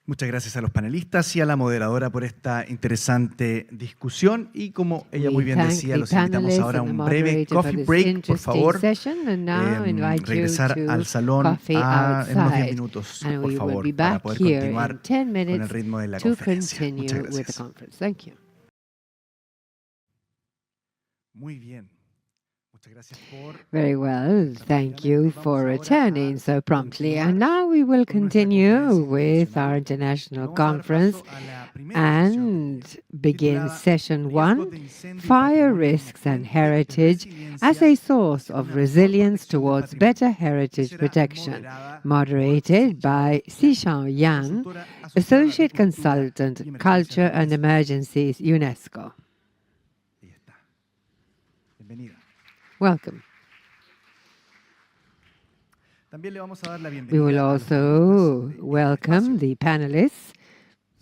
Muchas gracias a los panelistas y a la moderadora por esta interesante discusión. Y como ella muy bien decía, los invitamos ahora a un breve coffee break, por favor. Regresar al salón en unos 10 minutos, por favor, para poder continuar con el ritmo de la conferencia. Muchas gracias. Muy bien. Very well, thank you for returning so promptly. And now we will continue with our international conference and begin session 1, Fire Risks and Heritage as a Source of Resilience Towards Better Heritage Protection, moderated by Xishan Yang, Associate Consultant, Culture and Emergencies, UNESCO. Welcome. We will also welcome the panelists,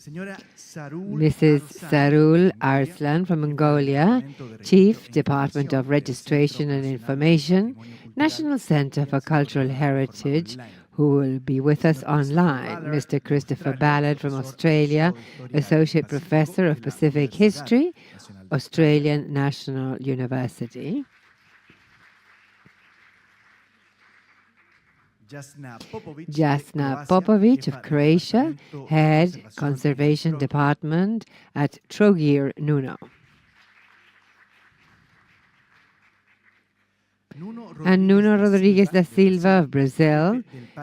Mrs. Sarul Arslan from Mongolia, Chief Department of Registration and Information, National Center for Cultural Heritage, who will be with us online, Mr. Christopher Ballard from Australia, Associate Professor of Pacific History, Australian National University. Jasna Popovic of Croatia, Head Conservation Department at Trogir Nuno. And Nuno Rodrigues da Silva of Brazil,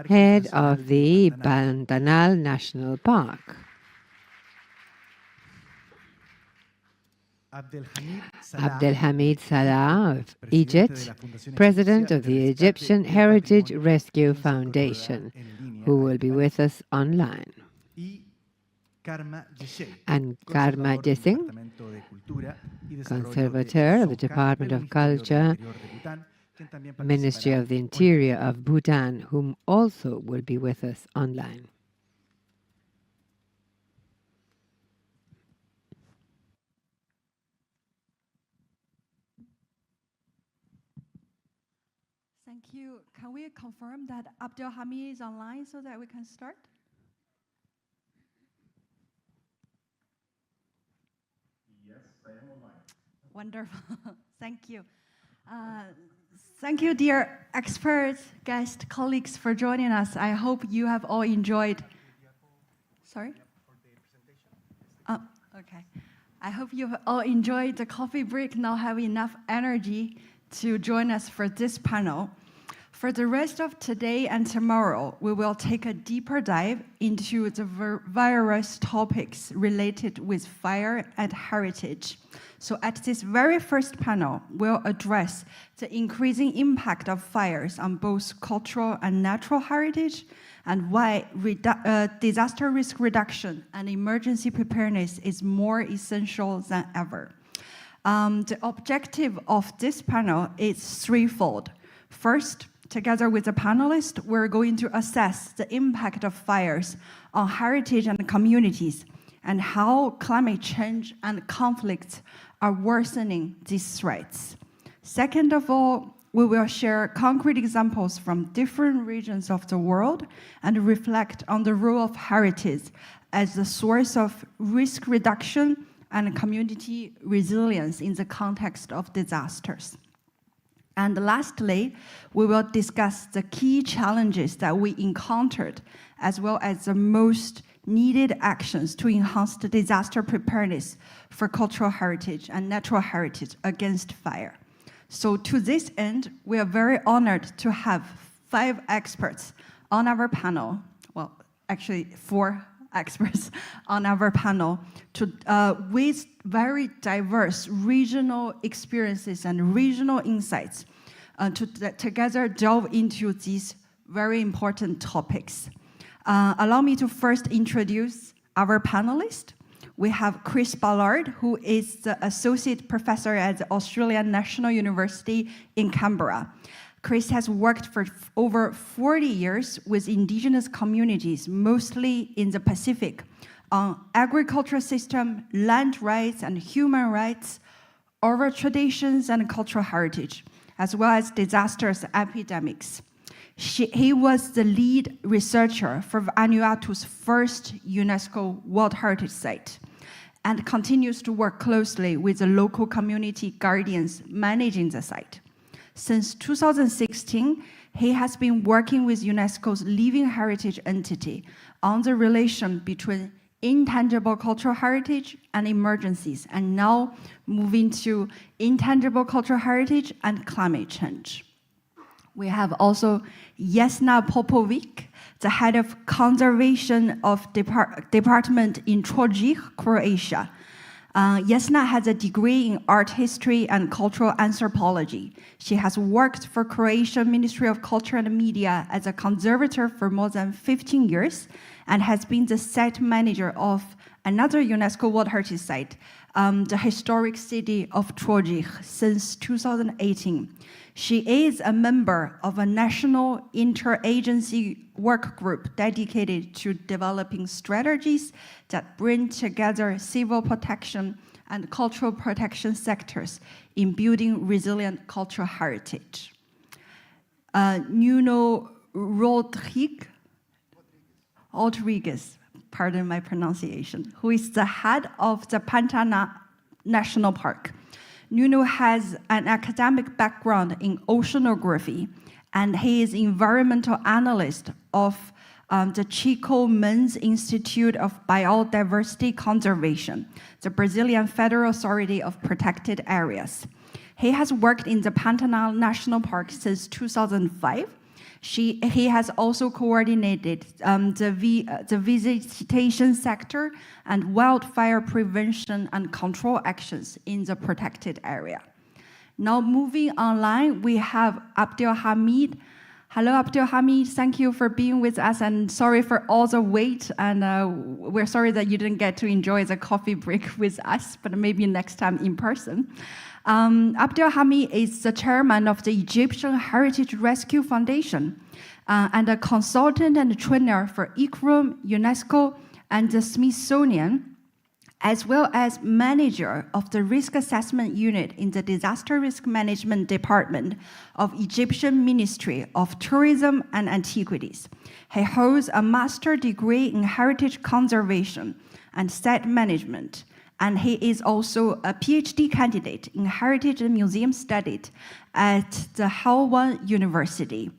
Head of the Pantanal National Park. Abdelhamid Salah of Egypt, President of the Egyptian Heritage Rescue Foundation, who will be with us online. And Karma Jesing, Conservator of the Department of Culture, Ministry of the Interior of Bhutan, whom also will be with us online. Thank you. Can we confirm that Abdelhamid is online so that we can start? Yes, I am online. Wonderful. Thank you. Thank you, dear experts, guests, colleagues, for joining us. I hope you have all enjoyed. Sorry? Oh, okay. I hope you've all enjoyed the coffee break, now have enough energy to join us for this panel. For the rest of today and tomorrow, we will take a deeper dive into the various topics related with fire and heritage. So at this very first panel, we'll address the increasing impact of fires on both cultural and natural heritage, and why disaster risk reduction and emergency preparedness is more essential than ever. The objective of this panel is threefold. First, together with the panelists, we're going to assess the impact of fires on heritage and communities, and how climate change and conflicts are worsening these threats. Second of all, we will share concrete examples from different regions of the world and reflect on the role of heritage as the source of risk reduction and community resilience in the context of disasters. And lastly, we will discuss the key challenges that we encountered, as well as the most needed actions to enhance the disaster preparedness for cultural heritage and natural heritage against fire. So to this end, we are very honored to have 5 experts on our panel, well, actually 4 experts on our panel with very diverse regional experiences and regional insights to together delve into these very important topics. Allow me to first introduce our panelists. We have Chris Ballard, who is the Associate Professor at the Australian National University in Canberra. Chris has worked for over 40 years with Indigenous communities, mostly in the Pacific, on agricultural system, land rights and human rights, oral traditions and cultural heritage, as well as disasters and epidemics. He was the lead researcher for Vanuatu's first UNESCO World Heritage Site and continues to work closely with the local community guardians managing the site. Since 2016, he has been working with UNESCO's living heritage entity on the relation between intangible cultural heritage and emergencies, and now moving to intangible cultural heritage and climate change. We have also Jesna Popovic, the head of conservation of department in Trojich, Croatia. Jesna has a degree in art history and cultural anthropology. She has worked for Croatian Ministry of Culture and Media as a conservator for more than 15 years and has been the site manager of another UNESCO World Heritage Site, the historic city of Trojich, since 2018. She is a member of a national interagency work group dedicated to developing strategies that bring together civil protection and cultural protection sectors in building resilient cultural heritage. Nuno Rodrigues, pardon my pronunciation, who is the head of the Pantana National Park. Nuno has an academic background in oceanography, and he is environmental analyst of the Chico Mendes Institute of Biodiversity Conservation, the Brazilian Federal Authority of Protected Areas. He has worked in the Pantanal National Park since 2005. He has also coordinated the visitation sector and wildfire prevention and control actions in the protected area. Now moving online, we have Abdelhamid. Hello, Abdelhamid. Thank you for being with us, and sorry for all the wait. And we're sorry that you didn't get to enjoy the coffee break with us, but maybe next time in person. Abdelhamid is the chairman of the Egyptian Heritage Rescue Foundation and a consultant and trainer for ICROM, UNESCO, and the Smithsonian, as well as manager of the Risk Assessment Unit in the Disaster Risk Management Department of Egyptian Ministry of Tourism and Antiquities. He holds a master's degree in heritage conservation and site management, and he is also a PhD candidate in Heritage and Museum Studies at the Helwan University.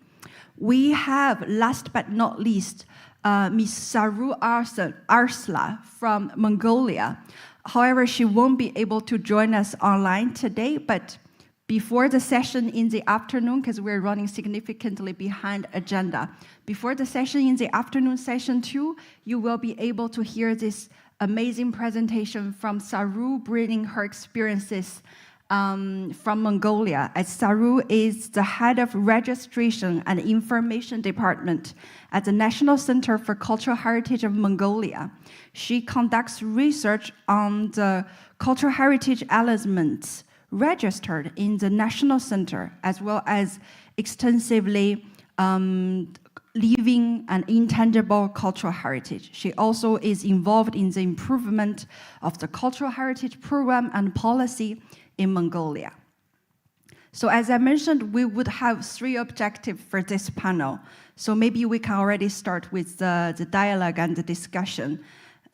We have, last but not least, Ms. Saru Arslan from Mongolia. However, she won't be able to join us online today, but before the session in the afternoon, because we're running significantly behind agenda, before the session in the afternoon, session 2, you will be able to hear this amazing presentation from Saru, bringing her experiences from Mongolia, as Saru is the head of registration and information department at the National Center for Cultural Heritage of Mongolia. She conducts research on the cultural heritage elements registered in the National Center, as well as extensively living and intangible cultural heritage. She also is involved in the improvement of the cultural heritage program and policy in Mongolia. So as I mentioned, we would have 3 objectives for this panel. So maybe we can already start with the dialogue and the discussion.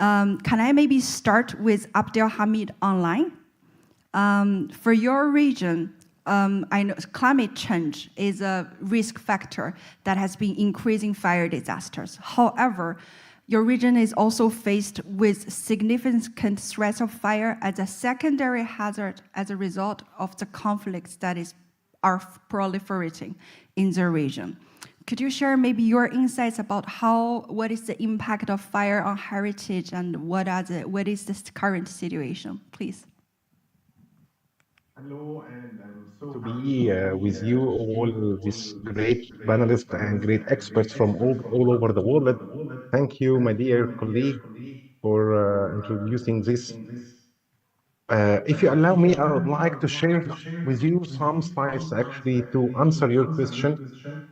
Can I maybe start with Abdelhamid online? For your region, I know climate change is a risk factor that has been increasing fire disasters. However, your region is also faced with significant threats of fire as a secondary hazard as a result of the conflicts that are proliferating in the region. Could you share maybe your insights about what is the impact of fire on heritage and what is the current situation, please? Hello, and I'm so to be with you, all these great panelists and great experts from all over the world. Thank you, my dear colleague, for introducing this. If you allow me, I would like to share with you some slides actually to answer your question,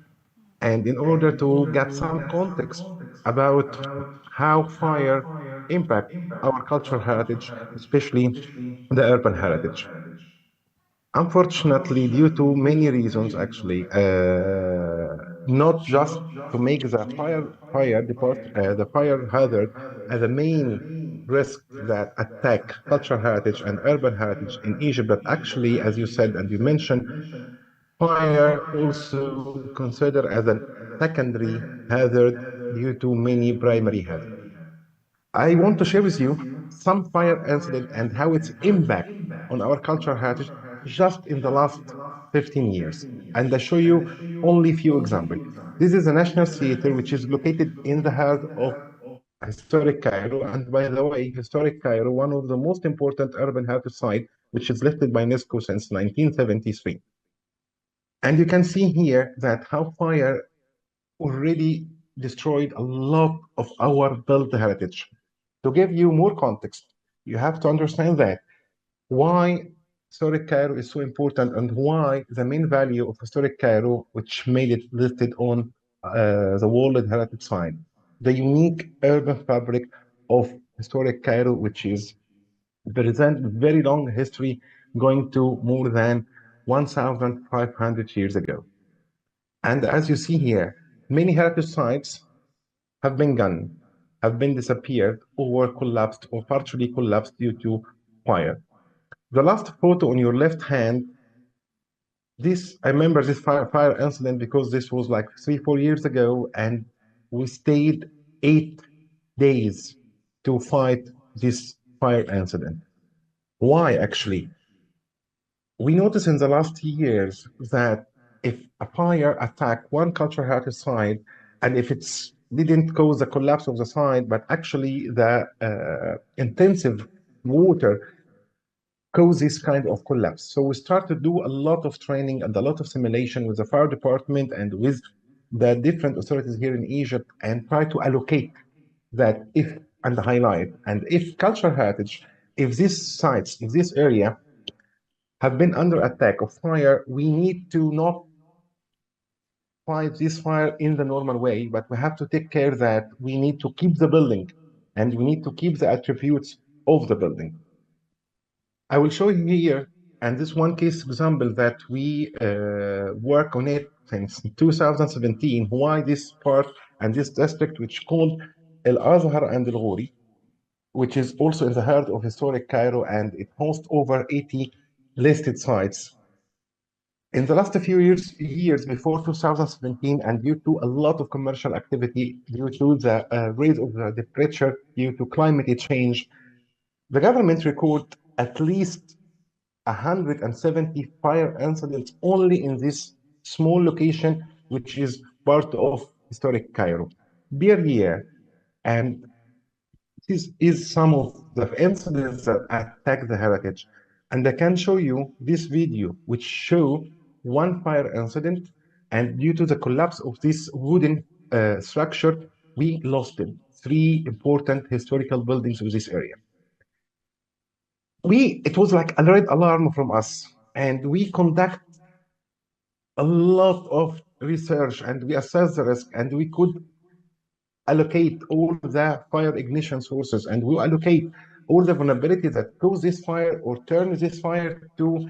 and in order to get some context about how fire impact our cultural heritage, especially the urban heritage. Unfortunately, due to many reasons, actually, not just to make the fire hazard as a main risk that attack cultural heritage and urban heritage in Egypt, but actually, as you said and you mentioned, fire also considered as a secondary hazard due to many primary hazards. I want to share with you some fire incident and how its impact on our cultural heritage just in the last 15 years. And I show you only few examples. This is the National Theater, which is located in the heart of historic Cairo. And by the way, historic Cairo, one of the most important urban heritage sites, which is listed by UNESCO since 1973. And you can see here that how fire already destroyed a lot of our built heritage. To give you more context, you have to understand that why historic Cairo is so important and why the main value of historic Cairo, which made it listed on the World Heritage Site, the unique urban fabric of historic Cairo, which is present very long history going to more than 1,500 years ago. And as you see here, many heritage sites have been gone, have been disappeared, or collapsed, or partially collapsed due to fire. The last photo on your left hand, I remember this fire incident because this was like 3-4 years ago, and we stayed 8 days to fight this fire incident. Why actually? We noticed in the last years that if a fire attacked one cultural heritage site, and if it's didn't cause the collapse of the site, but actually the intensive water cause this kind of collapse. So we start to do a lot of training and a lot of simulation with the fire department and with the different authorities here in Egypt, and try to allocate that if and highlight, and if cultural heritage, if these sites, if this area have been under attack of fire, we need to not fight this fire in the normal way, but we have to take care that we need to keep the building and we need to keep the attributes of the building. I will show you here, and this one case example that we work on it since 2017, why this part and this district, which called El Azhar and El Ghori, which is also in the heart of historic Cairo, and it hosts over 80 listed sites. In the last few years before 2017, and due to a lot of commercial activity, due to the rise of the temperature, due to climate change, the government recorded at least 170 fire incidents only in this small location, which is part of historic Cairo, per year. And this is some of the incidents that attack the heritage. And I can show you this video, which show one fire incident, and due to the collapse of this wooden structure, we lost 3 important historical buildings in this area. It was like a red alarm from us, and we conduct a lot of research, and we assess the risk, and we could allocate all the fire ignition sources, and we allocate all the vulnerabilities that cause this fire or turn this fire to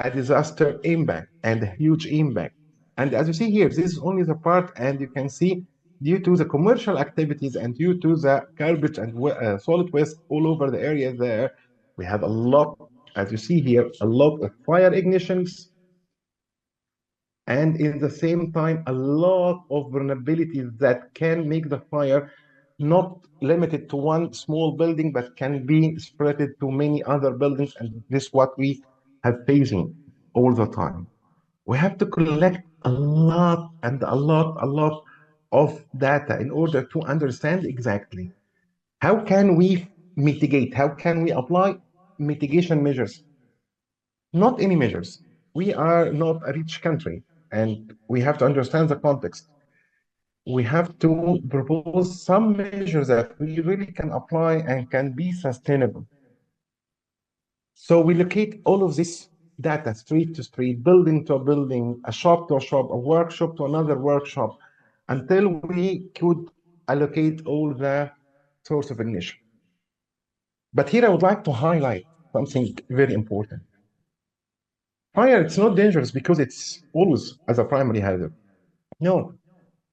a disaster impact and a huge impact. And as you see here, this is only the part, and you can see due to the commercial activities and due to the garbage and solid waste all over the area there, we have a lot, as you see here, a lot of fire ignitions, and in the same time, a lot of vulnerabilities that can make the fire not limited to one small building, but can be spread to many other buildings. And this is what we have facing all the time. We have to collect a lot of data in order to understand exactly how can we mitigate, how can we apply mitigation measures. Not any measures. We are not a rich country, and we have to understand the context. We have to propose some measures that we really can apply and can be sustainable. So we locate all of this data, street to street, building to a building, a shop to a shop, a workshop to another workshop, until we could allocate all the source of ignition. But here I would like to highlight something very important. Fire, it's not dangerous because it's always as a primary hazard. No,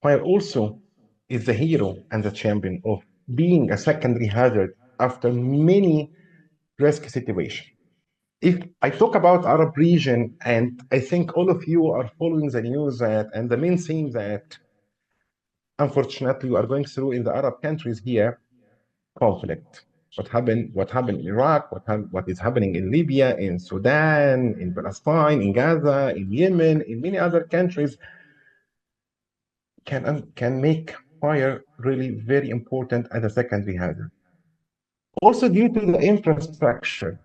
fire also is the hero and the champion of being a secondary hazard after many risk situations. If I talk about Arab region, and I think all of you are following the news and the main thing that unfortunately we are going through in the Arab countries here, conflict. What happened in Iraq, what is happening in Libya, in Sudan, in Palestine, in Gaza, in Yemen, in many other countries can make fire really very important as a secondary hazard. Also due to the infrastructure,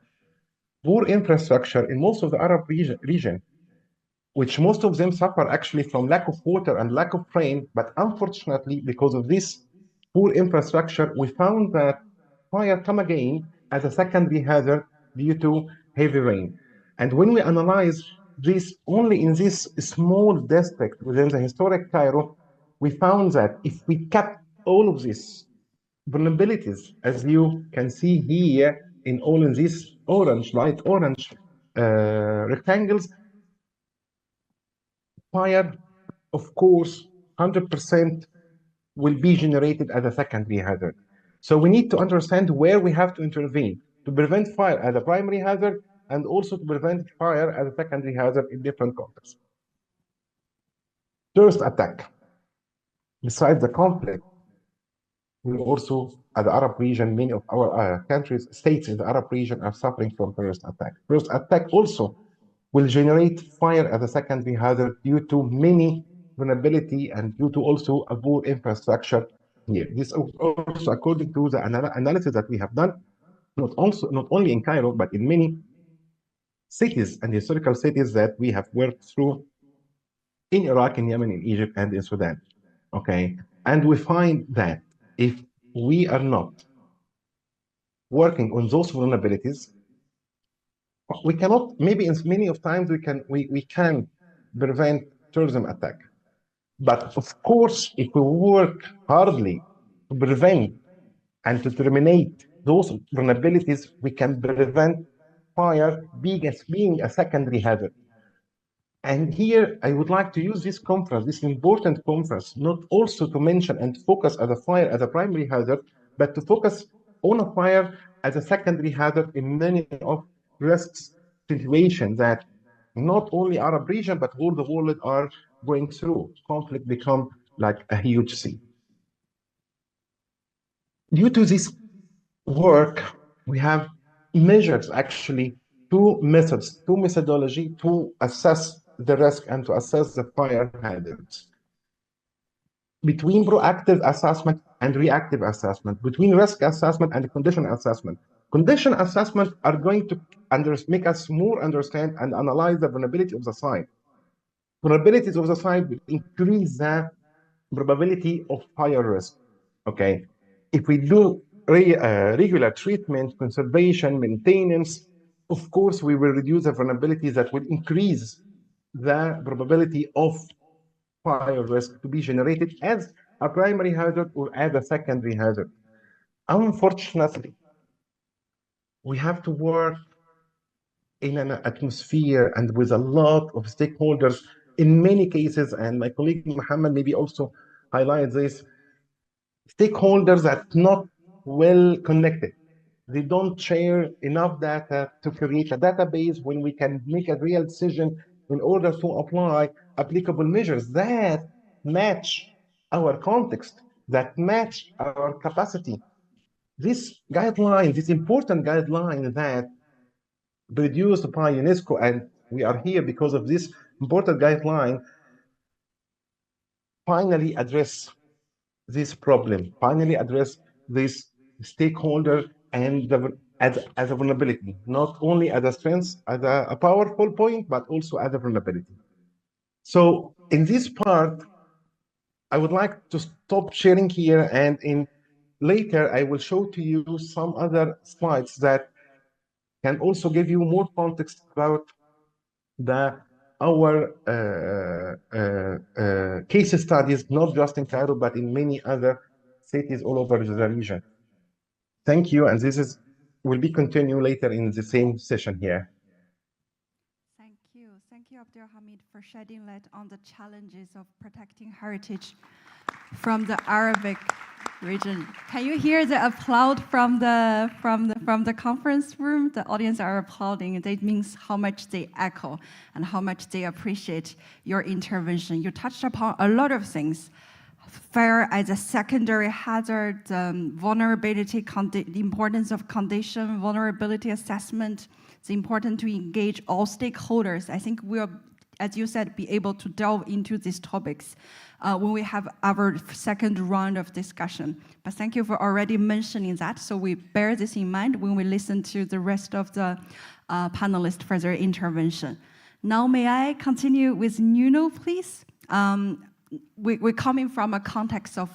poor infrastructure in most of the Arab region, which most of them suffer actually from lack of water and lack of rain. But unfortunately, because of this poor infrastructure, we found that fire come again as a secondary hazard due to heavy rain. And when we analyze this only in this small district within the historic Cairo, we found that if we kept all of these vulnerabilities, as you can see here in all of these orange, light orange rectangles, fire, of course, 100% will be generated as a secondary hazard. So we need to understand where we have to intervene to prevent fire as a primary hazard and also to prevent fire as a secondary hazard in different contexts. Terrorist attack. Besides the conflict, we also, at the Arab region, many of our countries, states in the Arab region are suffering from terrorist attack. Terrorist attack also will generate fire as a secondary hazard due to many vulnerability and due to also a poor infrastructure here. This also according to the analysis that we have done, not only in Cairo, but in many cities and historical cities that we have worked through in Iraq, in Yemen, in Egypt, and in Sudan. Okay, and we find that if we are not working on those vulnerabilities, we cannot, maybe in many of times we can prevent terrorism attack. But of course, if we work hardly to prevent and to terminate those vulnerabilities, we can prevent fire being a secondary hazard. And here I would like to use this conference, this important conference, not also to mention and focus as a fire as a primary hazard, but to focus on a fire as a secondary hazard in many of risks situations that not only Arab region, but all the world are going through. Conflict become like a huge sea. Due to this work, we have measures actually two methods, two methodology to assess the risk and to assess the fire hazards. Between proactive assessment and reactive assessment, between risk assessment and condition assessment. Condition assessment are going to make us more understand and analyze the vulnerability of the site. Vulnerabilities of the site will increase the probability of fire risk. Okay, if we do regular treatment, conservation, maintenance, of course, we will reduce the vulnerabilities that will increase the probability of fire risk to be generated as a primary hazard or as a secondary hazard. Unfortunately, we have to work in an atmosphere and with a lot of stakeholders in many cases, and my colleague Mohammed maybe also highlights this, stakeholders that are not well connected. They don't share enough data to create a database when we can make a real decision in order to apply applicable measures that match our context, that match our capacity. This guideline, this important guideline that produced by UNESCO, and we are here because of this important guideline, finally address this problem, finally address this stakeholder and as a vulnerability, not only as a strength, as a powerful point, but also as a vulnerability. So in this part, I would like to stop sharing here, and in later I will show to you some other slides that can also give you more context about our case studies, not just in Cairo, but in many other cities all over the region. Thank you, and this will be continued later in the same session here. Thank you, Abdelhamid, for shedding light on the challenges of protecting heritage from the Arabic region. Can you hear the applaud from the conference room? The audience are applauding. That means how much they echo and how much they appreciate your intervention. You touched upon a lot of things. Fire as a secondary hazard, vulnerability, the importance of condition, vulnerability assessment. It's important to engage all stakeholders. I think we'll, as you said, be able to delve into these topics when we have our second round of discussion. But thank you for already mentioning that, so we bear this in mind when we listen to the rest of the panelists for their intervention. Now, may I continue with Nuno, please? We're coming from a context of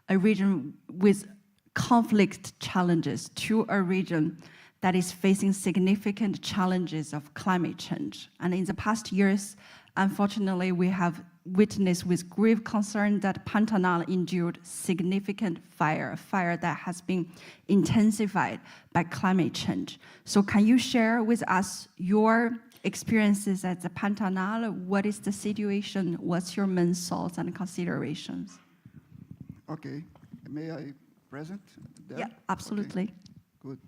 a region with conflict challenges to a region that is facing significant challenges of climate change. And in the past years, unfortunately, we have witnessed with grave concern that Pantanal endured significant fire, a fire that has been intensified by climate change. So can you share with us your experiences at the Pantanal? What is the situation? What's your main thoughts and considerations? Okay, may I present there? Yeah, absolutely. Okay. Good.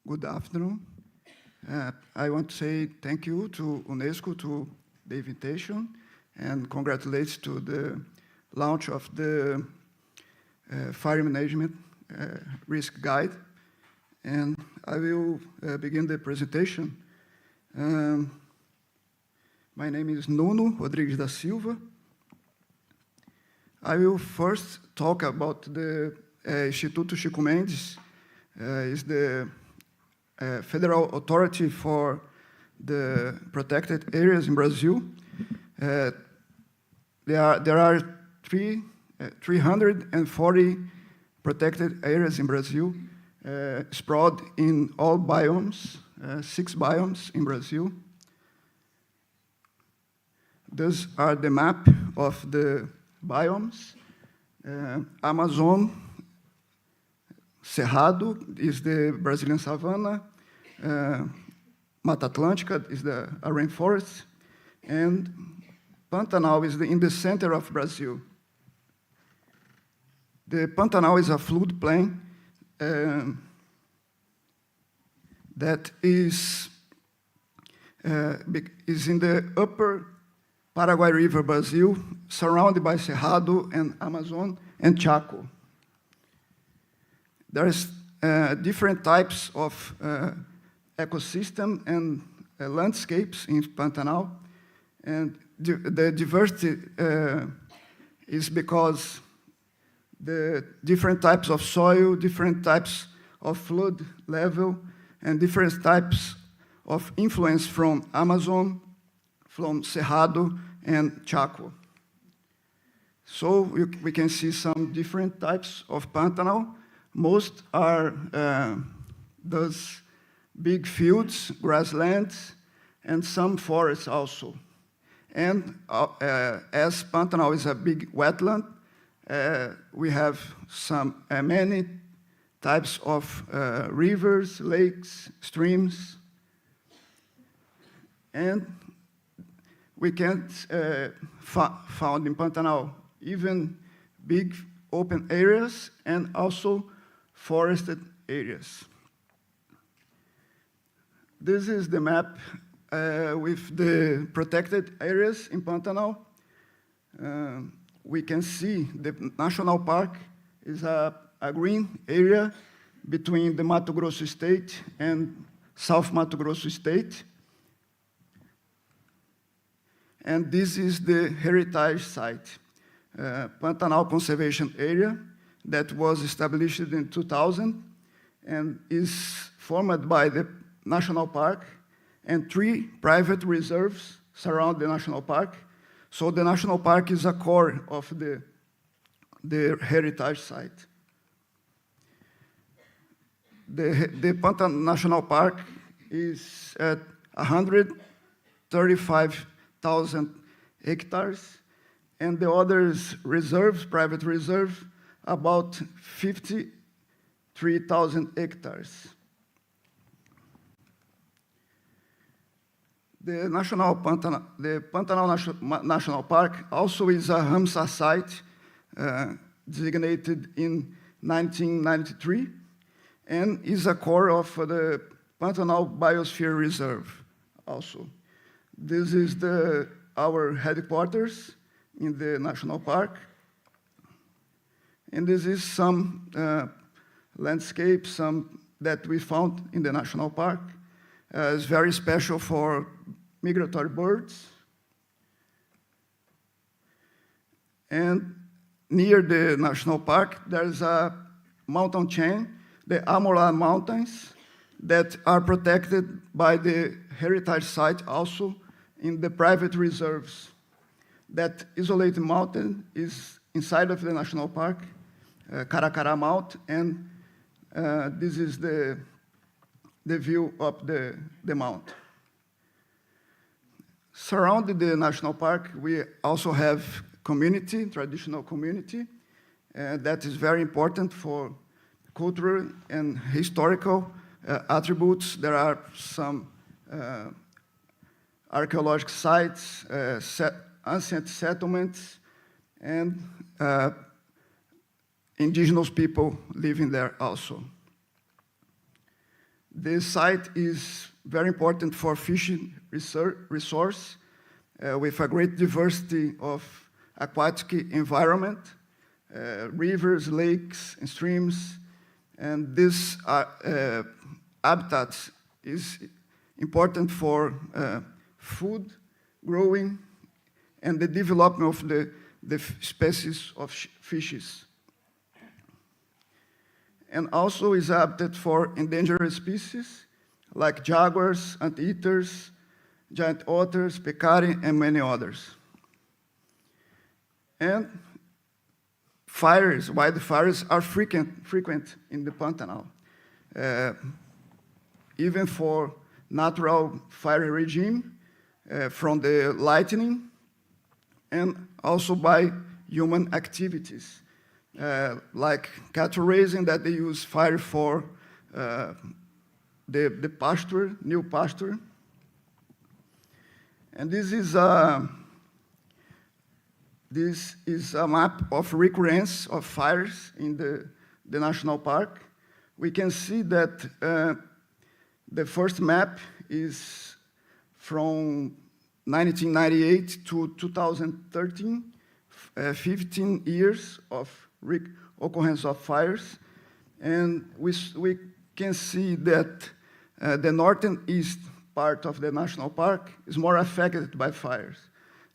Good afternoon. I want to say thank you to UNESCO to the invitation and congratulations to the launch of the Fire Management Risk Guide. And I will begin the presentation. My name is Nuno Rodrigues da Silva. I will first talk about the Instituto Chico Mendes, is the federal authority for the protected areas in Brazil. There are 340 protected areas in Brazil, spread in all biomes, 6 biomes in Brazil. These are the map of the biomes. Amazon, Cerrado is the Brazilian savanna, Mata Atlântica is the rainforest, and Pantanal is in the center of Brazil. The Pantanal is a floodplain that is in the upper Paraguay River, Brazil, surrounded by Cerrado and Amazon and Chaco. There is different types of ecosystem and landscapes in Pantanal, and the diversity is because the different types of soil, different types of flood level, and different types of influence from Amazon, from Cerrado, and Chaco. So we can see some different types of Pantanal. Most are those big fields, grasslands, and some forests also. And as Pantanal is a big wetland, we have many types of rivers, lakes, streams, and we can found in Pantanal even big open areas and also forested areas. This is the map with the protected areas in Pantanal. We can see the national park is a green area between the Mato Grosso state and South Mato Grosso state. And this is the heritage site, Pantanal Conservation Area, that was established in 2000 and is formed by the national park and 3 private reserves surround the national park. So the national park is a core of the heritage site. The Pantanal National Park is at 135,000 hectares, and the others reserves, private reserve, about 53,000 hectares. The Pantanal National Park also is a Ramsar site designated in 1993 and is a core of the Pantanal Biosphere Reserve also. This is our headquarters in the national park. And this is some landscapes that we found in the national park. It's very special for migratory birds. And near the national park, there's a mountain chain, the Amola Mountains, that are protected by the heritage site also in the private reserves. That isolated mountain is inside of the national park, Caracara Mount, and this is the view of the mount. Surrounding the national park, we also have community, traditional community, that is very important for cultural and historical attributes. There are some archaeological sites, ancient settlements, and indigenous people living there also. This site is very important for fishing resource with a great diversity of aquatic environment, rivers, lakes, and streams. And this habitat is important for food growing and the development of the species of fishes. And also is adapted for endangered species like jaguars, anteaters, giant otters, peccari, and many others. And wildfires are frequent in the Pantanal, even for natural fire regime from the lightning and also by human activities. Like cattle raising, that they use fire for the pasture, new pasture. And this is a map of recurrence of fires in the national park. We can see that the first map is from 1998 to 2013, 15 years of occurrence of fires. And we can see that the northeast part of the national park is more affected by fires.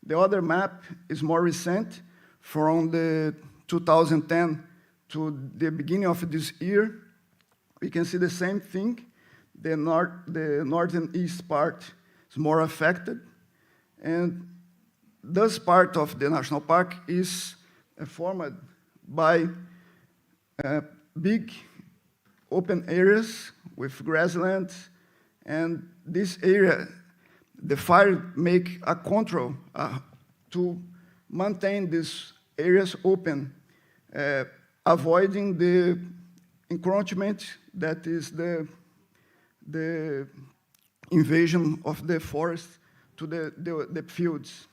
The other map is more recent, from the 2010 to the beginning of this year. We can see the same thing. The northern east part is more affected. And this part of the national park is formed by big open areas with grasslands. And this area, the fire make a control to maintain these areas open, avoiding the encroachment, that is the invasion of the forest to the fields.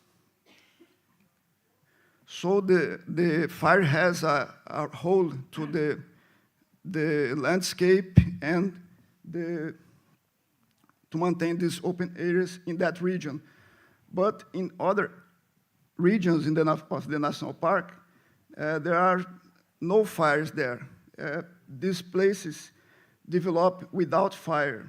So the fire has a hold to the landscape and to maintain these open areas in that region. But in other regions of the national park, there are no fires there. These places develop without fire.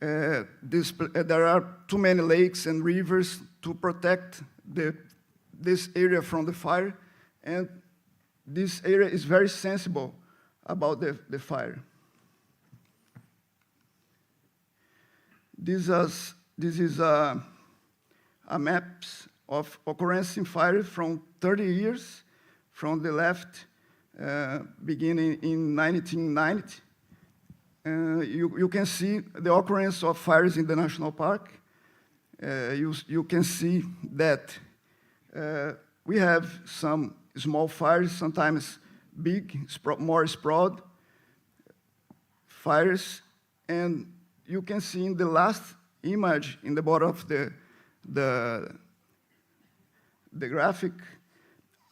There are too many lakes and rivers to protect this area from the fire, and this area is very sensible about the fire. This is a map of occurrence in fire from 30 years, from the left, beginning in 1990. You can see the occurrence of fires in the national park. You can see that we have some small fires, sometimes big, more spread fires. And you can see in the last image in the bottom of the graphic,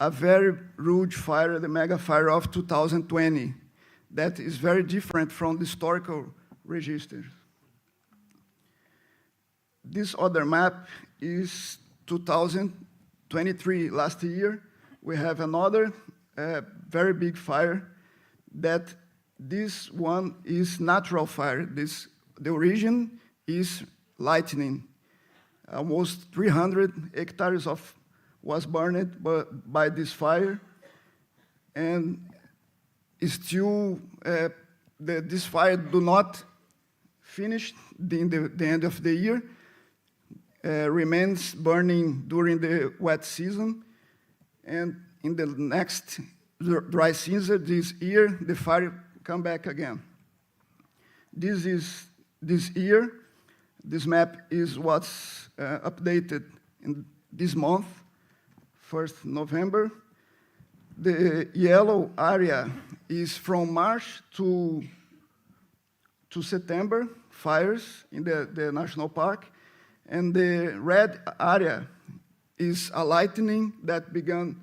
a very huge fire, the mega fire of 2020. That is very different from the historical registers. This other map is 2023, last year. We have another very big fire that this one is natural fire. The origin is lightning. Almost 300 hectares was burned by this fire, and still this fire do not finish in the end of the year. Remains burning during the wet season, and in the next dry season this year, the fire come back again. This year. This map is what's updated in this month, 1st November. The yellow area is from March to September, fires in the national park. And the red area is a lightning that began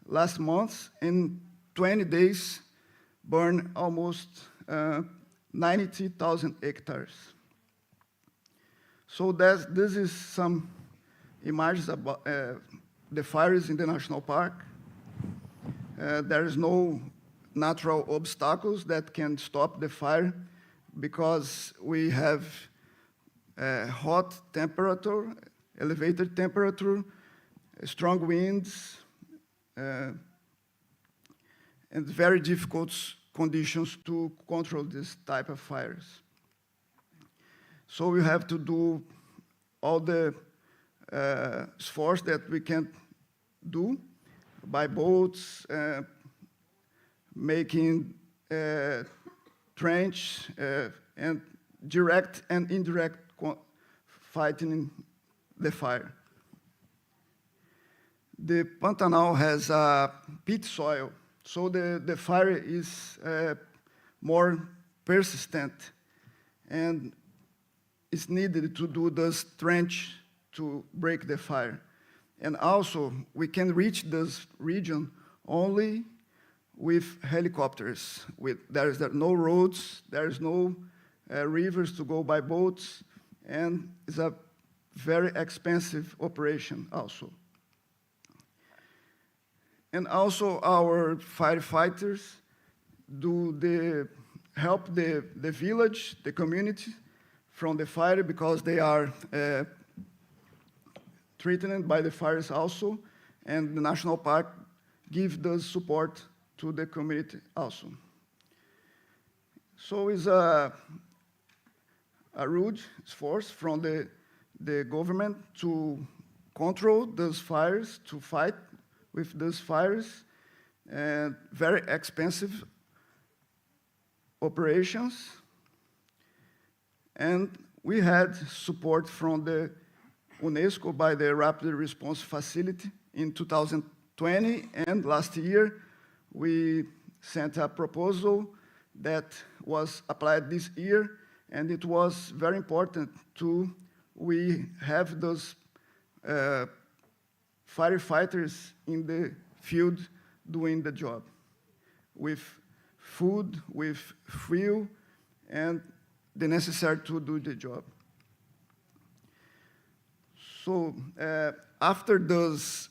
last month. In 20 days, burned almost 90,000 hectares. So this is some images about the fires in the national park. There is no natural obstacles that can stop the fire because we have hot temperature, elevated temperature, strong winds, and very difficult conditions to control this type of fires. So we have to do all the efforts that we can do by boats, making trench, and direct and indirect fighting the fire. The Pantanal has a peat soil, so the fire is more persistent, and it's needed to do this trench to break the fire. And also, we can reach this region only with helicopters. There is no roads, there is no rivers to go by boats, and it's a very expensive operation also. And also our firefighters help the village, the community from the fire because they are threatened by the fires also, and the national park gives the support to the community also. So it's a huge force from the government to control those fires, to fight with those fires, and very expensive operations. And we had support from the UNESCO by the Rapid Response Facility in 2020, and last year we sent a proposal that was applied this year, and it was very important we have those firefighters in the field doing the job with food, with fuel, and the necessary to do the job. So after those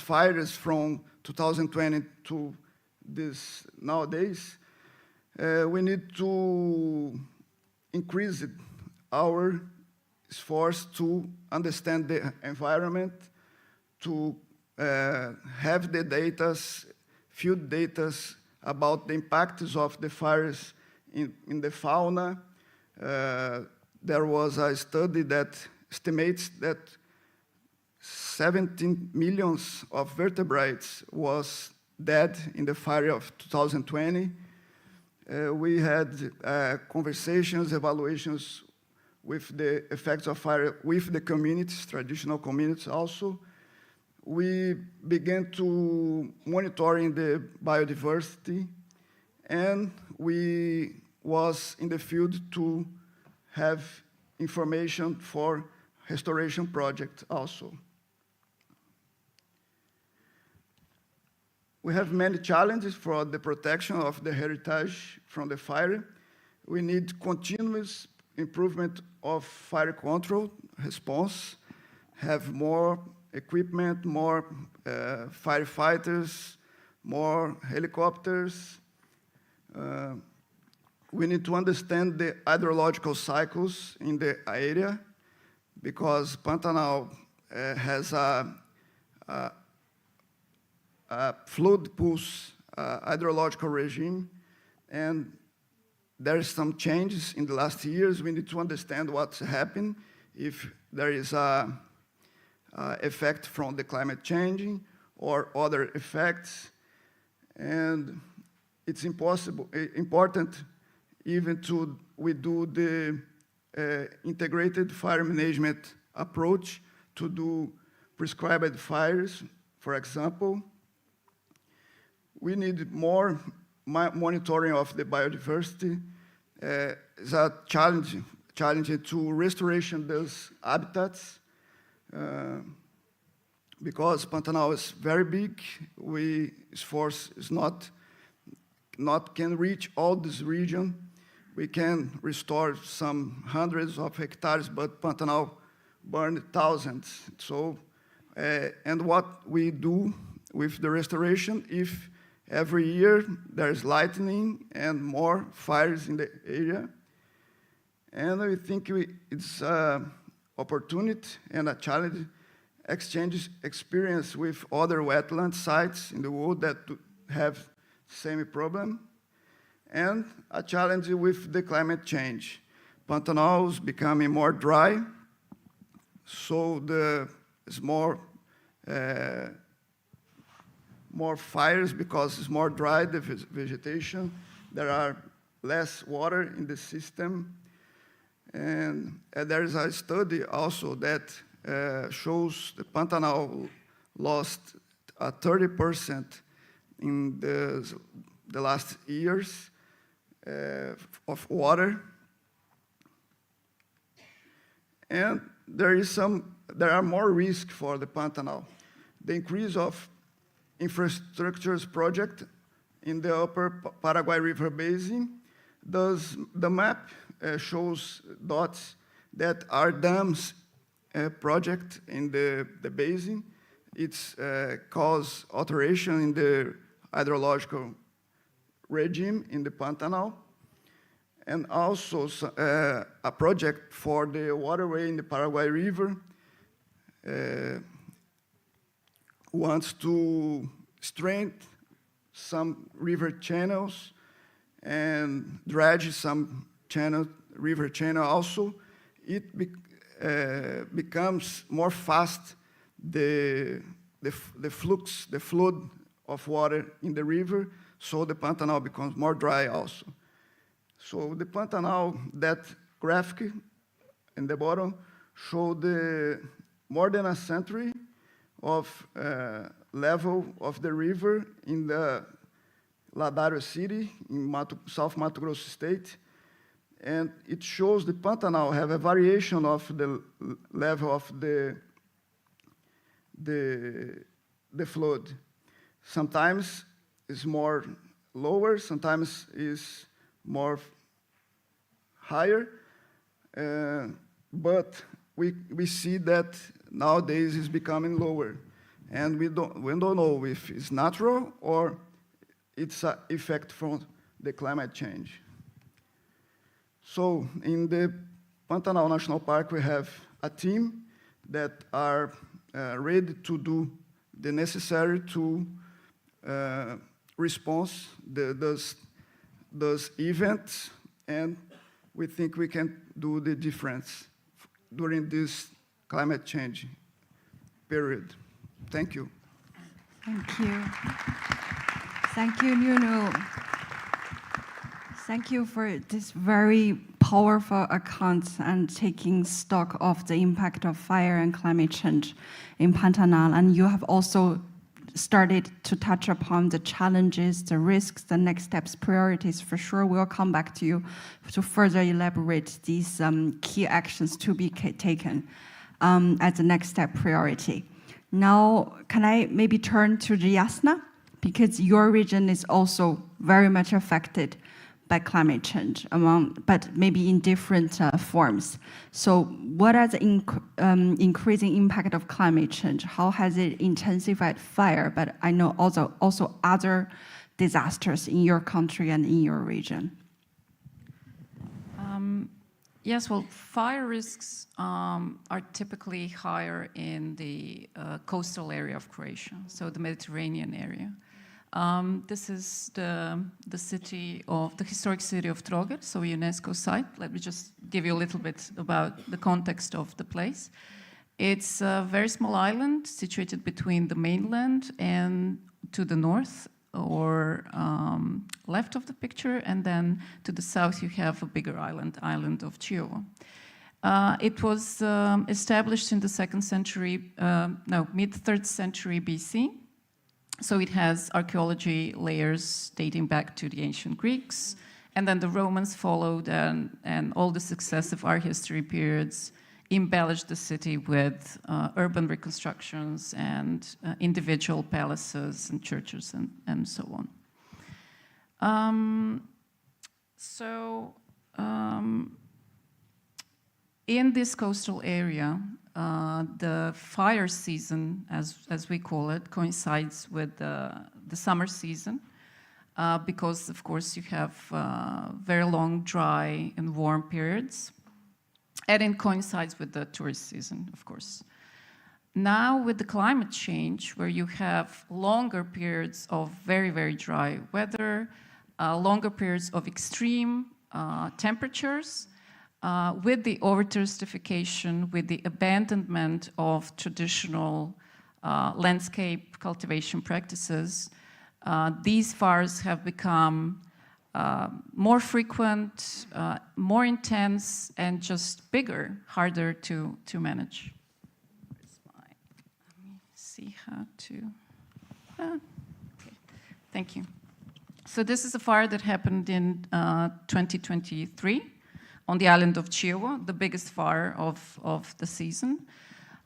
fires from 2020 to this nowadays, we need to increase our efforts to understand the environment, to have the data, field data about the impacts of the fires in the fauna. There was a study that estimates that 17 million of vertebrates was dead in the fire of 2020. We had conversations, evaluations with the effects of fire with the communities, traditional communities also. We began to monitoring the biodiversity, and we was in the field to have information for restoration project also. We have many challenges for the protection of the heritage from the fire. We need continuous improvement of fire control response, have more equipment, more firefighters, more helicopters. We need to understand the hydrological cycles in the area, because Pantanal has a flood pulse hydrological regime, and there is some changes in the last years. We need to understand what's happened, if there is a effect from the climate changing or other effects. And it's important even we do the integrated fire management approach to do prescribed fires, for example. We need more monitoring of the biodiversity. It's a challenge to restoration those habitats, because Pantanal is very big. Force is not can reach all this region. We can restore some hundreds of hectares, but Pantanal burned thousands. So, and what we do with the restoration, if every year there's lightning and more fires in the area, and I think it's an opportunity and a challenge, exchange experience with other wetland sites in the world that have same problem, and a challenge with the climate change. Pantanal is becoming more dry, so there's more fires because it's more dry, the vegetation. There are less water in the system. And there is a study also that shows the Pantanal lost 30% in the last years of water. And there are more risks for the Pantanal. The increase of infrastructures project in the upper Paraguay River Basin. The map shows dots that are dams project in the basin. It's cause alteration in the hydrological regime in the Pantanal, and also a project for the waterway in the Paraguay River wants to strengthen some river channels and dredge some river channel also. It becomes more fast the flux, the flood of water in the river, so the Pantanal becomes more dry also. So the Pantanal, that graphic in the bottom, show the more than a century of level of the river in the Ladario city in South Mato Grosso state. And it shows the Pantanal have a variation of the level of the flood. Sometimes it's more lower, sometimes it's more higher, but we see that nowadays it's becoming lower, and we don't know if it's natural or it's an effect from the climate change. So in the Pantanal National Park, we have a team that are ready to do the necessary to respond those events, and we think we can do the difference during this climate change period. Thank you. Thank you. Thank you, Nuno. Thank you for this very powerful accounts and taking stock of the impact of fire and climate change in Pantanal. And you have also started to touch upon the challenges, the risks, the next steps, priorities. For sure, we'll come back to you to further elaborate these key actions to be taken as the next step priority. Now, can I maybe turn to Jasna? Because your region is also very much affected by climate change, but maybe in different forms. So what are the increasing impact of climate change? How has it intensified fire? But I know also other disasters in your country and in your region. Yes, well, fire risks are typically higher in the coastal area of Croatia, so the Mediterranean area. This is the historic city of Trogir, so a UNESCO site. Let me just give you a little bit about the context of the place. It's a very small island situated between the mainland and to the north or left of the picture, and then to the south you have a bigger island of Čiovo. It was established in the mid-3rd century BC. So it has archaeology layers dating back to the ancient Greeks, and then the Romans followed, and all the successive art history periods embellished the city with urban reconstructions and individual palaces and churches and so on. In this coastal area, the fire season, as we call it, coincides with the summer season because, of course, you have very long, dry, and warm periods. And it coincides with the tourist season, of course. Now, with the climate change, where you have longer periods of very, very dry weather, longer periods of extreme temperatures, with the over-touristification, with the abandonment of traditional landscape cultivation practices, these fires have become more frequent, more intense, and just bigger, harder to manage. Let me see how to... okay, thank you. So this is a fire that happened in 2023 on the island of Čiovo, the biggest fire of the season.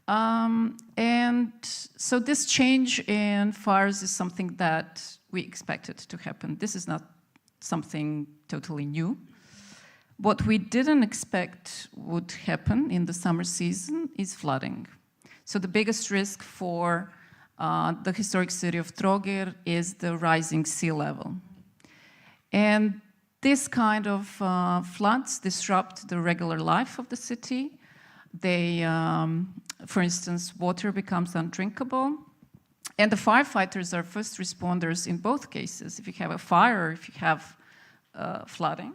And so this change in fires is something that we expected to happen. This is not something totally new. What we didn't expect would happen in the summer season is flooding. So the biggest risk for the historic city of Trogir is the rising sea level. And this kind of floods disrupt the regular life of the city. They, for instance, water becomes undrinkable. And the firefighters are first responders in both cases. If you have a fire or if you have flooding.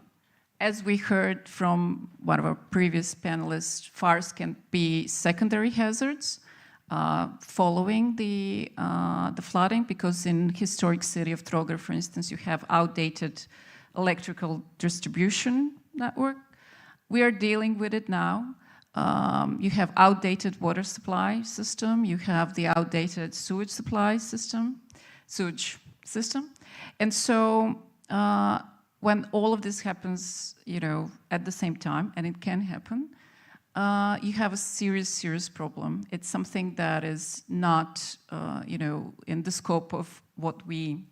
As we heard from one of our previous panelists, fires can be secondary hazards following the flooding, because in historic city of Trogir, for instance, you have outdated electrical distribution network. We are dealing with it now. You have outdated water supply system. You have the outdated sewage system. And so when all of this happens, at the same time, and it can happen, you have a serious problem. It's something that is not, in the scope of what we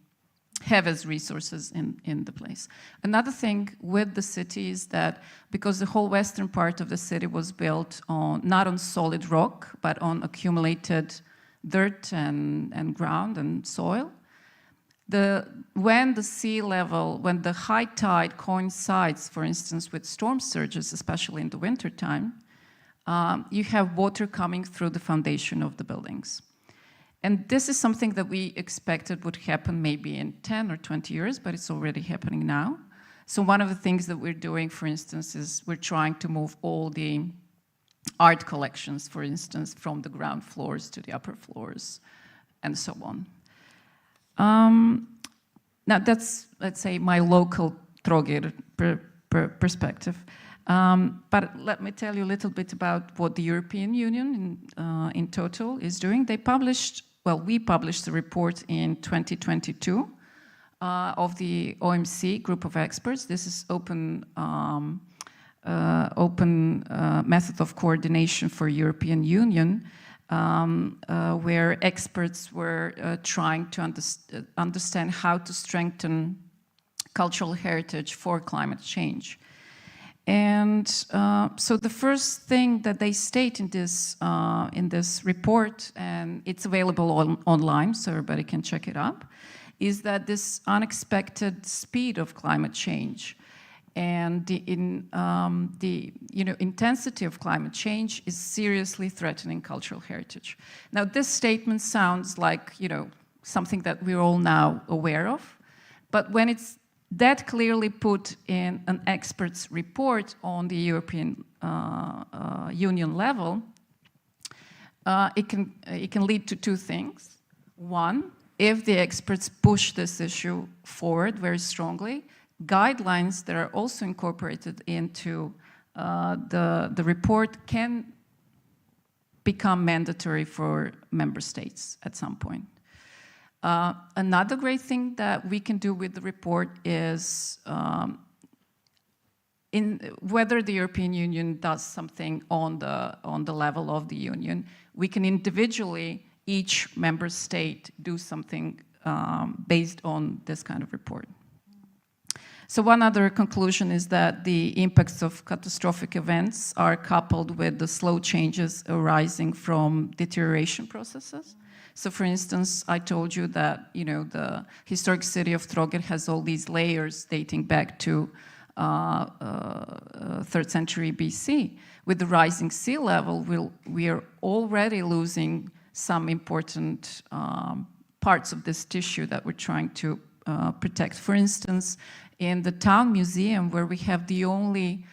have as resources in the place. Another thing with the city is that because the whole western part of the city was built not on solid rock, but on accumulated dirt and ground and soil, when the high tide coincides, for instance, with storm surges, especially in the wintertime, you have water coming through the foundation of the buildings. And this is something that we expected would happen maybe in 10 or 20 years, but it's already happening now. So one of the things that we're doing, for instance, is we're trying to move all the art collections, for instance, from the ground floors to the upper floors, and so on. Now that's, let's say, my local Trogir perspective. But let me tell you a little bit about what the European Union in total is doing. We published a report in 2022 of the OMC group of experts. This is open method of coordination for European Union, where experts were trying to understand how to strengthen cultural heritage for climate change. And so the first thing that they state in this report, and it's available online so everybody can check it up, is that this unexpected speed of climate change and the intensity of climate change is seriously threatening cultural heritage. Now, this statement sounds like something that we're all now aware of, but when it's that clearly put in an expert's report on the European Union level, it can lead to two things. One, if the experts push this issue forward very strongly, guidelines that are also incorporated into the report can become mandatory for member states at some point. Another great thing that we can do with the report is whether the European Union does something on the level of the Union, we can individually, each member state, do something based on this kind of report. So one other conclusion is that the impacts of catastrophic events are coupled with the slow changes arising from deterioration processes. So for instance, I told you that the historic city of Trogir has all these layers dating back to 3rd century BC. With the rising sea level, we are already losing some important parts of this tissue that we're trying to protect. For instance, in the town museum, where we have the only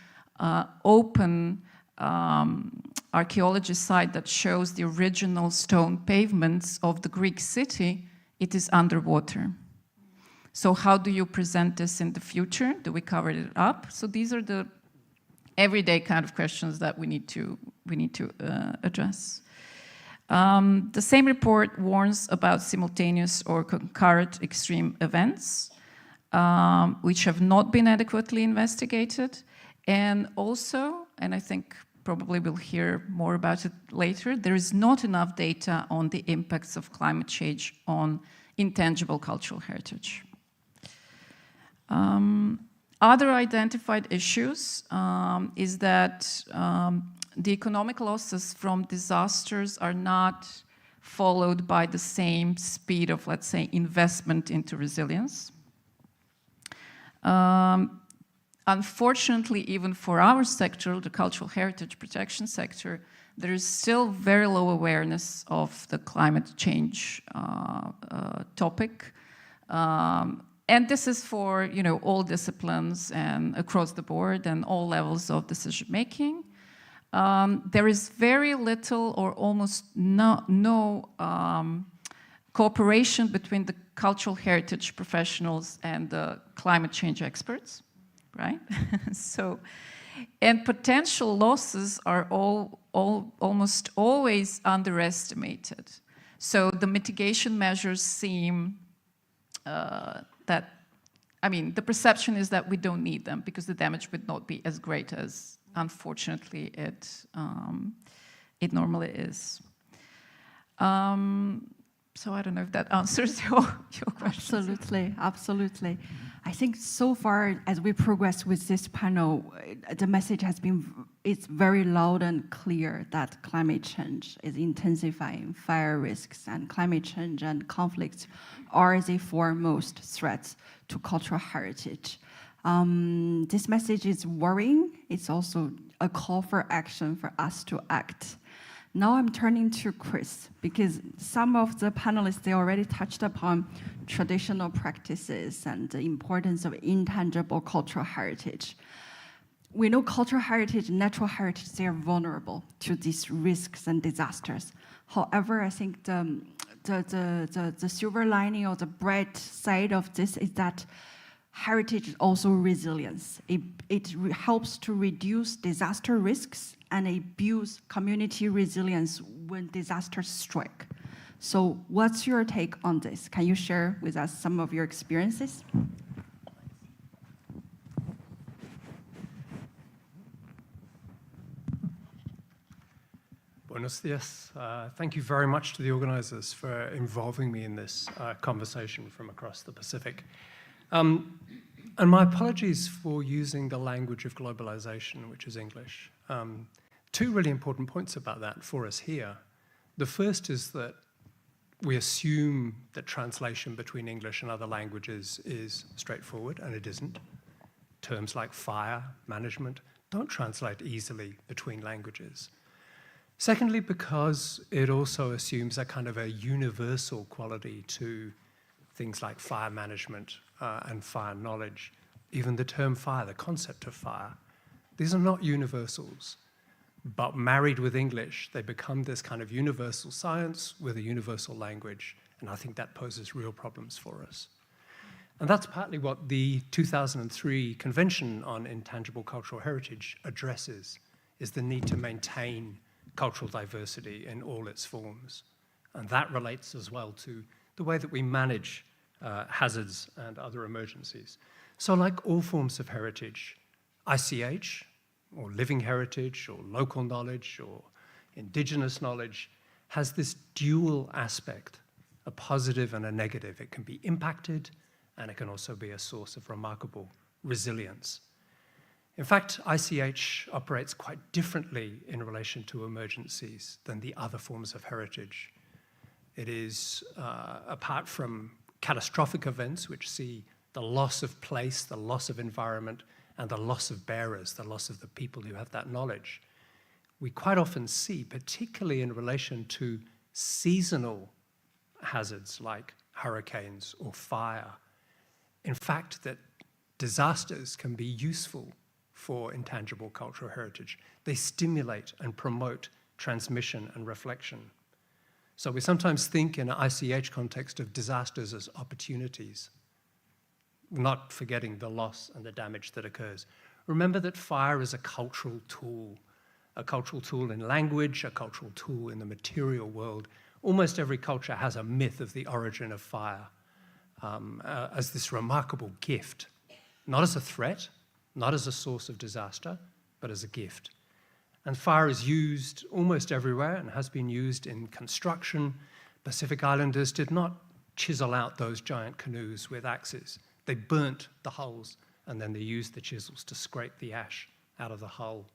open archaeology site that shows the original stone pavements of the Greek city, it is underwater. So how do you present this in the future? Do we cover it up? So these are the everyday kind of questions that we need to address. The same report warns about simultaneous or concurrent extreme events, which have not been adequately investigated. And also, and I think probably we'll hear more about it later, there is not enough data on the impacts of climate change on intangible cultural heritage. Other identified issues is that the economic losses from disasters are not followed by the same speed of, let's say, investment into resilience. Unfortunately, even for our sector, the cultural heritage protection sector, there is still very low awareness of the climate change topic. And this is for all disciplines and across the board and all levels of decision making. There is very little or almost no cooperation between the cultural heritage professionals and the climate change experts, right? So, and potential losses are almost always underestimated. So the mitigation measures seem the perception is that we don't need them because the damage would not be as great as, unfortunately, it normally is. So I don't know if that answers your question. Absolutely. I think so far, as we progress with this panel, the message it's very loud and clear that climate change is intensifying fire risks, and climate change and conflicts are the foremost threats to cultural heritage. This message is worrying. It's also a call for action for us to act. Now I'm turning to Chris, because some of the panelists, they already touched upon traditional practices and the importance of intangible cultural heritage. We know cultural heritage, natural heritage, they are vulnerable to these risks and disasters. However, I think the silver lining or the bright side of this is that heritage is also resilience. It helps to reduce disaster risks, and it builds community resilience when disasters strike. So what's your take on this? Can you share with us some of your experiences? Buenos dias. Thank you very much to the organizers for involving me in this conversation from across the Pacific. And my apologies for using the language of globalization, which is English. Two really important points about that for us here. The first is that we assume that translation between English and other languages is straightforward, and it isn't. Terms like fire, management, don't translate easily between languages. Secondly, because it also assumes a kind of a universal quality to things like fire management and fire knowledge. Even the term fire, the concept of fire, these are not universals, but married with English, they become this kind of universal science with a universal language, and I think that poses real problems for us. And that's partly what the 2003 Convention on Intangible Cultural Heritage addresses, is the need to maintain cultural diversity in all its forms. And that relates as well to the way that we manage hazards and other emergencies. So like all forms of heritage, ICH, or living heritage, or local knowledge, or indigenous knowledge, has this dual aspect, a positive and a negative. It can be impacted, and it can also be a source of remarkable resilience. In fact, ICH operates quite differently in relation to emergencies than the other forms of heritage. It is, apart from catastrophic events, which see the loss of place, the loss of environment, and the loss of bearers, the loss of the people who have that knowledge, we quite often see, particularly in relation to seasonal hazards like hurricanes or fire, in fact, that disasters can be useful for intangible cultural heritage. They stimulate and promote transmission and reflection. So we sometimes think in an ICH context of disasters as opportunities, not forgetting the loss and the damage that occurs. Remember that fire is a cultural tool in language, a cultural tool in the material world. Almost every culture has a myth of the origin of fire as this remarkable gift, not as a threat, not as a source of disaster, but as a gift. And fire is used almost everywhere and has been used in construction. Pacific Islanders did not chisel out those giant canoes with axes. They burnt the hulls, and then they used the chisels to scrape the ash out of the hull.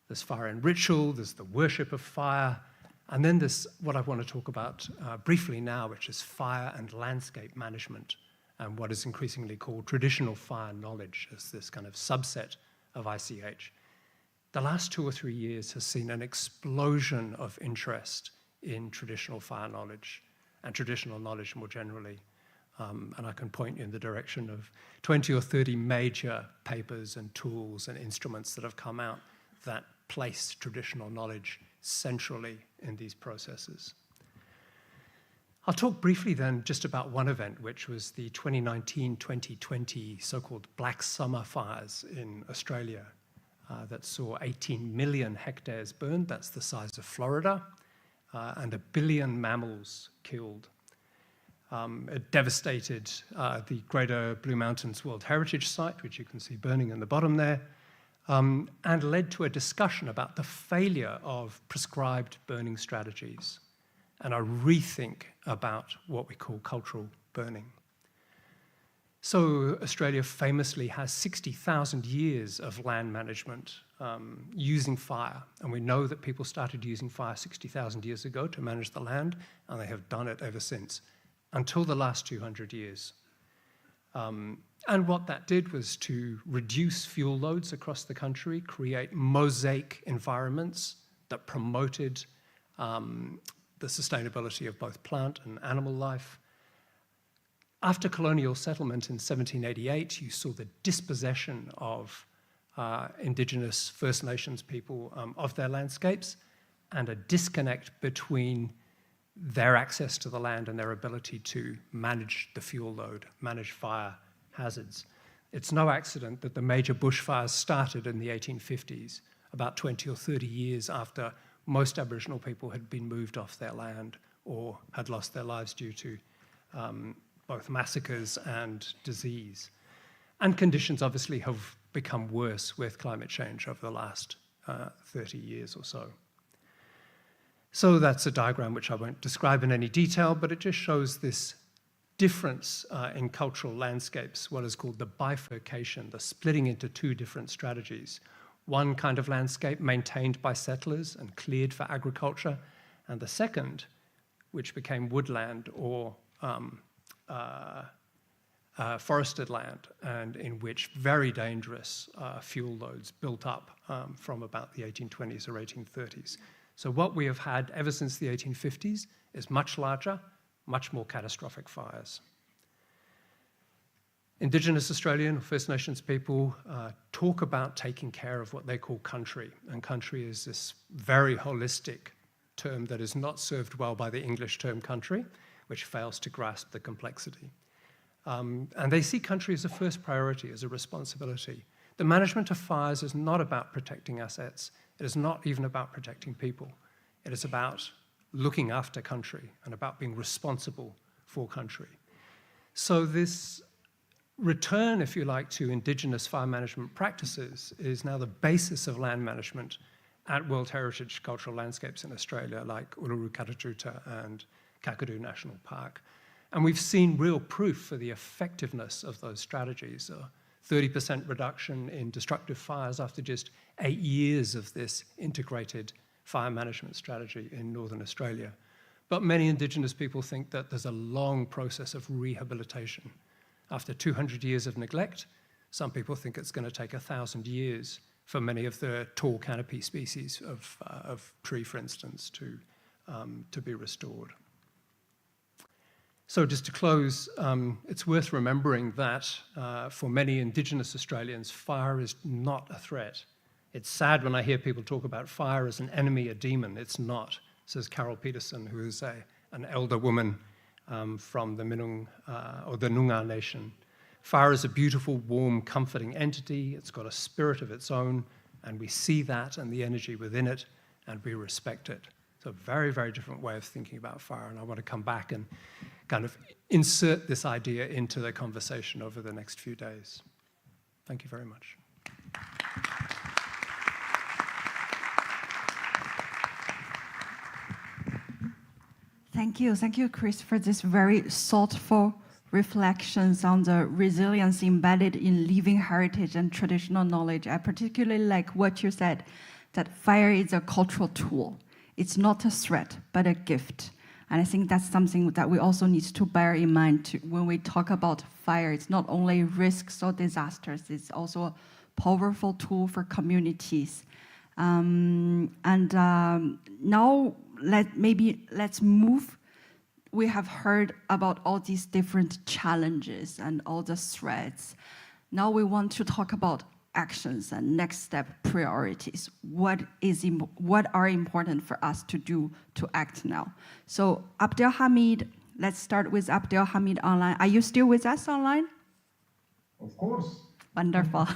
There's fire in ritual, there's the worship of fire, and then there's what I want to talk about briefly now, which is fire and landscape management, and what is increasingly called traditional fire knowledge as this kind of subset of ICH. The last 2 or 3 years has seen an explosion of interest in traditional fire knowledge and traditional knowledge more generally. And I can point you in the direction of 20 or 30 major papers and tools and instruments that have come out that place traditional knowledge centrally in these processes. I'll talk briefly then just about one event, which was the 2019-2020 so-called Black Summer fires in Australia that saw 18 million hectares burned. That's the size of Florida, and 1 billion mammals killed. It devastated the Greater Blue Mountains World Heritage Site, which you can see burning in the bottom there, and led to a discussion about the failure of prescribed burning strategies and a rethink about what we call cultural burning. So Australia famously has 60,000 years of land management using fire. And we know that people started using fire 60,000 years ago to manage the land, and they have done it ever since, until the last 200 years. And what that did was to reduce fuel loads across the country, create mosaic environments that promoted the sustainability of both plant and animal life. After colonial settlement in 1788, you saw the dispossession of Indigenous First Nations people of their landscapes, and a disconnect between their access to the land and their ability to manage the fuel load, manage fire hazards. It's no accident that the major bushfires started in the 1850s, about 20 or 30 years after most Aboriginal people had been moved off their land or had lost their lives due to both massacres and disease. And conditions obviously have become worse with climate change over the last 30 years or so. So that's a diagram which I won't describe in any detail, but it just shows this difference in cultural landscapes, what is called the bifurcation, the splitting into two different strategies. One kind of landscape maintained by settlers and cleared for agriculture, and the second, which became woodland or forested land, and in which very dangerous fuel loads built up from about the 1820s or 1830s. So what we have had ever since the 1850s is much larger, much more catastrophic fires. Indigenous Australian or First Nations people talk about taking care of what they call country, and country is this very holistic term that is not served well by the English term country, which fails to grasp the complexity. And they see country as a first priority, as a responsibility. The management of fires is not about protecting assets. It is not even about protecting people. It is about looking after country and about being responsible for country. So this return, if you like, to Indigenous fire management practices is now the basis of land management at World Heritage cultural landscapes in Australia, like Uluru Kata Tjuta and Kakadu National Park. And we've seen real proof for the effectiveness of those strategies. A 30% reduction in destructive fires after just 8 years of this integrated fire management strategy in Northern Australia. But many Indigenous people think that there's a long process of rehabilitation. After 200 years of neglect, some people think it's going to take 1,000 years for many of the tall canopy species of tree, for instance, to be restored. So just to close, it's worth remembering that for many Indigenous Australians, fire is not a threat. It's sad when I hear people talk about fire as an enemy, a demon. It's not, says Carol Peterson, who is an elder woman from the Minung or the Noongar Nation. Fire is a beautiful, warm, comforting entity. It's got a spirit of its own, and we see that and the energy within it, and we respect it. It's a very, very different way of thinking about fire, and I want to come back and kind of insert this idea into the conversation over the next few days. Thank you very much. Thank you, Chris, for this very thoughtful reflections on the resilience embedded in living heritage and traditional knowledge. I particularly like what you said, that fire is a cultural tool. It's not a threat, but a gift. And I think that's something that we also need to bear in mind when we talk about fire. It's not only risks or disasters, it's also a powerful tool for communities. Now let's move. We have heard about all these different challenges and all the threats. Now we want to talk about actions and next step priorities. What are important for us to do to act now? So Abdelhamid, let's start with Abdelhamid online. Are you still with us online? Of course. Wonderful.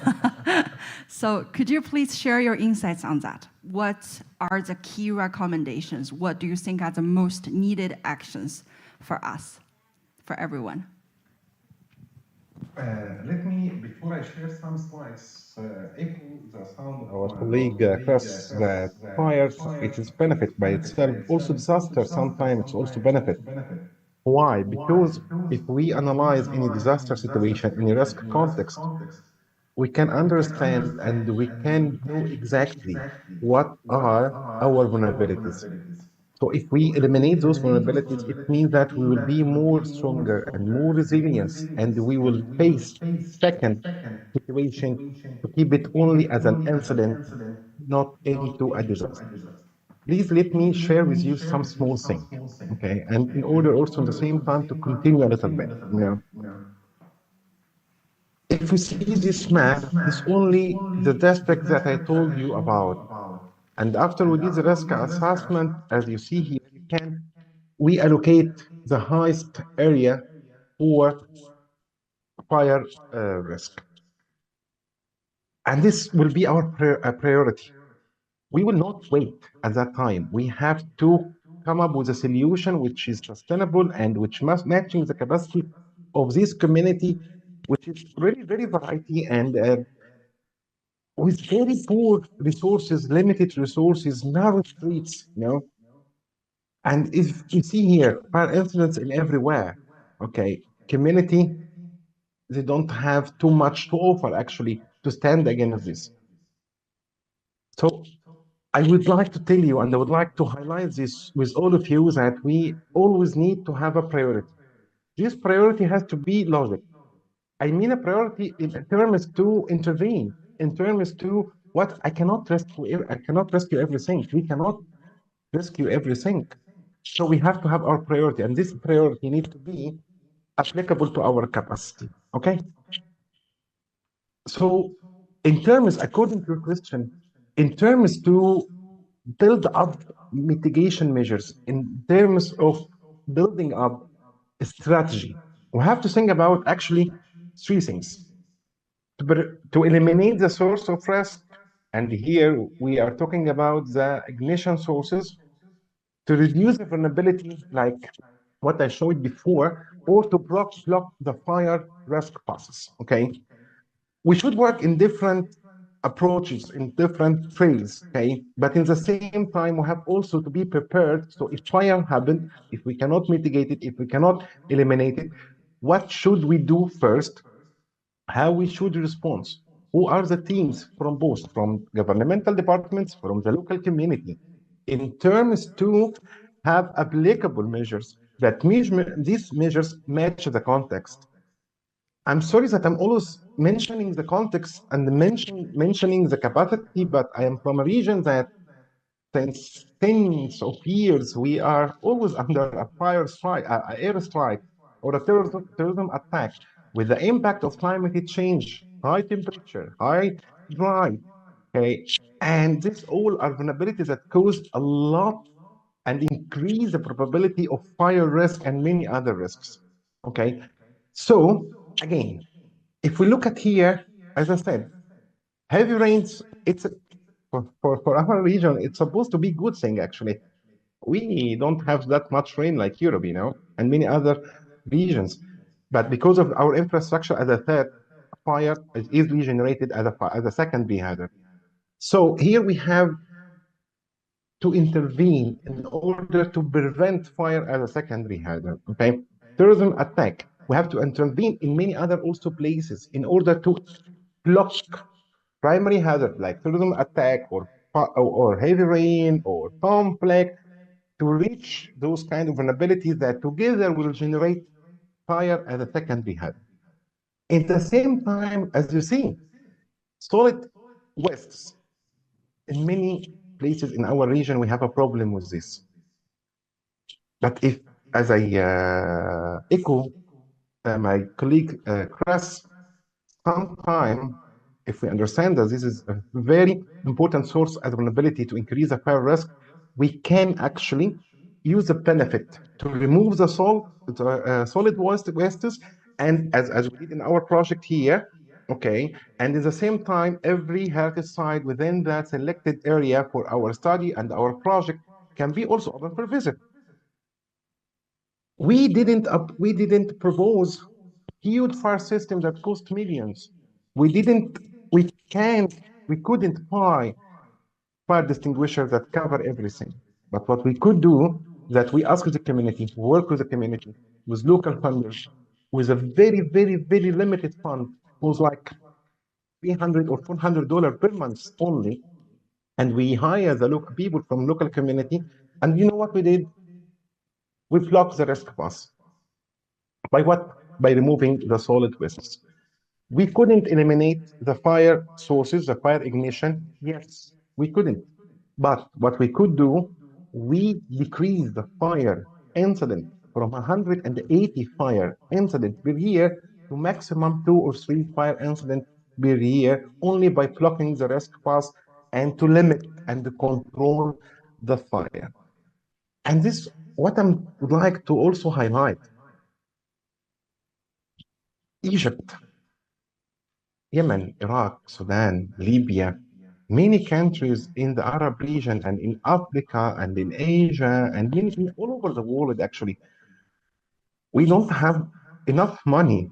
So could you please share your insights on that? What are the key recommendations? What do you think are the most needed actions for us, for everyone? Let me, before I share some slides, echo the sound of our colleague Chris, that fire, it is benefit by itself. Also disaster, sometimes it's also benefit. Why? Because if we analyze any disaster situation in a risk context, we can understand and we can know exactly what are our vulnerabilities. So if we eliminate those vulnerabilities, it means that we will be more stronger and more resilient, and we will face second situation to keep it only as an incident, not into a disaster. Please let me share with you some small things, okay? And in order also at the same time to continue a little bit, you know. If we see this map, it's only the district that I told you about. And after we did the risk assessment, as you see here, we allocate the highest area for fire risk. And this will be our priority. We will not wait at that time. We have to come up with a solution which is sustainable and which must matching the capacity of this community, which is really very variety and with very poor resources, limited resources, narrow streets, you know. And if you see here, fire incidents in everywhere, okay, community, they don't have too much to offer actually to stand against this. So I would like to tell you, and I would like to highlight this with all of you, that we always need to have a priority. This priority has to be logic. I mean a priority in terms to intervene, in terms to what I cannot rescue everything. We cannot rescue everything. So we have to have our priority, and this priority needs to be applicable to our capacity, okay? So in terms, according to your question, in terms to build up mitigation measures, in terms of building up a strategy, we have to think about actually three things. To eliminate the source of risk, and here we are talking about the ignition sources, to reduce the vulnerability like what I showed before, or to block the fire risk process, okay? We should work in different approaches, in different phases, okay? But in the same time, we have also to be prepared. So if fire happens, if we cannot mitigate it, if we cannot eliminate it, what should we do first? How we should respond? Who are the teams from both, from governmental departments, from the local community, in terms to have applicable measures that these measures match the context. I'm sorry that I'm always mentioning the context and mentioning the capacity, but I am from a region that since tens of years, we are always under a fire strike, an air strike, or a terrorism attack with the impact of climate change, high temperature, high dry, okay? And this all are vulnerabilities that cause a lot and increase the probability of fire risk and many other risks, okay? So again, if we look at here, as I said, heavy rains, it's for our region, it's supposed to be a good thing, actually. We don't have that much rain like Europe, you know, and many other regions. But because of our infrastructure, as I said, fire is easily generated as a secondary hazard. So here we have to intervene in order to prevent fire as a secondary hazard, okay? Terrorism attack, we have to intervene in many other also places in order to block primary hazard like terrorism attack or heavy rain or conflict, to reach those kind of vulnerabilities that together will generate fire as a secondary hazard. At the same time, as you see, solid wastes. In many places in our region, we have a problem with this. But if, as I echo my colleague Chris, sometime, if we understand that this is a very important source of vulnerability to increase the fire risk, we can actually use the benefit to remove the solid wastes, and as we did in our project here, okay, and at the same time, every heritage site within that selected area for our study and our project can be also open for visit. We didn't propose huge fire system that cost millions. We couldn't buy fire extinguishers that cover everything. But what we could do, that we ask the community, work with the community, with local funders, with a very, very, very limited fund, was like $300 or $400 per month only. And we hire the local people from local community. And you know what we did? We blocked the risk pass. By what? By removing the solid wastes. We couldn't eliminate the fire sources, the fire ignition. Yes, we couldn't. But what we could do, we decreased the fire incident from 180 fire incidents per year to maximum 2 or 3 fire incidents per year, only by blocking the risk path and to limit and to control the fire. And this, what I would like to also highlight, Egypt, Yemen, Iraq, Sudan, Libya, many countries in the Arab region and in Africa and in Asia and all over the world, actually, we don't have enough money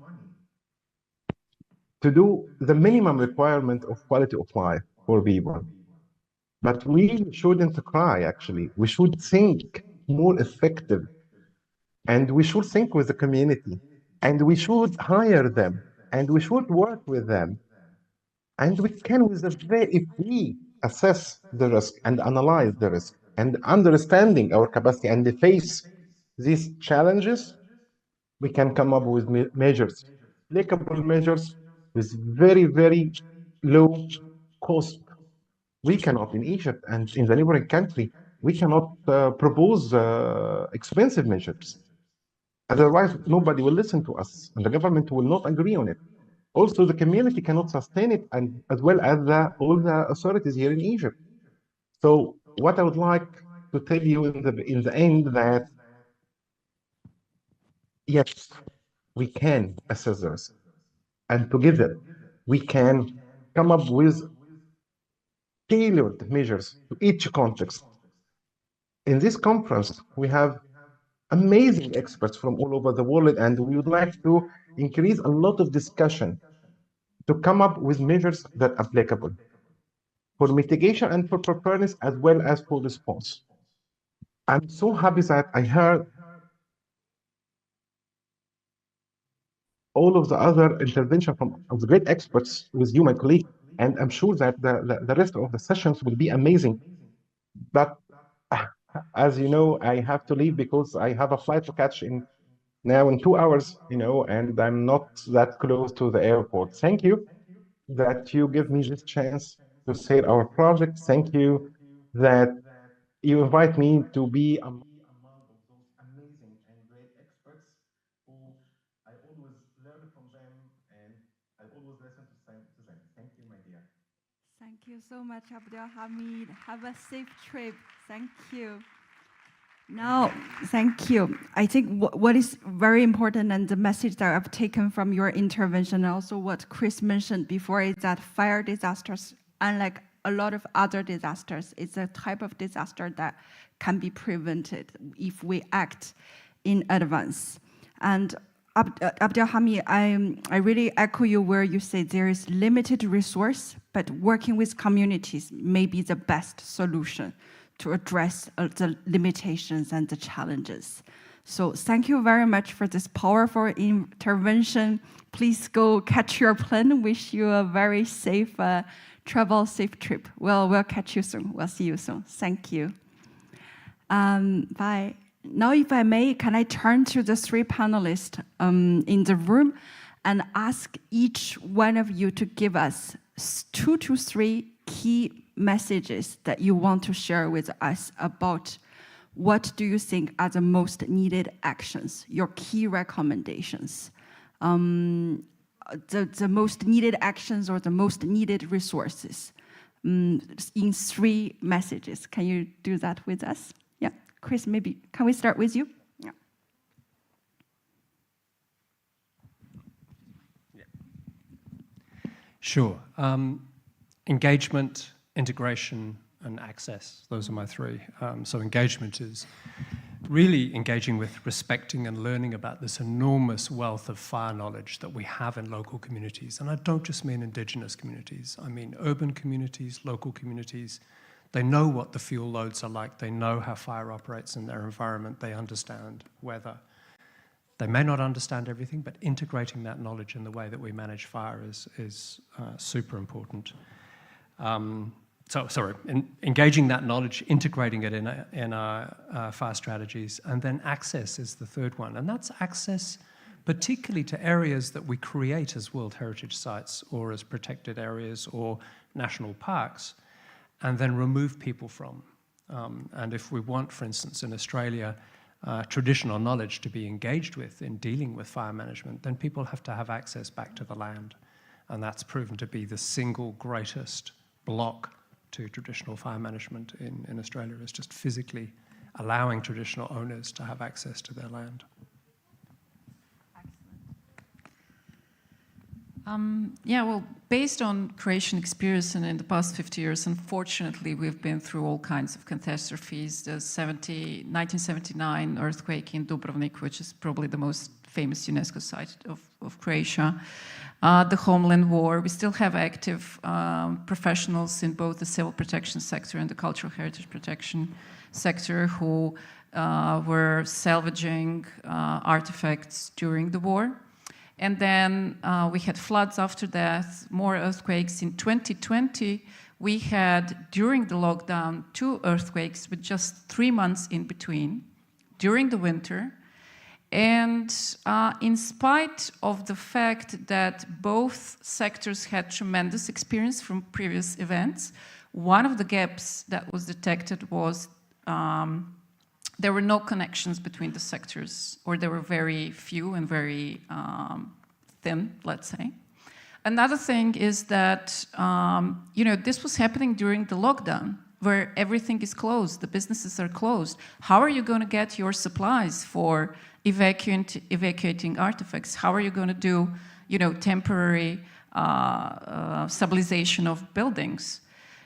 to do the minimum requirement of quality of life for people. But we shouldn't cry, actually. We should think more effective. And we should think with the community. And we should hire them. And we should work with them. And we can, if we assess the risk and analyze the risk and understanding our capacity and face these challenges, we can come up with measures, applicable measures with very, very low cost. We cannot, in Egypt and in the neighboring country, we cannot propose expensive measures. Otherwise, nobody will listen to us, and the government will not agree on it. Also, the community cannot sustain it, and as well as all the authorities here in Egypt. So, what I would like to tell you in the end that yes, we can assess the risk, and together we can come up with tailored measures to each context. In this conference, we have amazing experts from all over the world, and we would like to increase a lot of discussion to come up with measures that are applicable for mitigation and for preparedness as well as for response. I'm so happy that I heard all of the other intervention from the great experts with you, my colleague, and I'm sure that the rest of the sessions will be amazing. But as you know, I have to leave because I have a flight to catch now in 2 hours, and I'm not that close to the airport. Thank you that you give me this chance to say our project. Thank you that you invite me to be among those amazing and great experts who I always learn from them and I always listen to them. Thank you, my dear. Thank you so much, Abdelhamid. Have a safe trip. Thank you. Now, thank you. I think what is very important and the message that I've taken from your intervention, and also what Chris mentioned before, is that fire disasters, unlike a lot of other disasters, it's a type of disaster that can be prevented if we act in advance. And Abdelhamid, I really echo you where you say there is limited resource, but working with communities may be the best solution to address the limitations and the challenges. So thank you very much for this powerful intervention. Please go catch your plane. Wish you a very safe safe trip. We'll catch you soon. We'll see you soon. Thank you. Bye. Now, if I may, can I turn to the three panelists in the room and ask each one of you to give us 2 to 3 key messages that you want to share with us about what do you think are the most needed actions, your key recommendations, the most needed actions or the most needed resources in 3 messages. Can you do that with us? Yeah, Chris, maybe can we start with you? Yeah. Sure. Engagement, integration, and access. Those are my 3. So engagement is really engaging with, respecting and learning about this enormous wealth of fire knowledge that we have in local communities. And I don't just mean indigenous communities. I mean urban communities, local communities. They know what the fuel loads are like. They know how fire operates in their environment. They understand weather. They may not understand everything, but integrating that knowledge in the way that we manage fire is super important. Engaging that knowledge, integrating it in our fire strategies, and then access is the 3rd one. And that's access particularly to areas that we create as World Heritage Sites or as protected areas or national parks, and then remove people from. And if we want, for instance, in Australia, traditional knowledge to be engaged with in dealing with fire management, then people have to have access back to the land. And that's proven to be the single greatest block to traditional fire management in Australia, is just physically allowing traditional owners to have access to their land. Yeah, well, based on Croatian experience and in the past 50 years, unfortunately, we've been through all kinds of catastrophes. The 1979 earthquake in Dubrovnik, which is probably the most famous UNESCO site of Croatia. The Homeland War. We still have active professionals in both the civil protection sector and the cultural heritage protection sector who were salvaging artifacts during the war. And then we had floods after that, more earthquakes. In 2020, we had, during the lockdown, 2 earthquakes with just 3 months in between, during the winter. And in spite of the fact that both sectors had tremendous experience from previous events, one of the gaps that was detected was there were no connections between the sectors, or there were very few and very thin, let's say. Another thing is that, this was happening during the lockdown, where everything is closed, the businesses are closed. How are you going to get your supplies for evacuating artifacts? How are you going to do, temporary stabilization of buildings?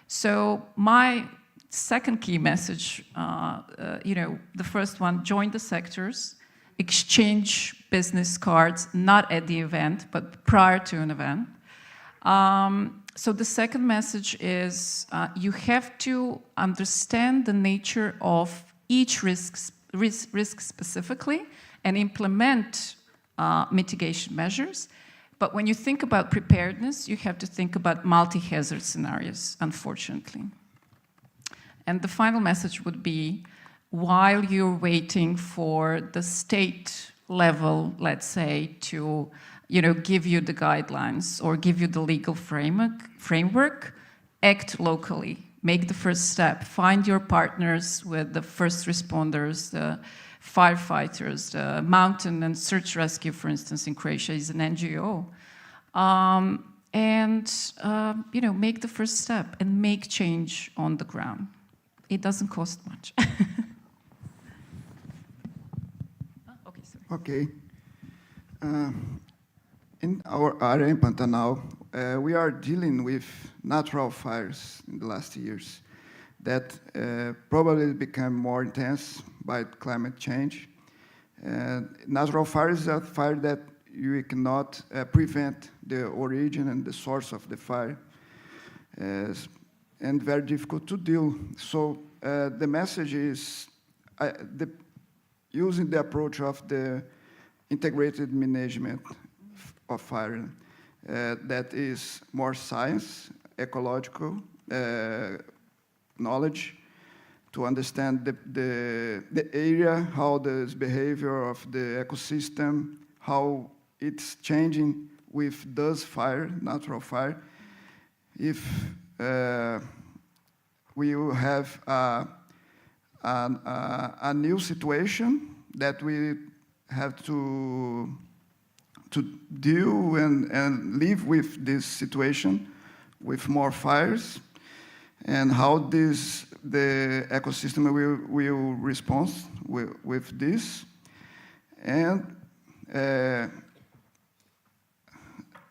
So my second key message, the first one, join the sectors, exchange business cards, not at the event, but prior to an event. So the second message is you have to understand the nature of each risk specifically and implement mitigation measures. But when you think about preparedness, you have to think about multi-hazard scenarios, unfortunately. And the final message would be, while you're waiting for the state level, let's say, to give you the guidelines or give you the legal framework, act locally. Make the first step. Find your partners with the first responders, the firefighters, the mountain and search rescue, for instance, in Croatia is an NGO. Make the first step and make change on the ground. It doesn't cost much. Okay, sorry. Okay. In our area in Pantanal, we are dealing with natural fires in the last years that probably become more intense by climate change. Natural fires is a fire that you cannot prevent the origin and the source of the fire, and very difficult to deal. So the message is using the approach of the integrated management of fire that is more science, ecological knowledge, to understand the area, how the behavior of the ecosystem, how it's changing with those fire, natural fire. If we will have a new situation that we have to deal and live with this situation, with more fires, and how the ecosystem will respond with this. And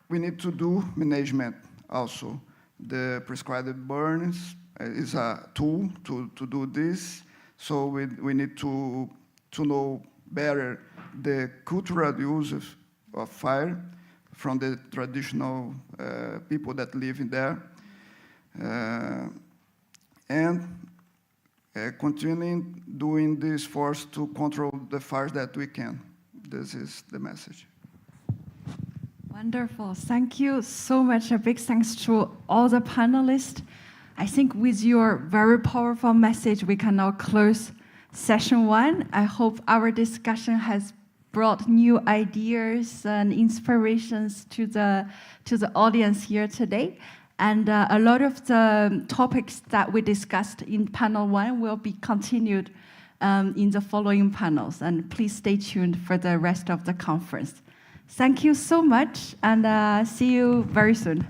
we need to do management also. The prescribed burns is a tool to do this. So we need to know better the cultural use of fire from the traditional people that live in there. And continuing doing this force to control the fires that we can. This is the message. Wonderful. Thank you so much. A big thanks to all the panelists. I think with your very powerful message, we can now close session 1. I hope our discussion has brought new ideas and inspirations to the audience here today. And a lot of the topics that we discussed in panel 1 will be continued in the following panels. And please stay tuned for the rest of the conference. Thank you so much, and see you very soon.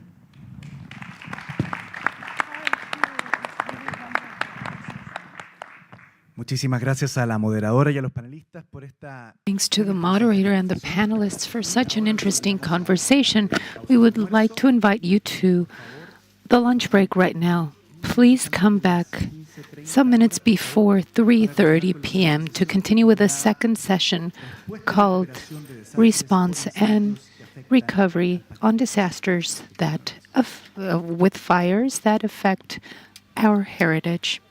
Muchísimas gracias a la moderadora y a los panelistas por esta. Thanks to the moderator and the panelists for such an interesting conversation. We would like to invite you to the lunch break right now. Please come back some minutes before 3:30 p.m. to continue with a second session called Response and Recovery on Disasters that with fires that affect our heritage.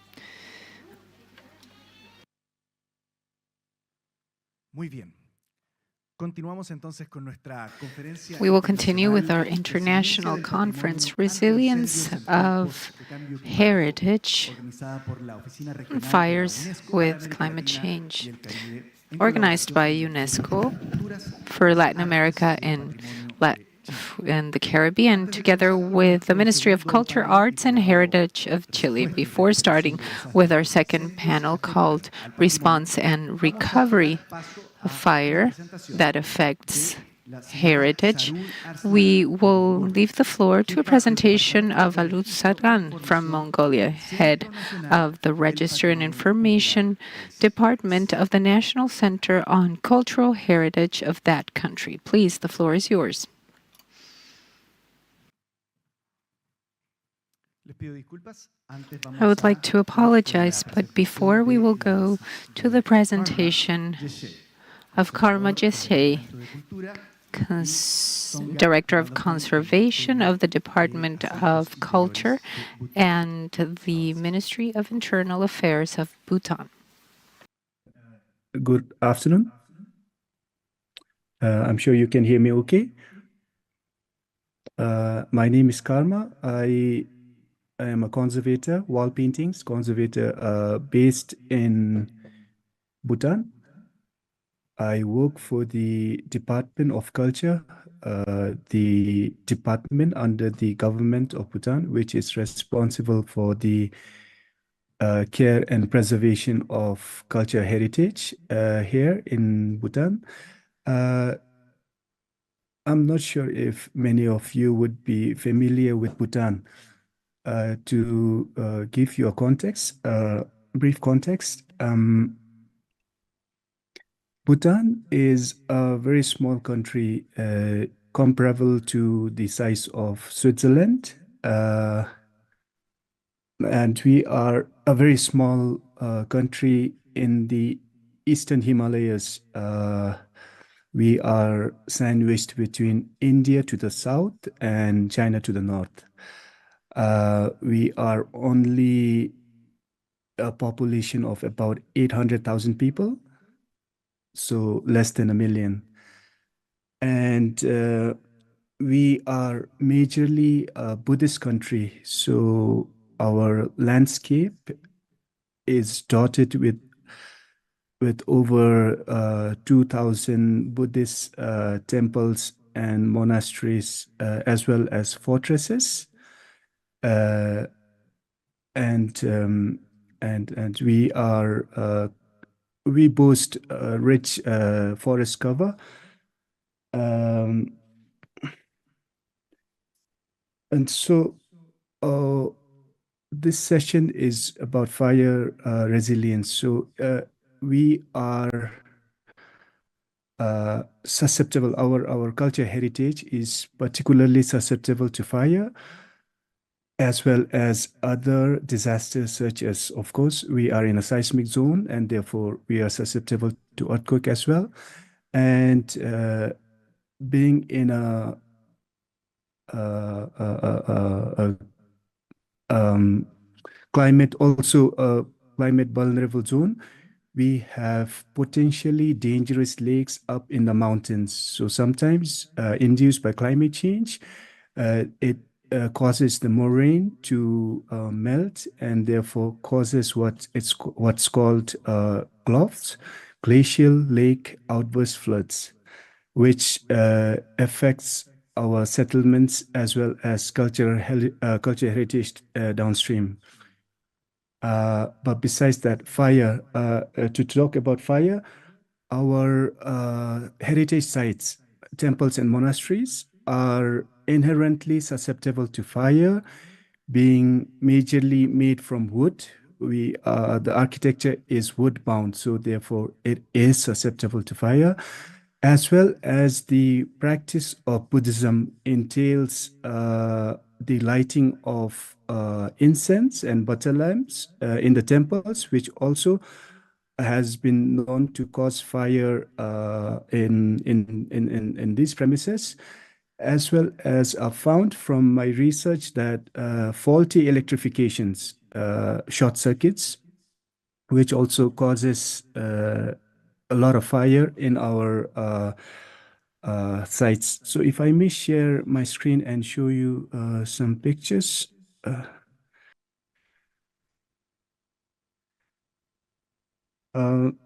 Muy bien. Continuamos entonces con nuestra conferencia. We will continue with our international conference, Resilience of Heritage, Fires with Climate Change, organized by UNESCO for Latin America and the Caribbean, together with the Ministry of Culture, Arts, and Heritage of Chile, before starting with our second panel called Response and Recovery of Fire that Affects Heritage. We will leave the floor to a presentation of Alut Sargan from Mongolia, head of the Register and Information Department of the National Center on Cultural Heritage of that country. Please, the floor is yours. I would like to apologize, but before we will go to the presentation of Karma Jeshe, Director of Conservation of the Department of Culture and the Ministry of Internal Affairs of Bhutan. Good afternoon. I'm sure you can hear me okay. My name is Karma. I am a conservator, wall paintings conservator based in Bhutan. I work for the Department of Culture, the department under the government of Bhutan, which is responsible for the care and preservation of cultural heritage here in Bhutan. I'm not sure if many of you would be familiar with Bhutan. To give you a context, brief context, Bhutan is a very small country comparable to the size of Switzerland. And we are a very small country in the Eastern Himalayas. We are sandwiched between India to the south and China to the north. We are only a population of about 800,000 people. So less than 1 million. And we are majorly a Buddhist country. So our landscape is dotted with over 2,000 Buddhist temples and monasteries, as well as fortresses. And we boast a rich forest cover. And so this session is about fire resilience. So we are susceptible, our culture heritage is particularly susceptible to fire, as well as other disasters such as, of course, we are in a seismic zone and therefore we are susceptible to earthquake as well. And being in a climate, also a climate vulnerable zone, we have potentially dangerous lakes up in the mountains. So sometimes induced by climate change, it causes the moraine to melt and therefore causes what's called GLOFs, glacial lake outburst floods, which affects our settlements as well as cultural heritage downstream. But besides that, fire, to talk about fire, our heritage sites, temples and monasteries are inherently susceptible to fire, being majorly made from wood, the architecture is wood bound, so therefore it is susceptible to fire, as well as the practice of Buddhism entails the lighting of incense and butter lamps in the temples, which also has been known to cause fire in these premises, as well as I found from my research that faulty electrifications, short circuits, which also causes a lot of fire in our sites. So if I may share my screen and show you some pictures.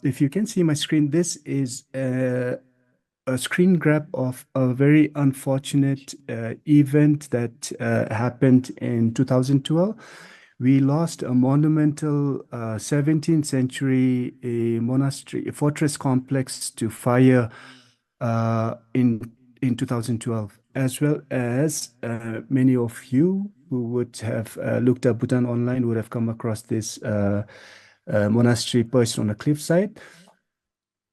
If you can see my screen, this is a screen grab of a very unfortunate event that happened in 2012. We lost a monumental 17th century monastery, a fortress complex to fire in 2012, as well as many of you who would have looked up Bhutan online would have come across this monastery perched on a cliffside.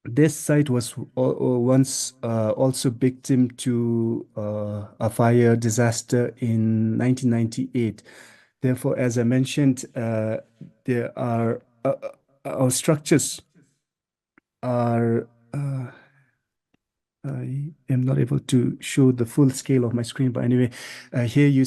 This site was once also victim to a fire disaster in 1998. Therefore, as I mentioned, there are our structures are. I am not able to show the full scale of my screen, but anyway, here you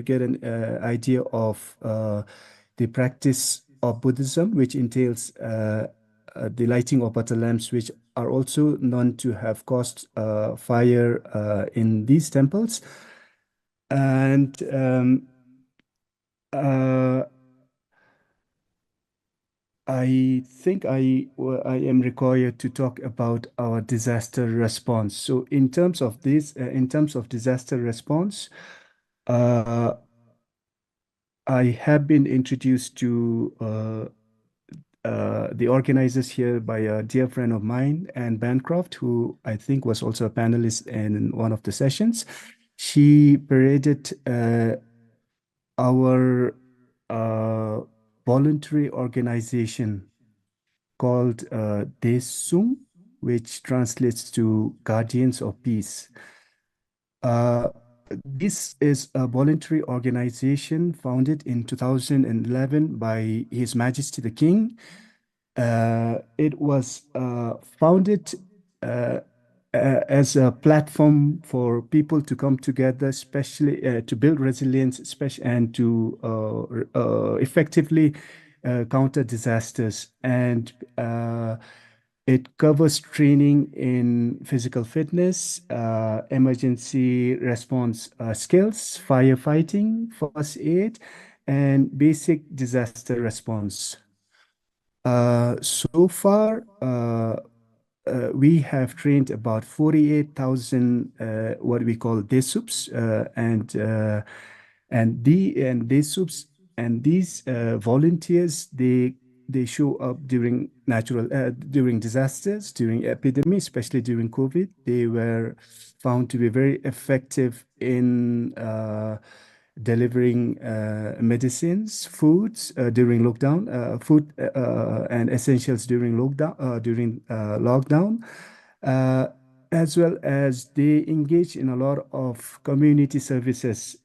get an idea of the practice of Buddhism, which entails the lighting of butter lamps, which are also known to have caused fire in these temples. And I think I am required to talk about our disaster response. So in terms of this, in terms of disaster response, I have been introduced to the organizers here by a dear friend of mine, Anne Bancroft, who I think was also a panelist in one of the sessions. She paraded our voluntary organization called Desung, which translates to Guardians of Peace. This is a voluntary organization founded in 2011 by His Majesty the King. It was founded as a platform for people to come together, especially to build resilience, and to effectively counter disasters. And it covers training in physical fitness, emergency response skills, firefighting, first aid, and basic disaster response. So far, we have trained about 48,000 what we call DESUPs and DESUPs, and these volunteers they show up during during disasters, during epidemics, especially during COVID. They were found to be very effective in delivering medicines, foods during lockdown, food and essentials during lockdown, as well as they engage in a lot of community services,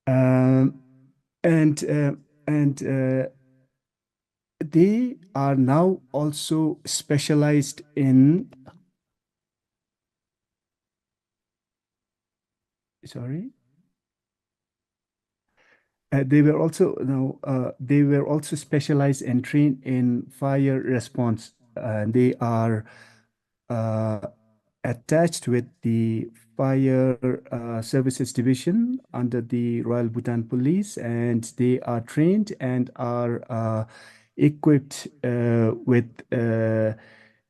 and they are now also specialized in. Sorry. They were also specialized and trained in fire response. They are attached with the Fire Services Division under the Royal Bhutan Police, and they are trained and are equipped with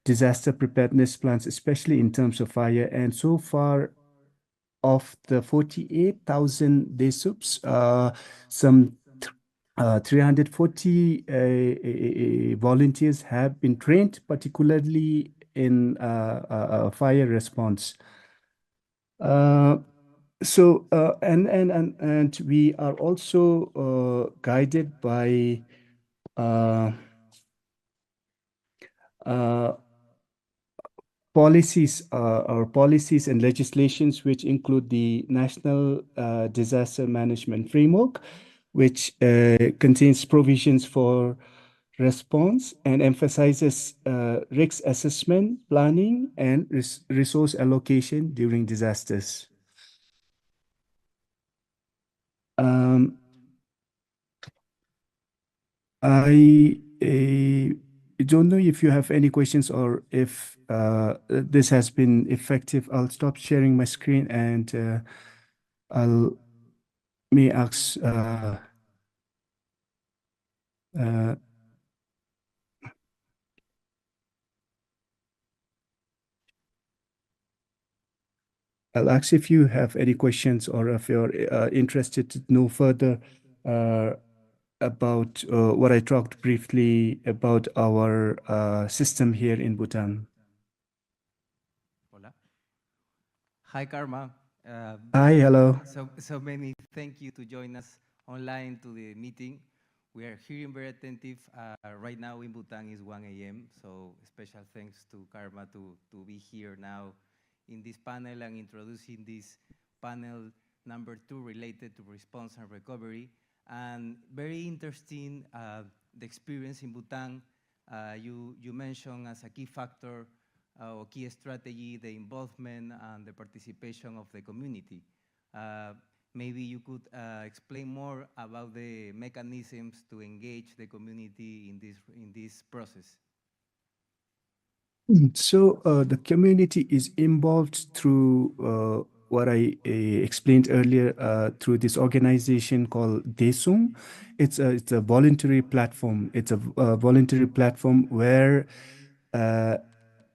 disaster preparedness plans, especially in terms of fire. And so far, of the 48,000 DESUPs, some 340 volunteers have been trained, particularly in fire response. And we are also guided by policies or policies and legislations which include the National Disaster Management Framework, which contains provisions for response and emphasizes risk assessment, planning, and resource allocation during disasters. I don't know if you have any questions or if this has been effective. I'll stop sharing my screen and I'll may ask I'll ask if you have any questions or if you're interested to know further about what I talked briefly about our system here in Bhutan. Hola. Hi, Karma. Hi, hello. So many thank you to join us online to the meeting. We are hearing very attentive. Right now in Bhutan is 1 a.m. So special thanks to Karma to be here now in this panel and introducing this panel number 2 related to response and recovery. And very interesting, the experience in Bhutan. You mentioned as a key factor or key strategy, the involvement and the participation of the community. Maybe you could explain more about the mechanisms to engage the community in this process. So the community is involved through what I explained earlier through this organization called Desung. It's a voluntary platform. It's a voluntary platform where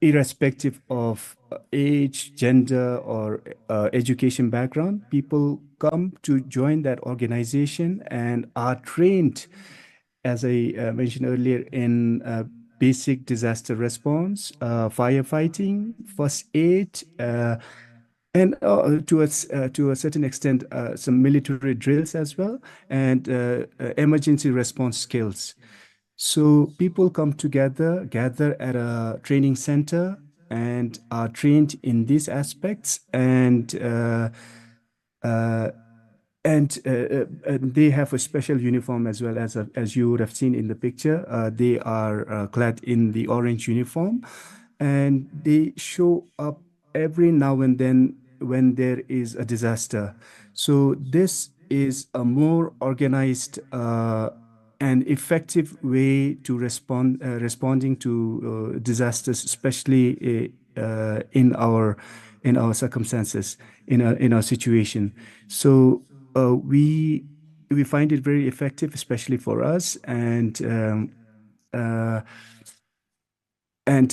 irrespective of age, gender, or education background, people come to join that organization and are trained, as I mentioned earlier, in basic disaster response, firefighting, first aid, and to a certain extent, some military drills as well, and emergency response skills. So people come together, gather at a training center, and are trained in these aspects, and they have a special uniform as well, as you would have seen in the picture. They are clad in the orange uniform, and they show up every now and then when there is a disaster. So this is a more organized and effective way to responding to disasters, especially in our circumstances, in our situation. So we find it very effective, especially for us, and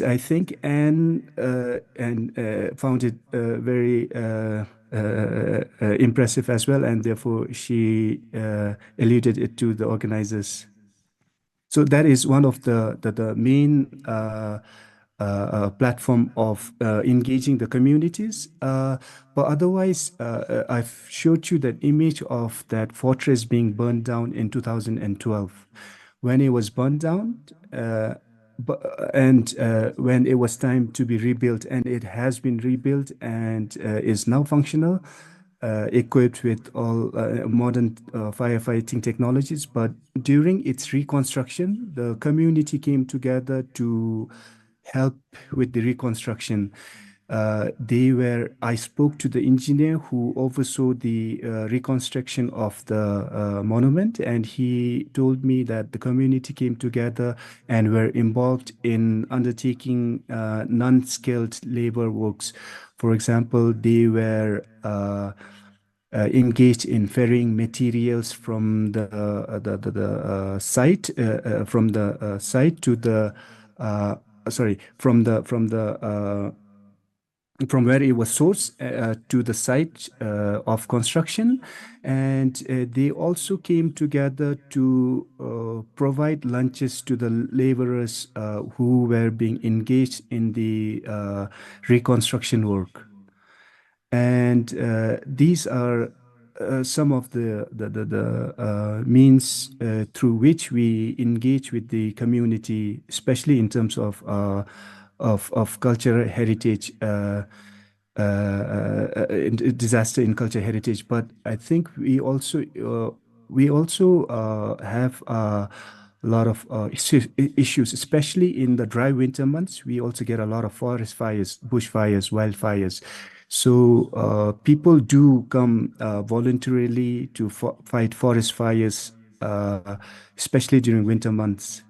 I think Anne found it very impressive as well, and therefore she alluded it to the organizers. So that is one of the main platform of engaging the communities. But otherwise, I've showed you that image of that fortress being burned down in 2012. When it was burned down, and when it was time to be rebuilt, and it has been rebuilt and is now functional, equipped with all modern firefighting technologies. But during its reconstruction, the community came together to help with the reconstruction. I spoke to the engineer who oversaw the reconstruction of the monument, and he told me that the community came together and were involved in undertaking non-skilled labor works. For example, they were engaged in ferrying materials from the site to the from where it was sourced to the site of construction. And they also came together to provide lunches to the laborers who were being engaged in the reconstruction work. And these are some of the means through which we engage with the community, especially in terms of cultural heritage, disaster in cultural heritage. But I think we also have a lot of issues, especially in the dry winter months. We also get a lot of forest fires, bushfires, wildfires. So people do come voluntarily to fight forest fires, especially during winter months.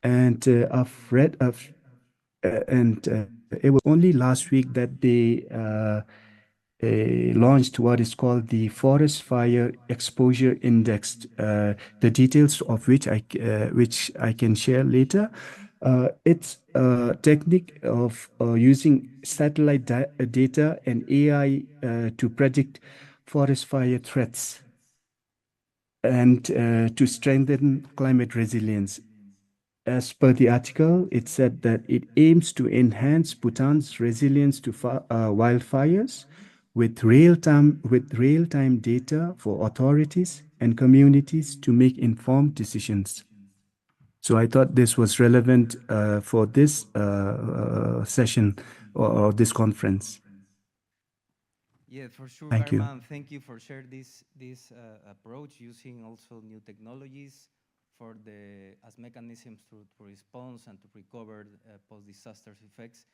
And I've read it was only last week that they launched what is called the Forest Fire Exposure Index, the details of which I can share later. It's a technique of using satellite data and AI to predict forest fire threats and to strengthen climate resilience. As per the article, it said that it aims to enhance Bhutan's resilience to wildfires with real-time data for authorities and communities to make informed decisions. So I thought this was relevant for this session or this conference. Yeah, for sure, Thank you. Karma, thank you for sharing this approach using also new technologies as mechanisms to respond and to recover post-disaster effects.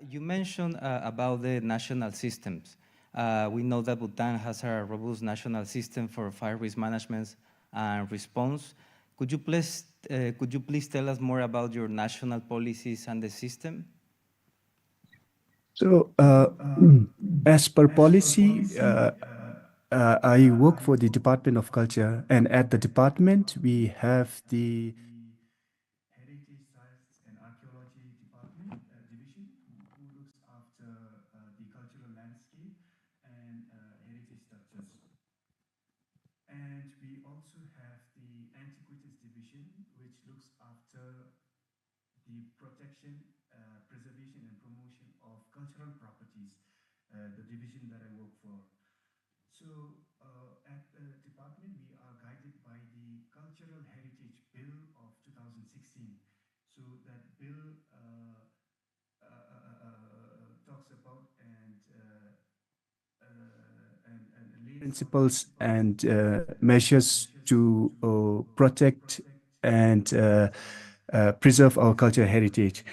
You mentioned about the national systems. We know that Bhutan has a robust national system for fire risk management and response. Could you please tell us more about your national policies and the system? So, as per policy, I work for the Department of Culture, and at the department, we have the Heritage Sites and Archaeology Department division, who looks after the cultural landscape and heritage structures. And we also have the Antiquities division, which looks after the protection, preservation, and promotion of cultural properties, the division that I work for. So at the department, we are guided by the Cultural Heritage Bill of 2016. So that bill talks about and principles and measures to protect and preserve our cultural heritage.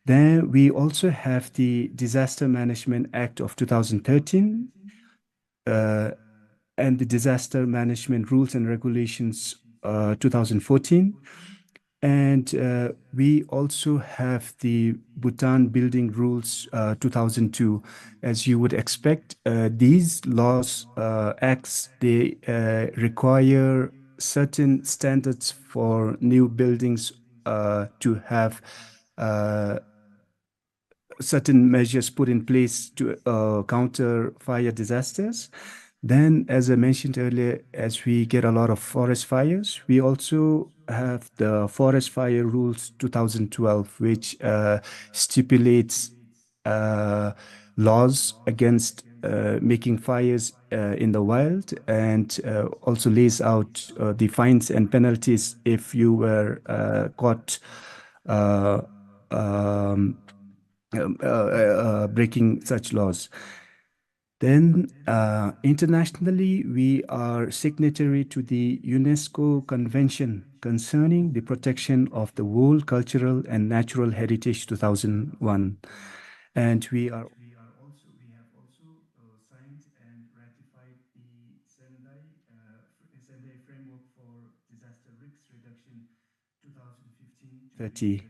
Then we also have the Disaster Management Act of 2013 and the Disaster Management Rules and Regulations 2014. And we also have the Bhutan Building Rules 2002. As you would expect, these laws, acts, they require certain standards for new buildings to have certain measures put in place to counter fire disasters. Then, as I mentioned earlier, as we get a lot of forest fires, we also have the Forest Fire Rules 2012, which stipulates laws against making fires in the wild, and also lays out the fines and penalties if you were caught breaking such laws. Then internationally, we are signatory to the UNESCO Convention concerning the protection of the World Cultural and Natural Heritage 2001. And we have also signed and ratified the Sendai Framework for Disaster Risk Reduction 2015-30.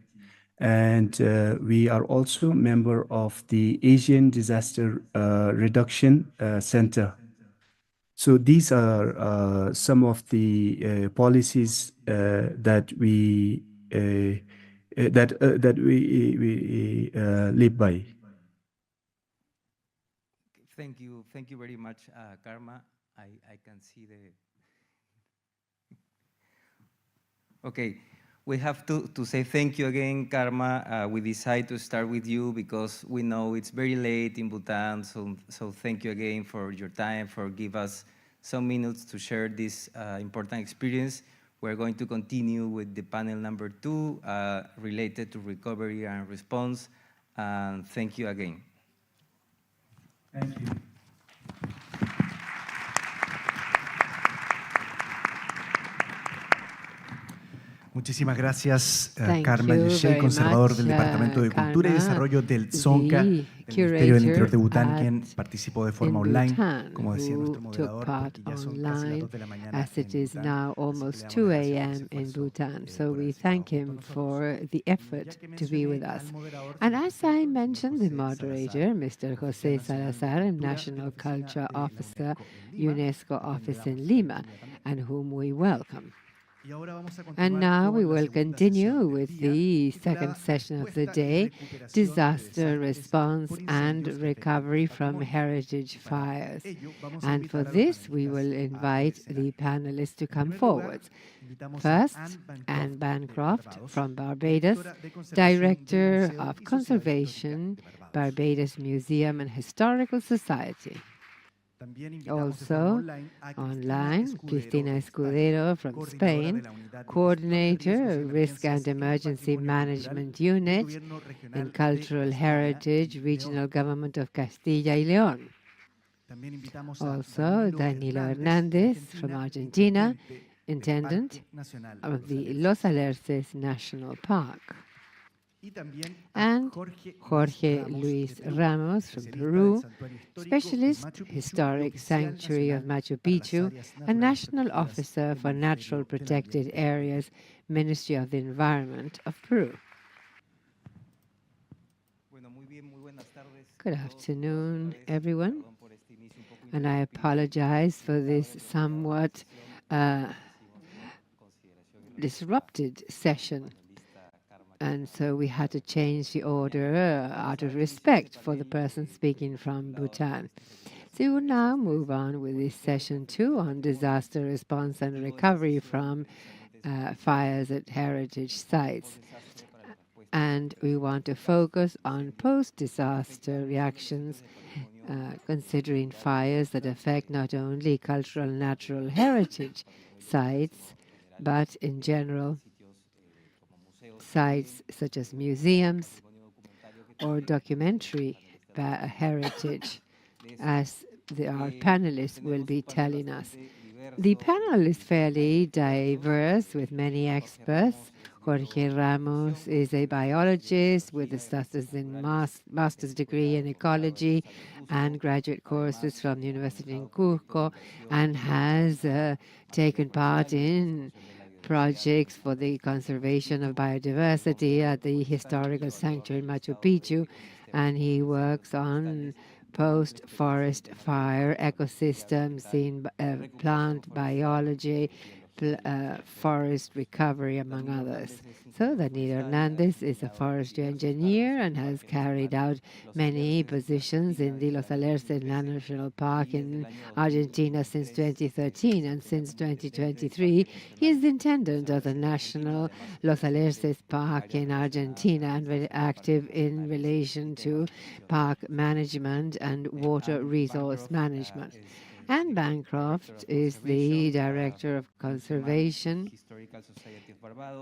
And we are also a member of the Asian Disaster Reduction Center. So these are some of the policies that we live by. Thank you very much, Karma. I can see the. Okay. We have to say thank you again, Karma. We decided to start with you because we know it's very late in Bhutan. So thank you again for your time, for give us some minutes to share this important experience. We're going to continue with the panel number 2 related to recovery and response. And thank you again. Thank you. Muchísimas gracias, Karma Yeshe, conservador del Departamento de Cultura y Desarrollo del Tsonga, del Ministerio del Interior de Bután, quien participó de forma online, como decía nuestro moderador, porque ya son casi las 2 de la mañana. As it is now almost 2 a.m. in Bhutan. So we thank him for the effort to be with us. And as I mentioned, the moderator, Mr. José Salazar, National Culture Officer, UNESCO Office in Lima, and whom we welcome. And now we will continue with the second session of the day, Disaster Response and Recovery from Heritage Fires. And for this, we will invite the panelists to come forward. First, Anne Bancroft from Barbados, Director of Conservation, Barbados Museum and Historical Society. Also online, Cristina Escudero from Spain, Coordinator, Risk and Emergency Management Unit in Cultural Heritage, Regional Government of Castilla y León. Also, Danilo Hernández from Argentina, Intendant of the Los Alerces National Park. And Jorge Luis Ramos from Peru, Specialist, Historic Sanctuary of Machu Picchu, and National Officer for Natural Protected Areas, Ministry of the Environment of Peru. Good afternoon, everyone. And I apologize for this somewhat disrupted session. And so we had to change the order out of respect for the person speaking from Bhutan. So we will now move on with this session 2 on disaster response and recovery from fires at heritage sites. And we want to focus on post-disaster reactions, considering fires that affect not only cultural and natural heritage sites, but in general, sites such as museums or documentary heritage, as our panelists will be telling us. The panel is fairly diverse with many experts. Jorge Ramos is a biologist with a master's degree in ecology and graduate courses from the University in Cusco, and has taken part in projects for the conservation of biodiversity at the historical sanctuary Machu Picchu, and he works on post-forest fire ecosystems in plant biology, forest recovery, among others. So Danilo Hernández is a forestry engineer and has carried out many positions in the Los Alerces National Park in Argentina since 2013, and since 2023 he is the intendant of the National Los Alerces Park in Argentina, and very active in relation to park management and water resource management. Anne Bancroft is the Director of Conservation,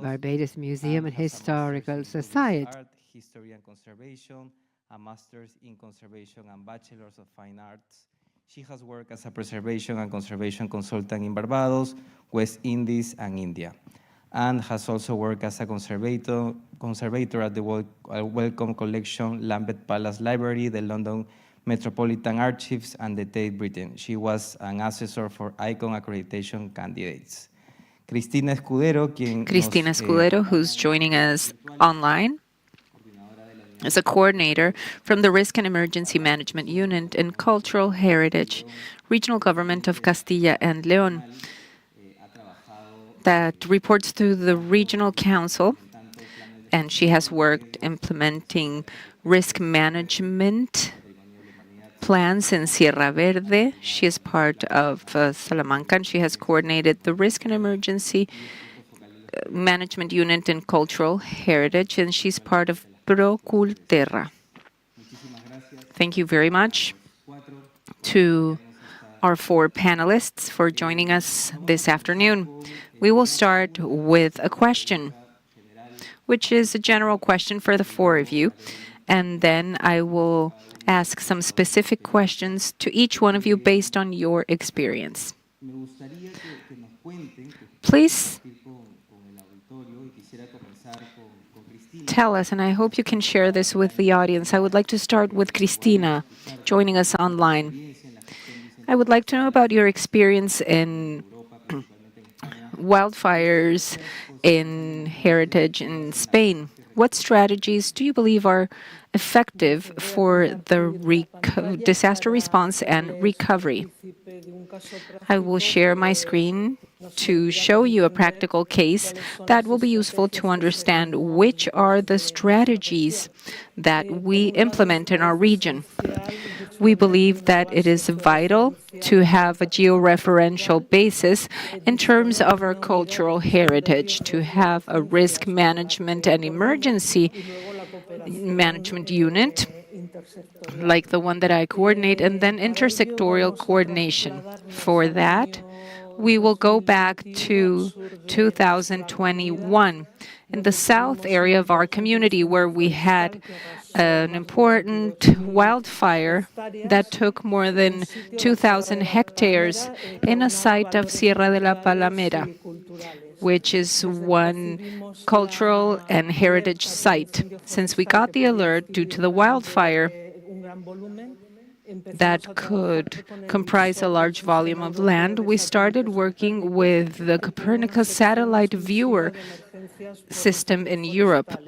Barbados Museum and Historical Society. History and Conservation, a Master's in Conservation and Bachelor's of Fine Arts. She has worked as a preservation and conservation consultant in Barbados, West Indies, and India, and has also worked as a conservator at the Wellcome Collection, Lambeth Palace Library, the London Metropolitan Archives, and the Tate Britain. She was an assessor for ICON accreditation candidates. Cristina Escudero, who's joining us online, is a coordinator from the Risk and Emergency Management Unit in Cultural Heritage, Regional Government of Castilla and León, that reports to the Regional Council, and she has worked implementing risk management plans in Sierra Verde. She is part of Salamanca, and she has coordinated the Risk and Emergency Management Unit in Cultural Heritage, and she's part of Proculterra. Thank you very much to our four panelists for joining us this afternoon. We will start with a question, which is a general question for the four of you, and then I will ask some specific questions to each one of you based on your experience. Please tell us, and I hope you can share this with the audience. I would like to start with Cristina, joining us online. I would like to know about your experience in wildfires in heritage in Spain. What strategies do you believe are effective for the disaster response and recovery? I will share my screen to show you a practical case that will be useful to understand which are the strategies that we implement in our region. We believe that it is vital to have a georeferential basis in terms of our cultural heritage, to have a risk management and emergency management unit like the one that I coordinate, and then intersectorial coordination. For that, we will go back to 2021 in the south area of our community, where we had an important wildfire that took more than 2,000 hectares in a site of Sierra de la Palamera, which is one cultural and heritage site. Since we got the alert due to the wildfire that could comprise a large volume of land, we started working with the Copernicus satellite viewer system in Europe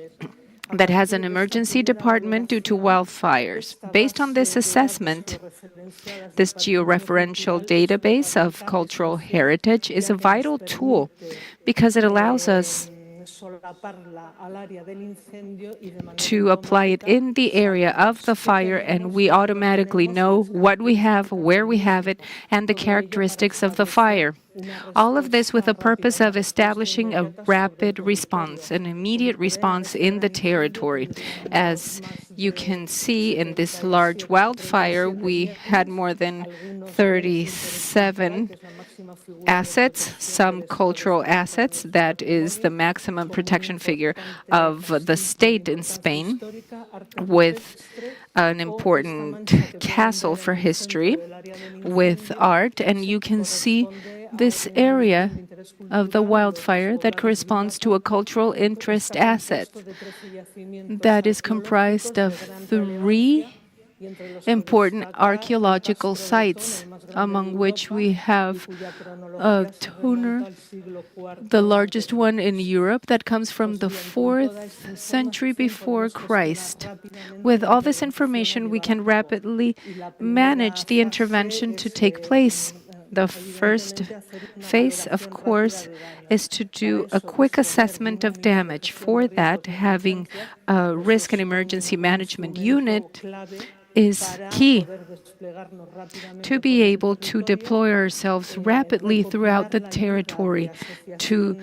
that has an emergency department due to wildfires. Based on this assessment, this georeferential database of cultural heritage is a vital tool because it allows us to apply it in the area of the fire, and we automatically know what we have, where we have it, and the characteristics of the fire. All of this with the purpose of establishing a rapid response, an immediate response in the territory. As you can see in this large wildfire, we had more than 37 assets, some cultural assets, that is the maximum protection figure of the state in Spain, with an important castle for history, with art, and you can see this area of the wildfire that corresponds to a cultural interest asset that is comprised of 3 important archaeological sites, among which we have Toner, the largest one in Europe, that comes from the 4th century before Christ. With all this information, we can rapidly manage the intervention to take place. The first phase, of course, is to do a quick assessment of damage. For that, having a risk and emergency management unit is key to be able to deploy ourselves rapidly throughout the territory, to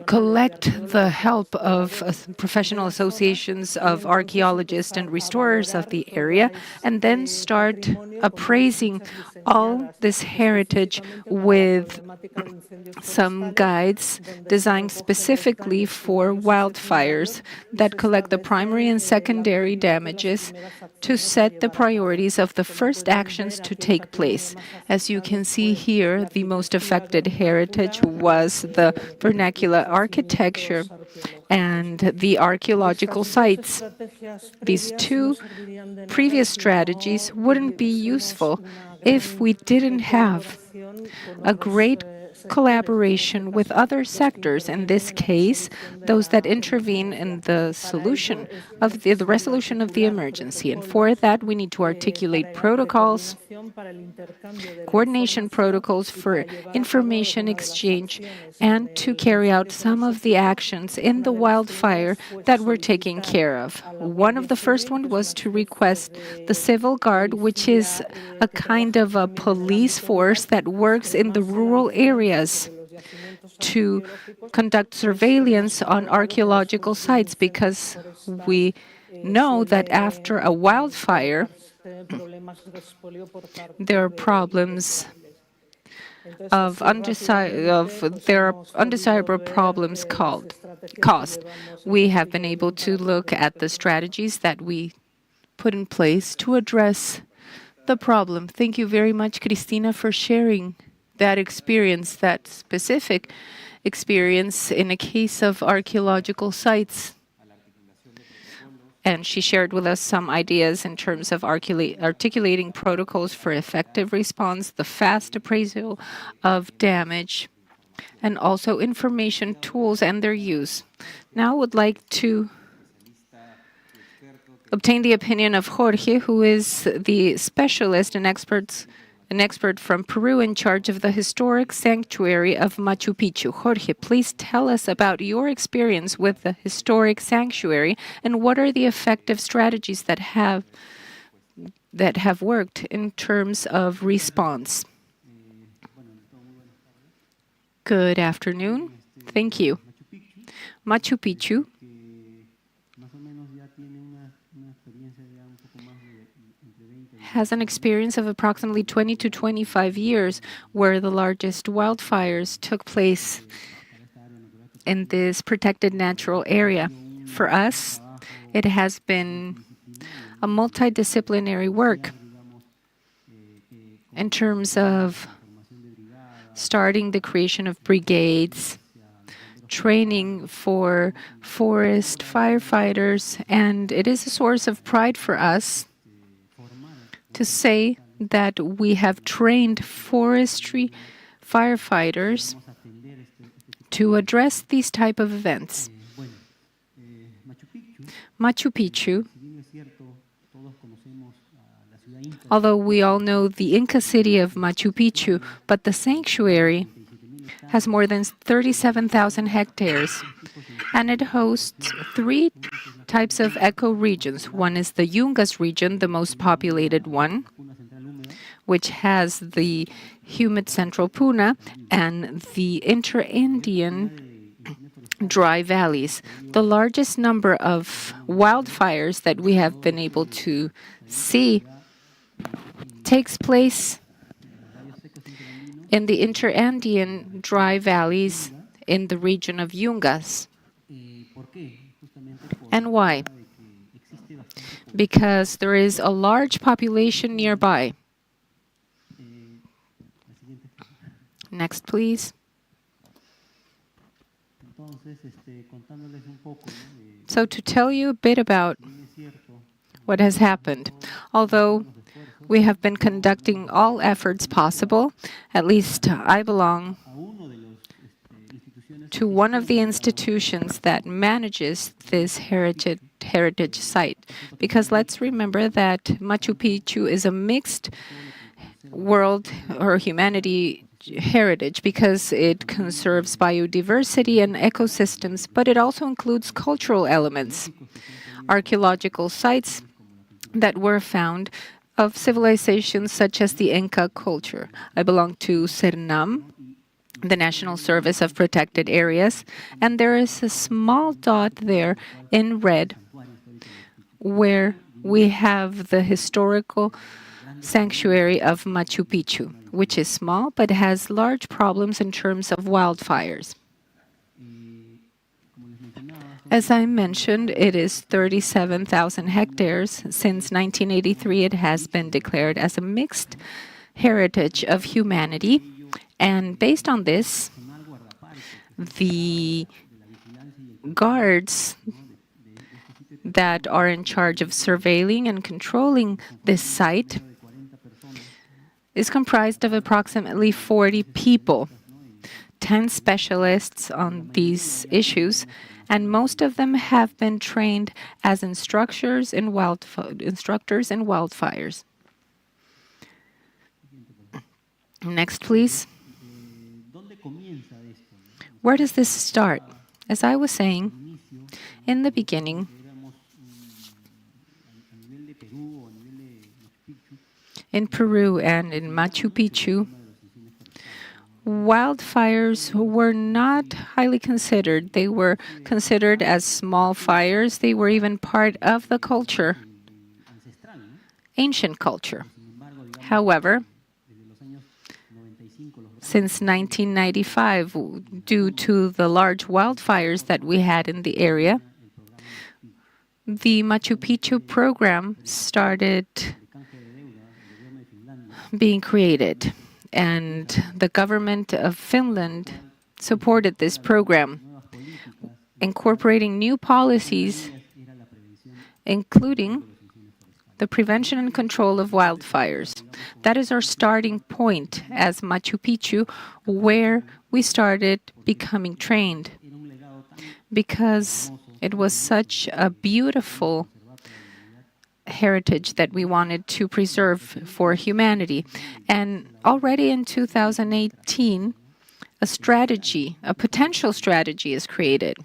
collect the help of professional associations of archaeologists and restorers of the area, and then start appraising all this heritage with some guides designed specifically for wildfires that collect the primary and secondary damages to set the priorities of the first actions to take place. As you can see here, the most affected heritage was the vernacular architecture and the archaeological sites. These 2 previous strategies wouldn't be useful if we didn't have a great collaboration with other sectors, in this case, those that intervene in the solution of the resolution of the emergency. And for that, we need to articulate protocols, coordination protocols for information exchange, and to carry out some of the actions in the wildfire that we're taking care of. One of the first ones was to request the Civil Guard, which is a kind of a police force that works in the rural areas, to conduct surveillance on archaeological sites, because we know that after a wildfire, there are problems there are undesirable problems caused. We have been able to look at the strategies that we put in place to address the problem. Thank you very much, Cristina, for sharing that experience, that specific experience in a case of archaeological sites. And she shared with us some ideas in terms of articulating protocols for effective response, the fast appraisal of damage, and also information tools and their use. Now I would like to obtain the opinion of Jorge, who is the specialist and an expert from Peru in charge of the historic sanctuary of Machu Picchu. Jorge, please tell us about your experience with the historic sanctuary and what are the effective strategies that have worked in terms of response. Good afternoon. Thank you. Machu Picchu has an experience of approximately 20 to 25 years where the largest wildfires took place in this protected natural area. For us, it has been a multidisciplinary work in terms of starting the creation of brigades, training for forest firefighters, and it is a source of pride for us to say that we have trained forestry firefighters to address these type of events. Machu Picchu, although we all know the Inca city of Machu Picchu, but the sanctuary has more than 37,000 hectares, and it hosts 3 types of ecoregions. One is the Yungas region, the most populated one, which has the humid central Puna and the inter-Andean dry valleys. The largest number of wildfires that we have been able to see takes place in the inter-Andean dry valleys in the region of Yungas. And why? Because there is a large population nearby. Next, please. So to tell you a bit about what has happened, although we have been conducting all efforts possible, at least I belong to one of the institutions that manages this heritage site. Because let's remember that Machu Picchu is a mixed world or humanity heritage because it conserves biodiversity and ecosystems, but it also includes cultural elements, archaeological sites that were found of civilizations such as the Inca culture. I belong to CERNAM, the National Service of Protected Areas, and there is a small dot there in red where we have the historical sanctuary of Machu Picchu, which is small but has large problems in terms of wildfires. As I mentioned, it is 37,000 hectares. Since 1983, it has been declared as a mixed heritage of humanity. And based on this, the guards that are in charge of surveilling and controlling this site is comprised of approximately 40 people, 10 specialists on these issues, and most of them have been trained as instructors in wildfires. Next, please. Where does this start? As I was saying, in the beginning, in Peru and in Machu Picchu, wildfires were not highly considered. They were considered as small fires. They were even part of the culture, ancient culture. However, since 1995, due to the large wildfires that we had in the area, the Machu Picchu program started being created, and the government of Finland supported this program, incorporating new policies, including the prevention and control of wildfires. That is our starting point as Machu Picchu, where we started becoming trained, because it was such a beautiful heritage that we wanted to preserve for humanity. And already in 2018, a potential strategy is created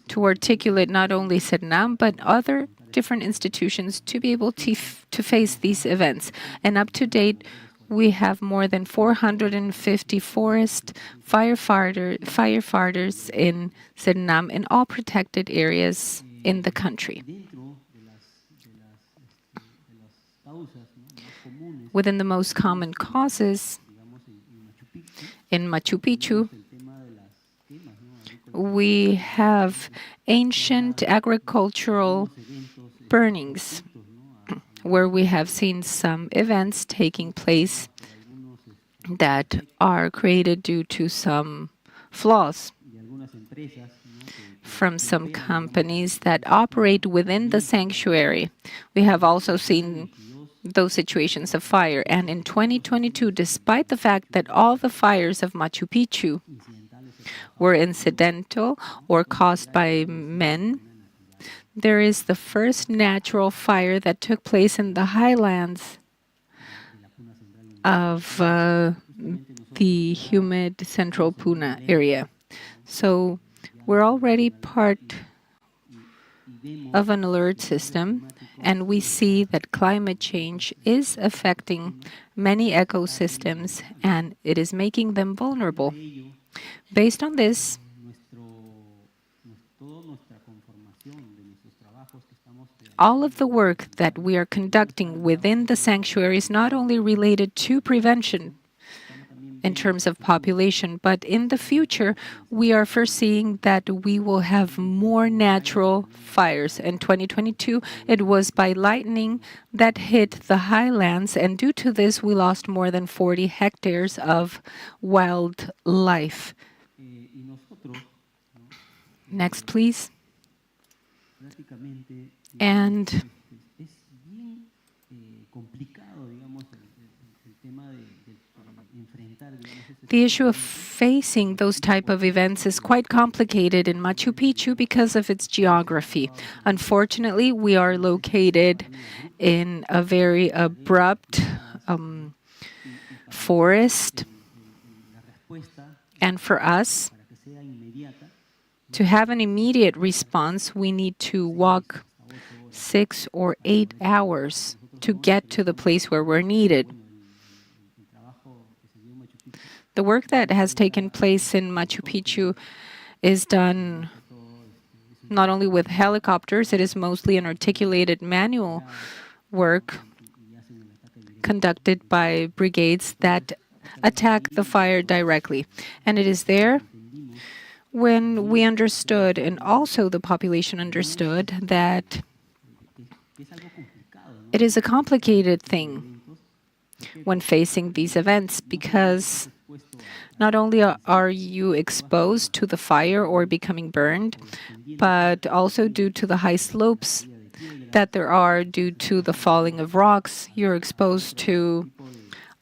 to articulate not only CERNAM, but other different institutions to be able to face these events. And up to date, we have more than 450 forest firefighters in CERNAM in all protected areas in the country. Within the most common causes in Machu Picchu, we have ancient agricultural burnings, where we have seen some events taking place that are created due to some flaws from some companies that operate within the sanctuary. We have also seen those situations of fire. And in 2022, despite the fact that all the fires of Machu Picchu were incidental or caused by men, there is the first natural fire that took place in the highlands of the humid central Puna area. So we're already part of an alert system, and we see that climate change is affecting many ecosystems, and it is making them vulnerable. Based on this, all of the work that we are conducting within the sanctuary is not only related to prevention in terms of population, but in the future, we are foreseeing that we will have more natural fires. In 2022, it was by lightning that hit the highlands, and due to this, we lost more than 40 hectares of wildlife. Next, please. And the issue of facing those type of events is quite complicated in Machu Picchu because of its geography. Unfortunately, we are located in a very abrupt forest. And for us to have an immediate response, we need to walk 6 or 8 hours to get to the place where we're needed. The work that has taken place in Machu Picchu is done not only with helicopters, it is mostly an articulated manual work conducted by brigades that attack the fire directly. And it is there when we understood, and also the population understood, that it is a complicated thing when facing these events, because not only are you exposed to the fire or becoming burned, but also due to the high slopes that there are due to the falling of rocks, you're exposed to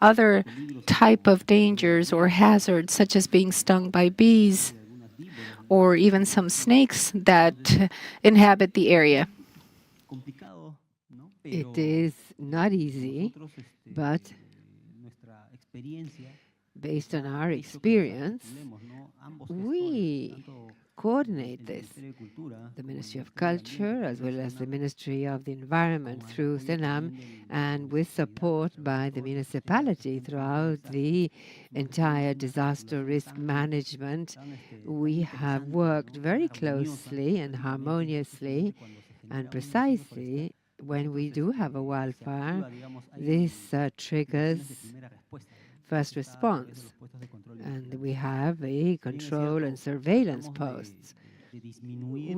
other type of dangers or hazards, such as being stung by bees or even some snakes that inhabit the area. It is not easy, but based on our experience, we coordinate this. The Ministry of Culture, as well as the Ministry of the Environment through CENAM, and with support by the municipality throughout the entire disaster risk management, we have worked very closely and harmoniously and precisely. When we do have a wildfire, this triggers first response, and we have a control and surveillance posts.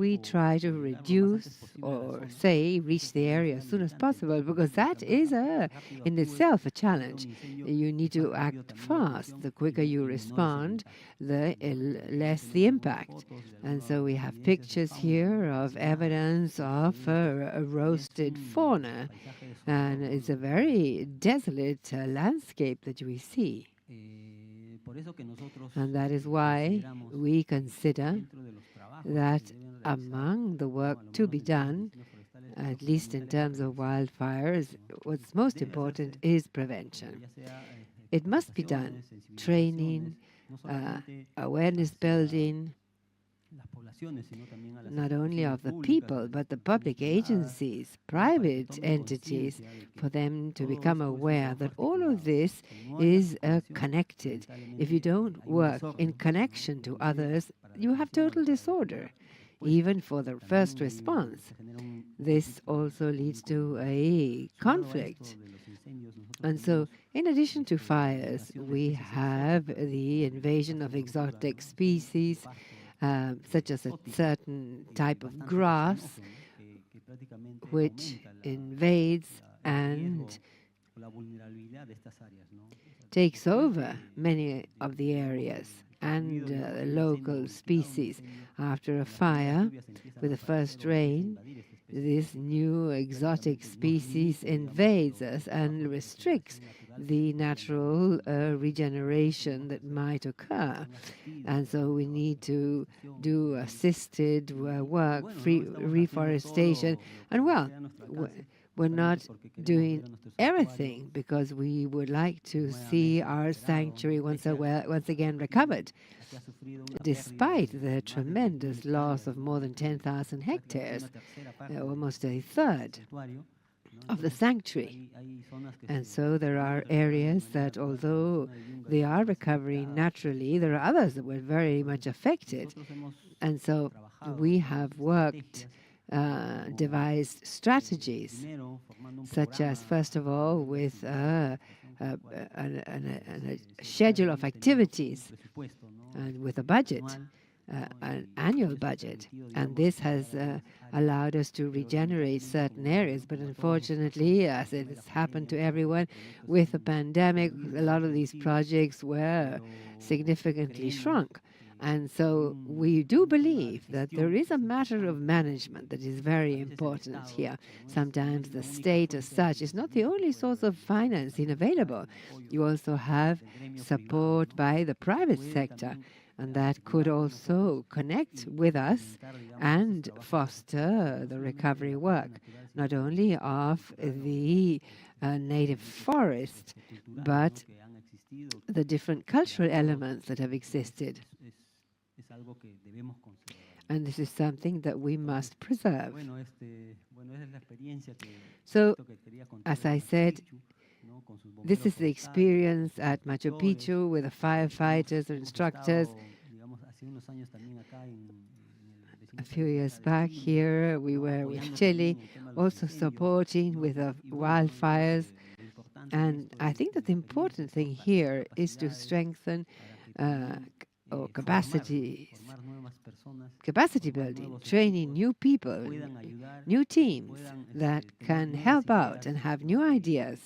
We try to reduce or reach the area as soon as possible, because that is in itself a challenge. You need to act fast. The quicker you respond, the less the impact. And so we have pictures here of evidence of a roasted fauna, and it's a very desolate landscape that we see. And that is why we consider that among the work to be done, at least in terms of wildfires, what's most important is prevention. It must be done. Training, awareness building, not only of the people, but the public agencies, private entities, for them to become aware that all of this is connected. If you don't work in connection to others, you have total disorder, even for the first response. This also leads to a conflict. And so, in addition to fires, we have the invasion of exotic species, such as a certain type of grass, which invades and takes over many of the areas and local species. After a fire, with the first rain, this new exotic species invades us and restricts the natural regeneration that might occur. And so we need to do assisted work, reforestation. And well, we're not doing everything because we would like to see our sanctuary once again recovered. Despite the tremendous loss of more than 10,000 hectares, almost a third of the sanctuary. And so there are areas that, although they are recovering naturally, there are others that were very much affected. And so we have worked, devised strategies, such as, first of all, with a schedule of activities and with a budget, an annual budget. And this has allowed us to regenerate certain areas. But unfortunately, as it has happened to everyone, with the pandemic, a lot of these projects were significantly shrunk. And so we do believe that there is a matter of management that is very important here. Sometimes the state as such is not the only source of financing available. You also have support by the private sector, and that could also connect with us and foster the recovery work, not only of the native forest, but the different cultural elements that have existed. And this is something that we must preserve. So, as I said, this is the experience at Machu Picchu with the firefighters and instructors. A few years back here, we were with Chile, also supporting with the wildfires. And I think that the important thing here is to strengthen capacity building, training new people, new teams that can help out and have new ideas,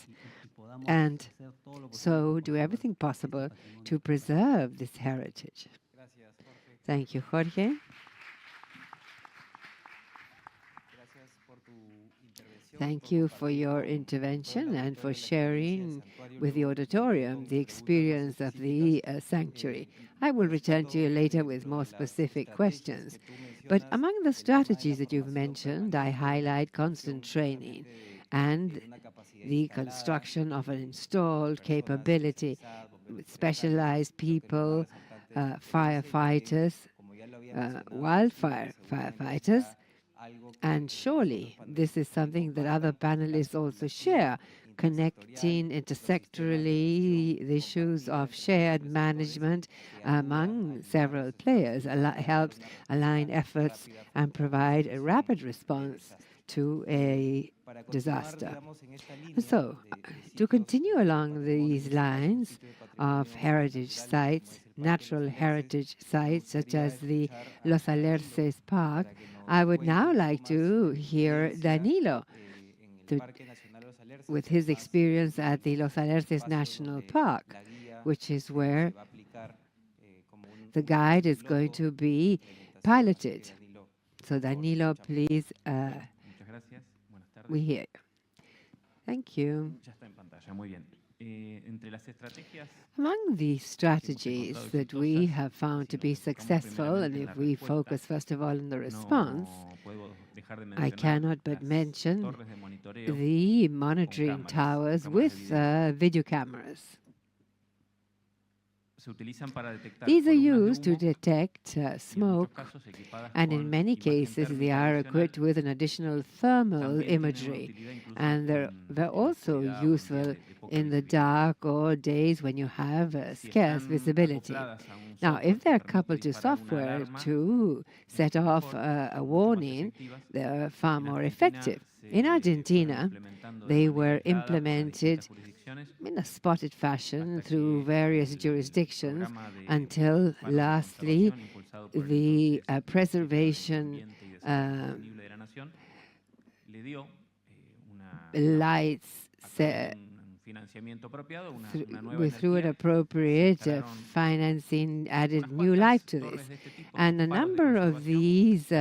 and so do everything possible to preserve this heritage. Thank you, Jorge. Thank you for your intervention and for sharing with the auditorium the experience of the sanctuary. I will return to you later with more specific questions. But among the strategies that you've mentioned, I highlight constant training and the construction of an installed capability with specialized people, firefighters, wildfire firefighters. And surely this is something that other panelists also share, connecting intersectorally the issues of shared management among several players helps align efforts and provide a rapid response to a disaster. So, to continue along these lines of heritage sites, natural heritage sites such as the Los Alerces Park, I would now like to hear Danilo with his experience at the Los Alerces National Park, which is where the guide is going to be piloted. So Danilo, please, we hear you. Thank you. Among the strategies that we have found to be successful, and if we focus first of all on the response, I cannot but mention the monitoring towers with video cameras. These are used to detect smoke, and in many cases they are equipped with an additional thermal imagery, and they're also useful in the dark or days when you have scarce visibility. Now, if they're coupled to software to set off a warning, they're far more effective. In Argentina, they were implemented in a spotted fashion through various jurisdictions until, lastly, the preservation lights through an appropriate financing added new life to this. And a number of these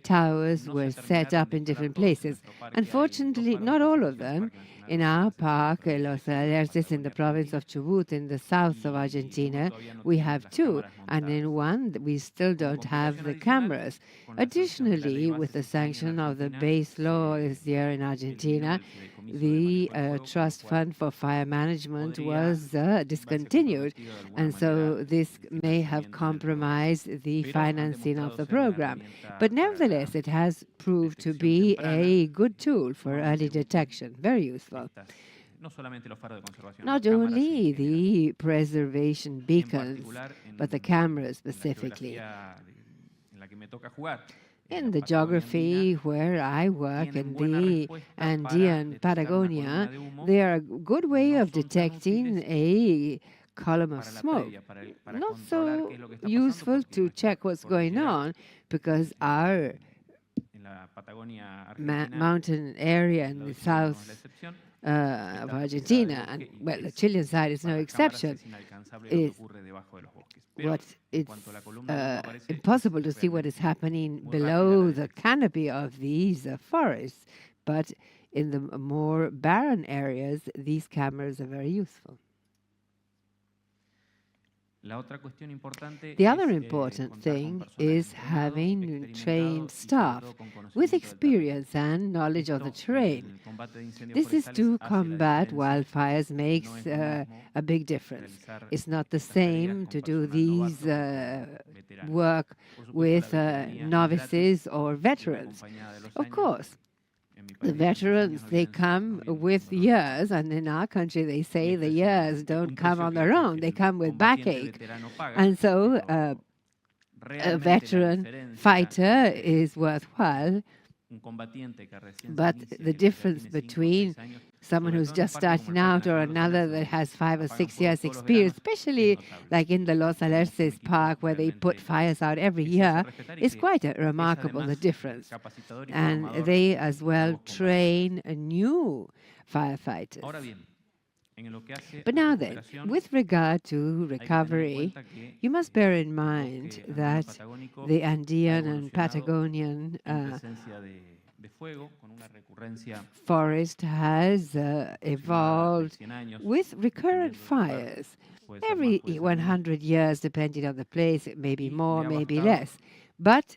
towers were set up in different places. Unfortunately, not all of them. In our park, Los Alerces, in the province of Chubut, in the south of Argentina, we have two, and in one we still don't have the cameras. Additionally, with the sanction of the base law this year in Argentina, the Trust Fund for Fire Management was discontinued, and so this may have compromised the financing of the program. But nevertheless, it has proved to be a good tool for early detection, very useful. Not only the preservation beacons, but the cameras specifically. In the geography where I work, in the Andean Patagonia, they are a good way of detecting a column of smoke. Not so useful to check what's going on, because our mountain area in the south of Argentina, and well, the Chilean side is no exception, it's impossible to see what is happening below the canopy of these forests, but in the more barren areas, these cameras are very useful. The other important thing is having trained staff with experience and knowledge of the terrain. This is to combat wildfires makes a big difference. It's not the same to do these work with novices or veterans. Of course, the veterans, they come with years, and in our country they say the years don't come on their own, they come with backache. And so a veteran fighter is worthwhile, but the difference between someone who's just starting out or another that has 5 or 6 years experience, especially like in the Los Alerces Park where they put fires out every year, is quite remarkable, the difference. And they as well train new firefighters. But now then, with regard to recovery, you must bear in mind that the Andean and Patagonian forest has evolved with recurrent fires. Every 100 years, depending on the place, it may be more, maybe less. But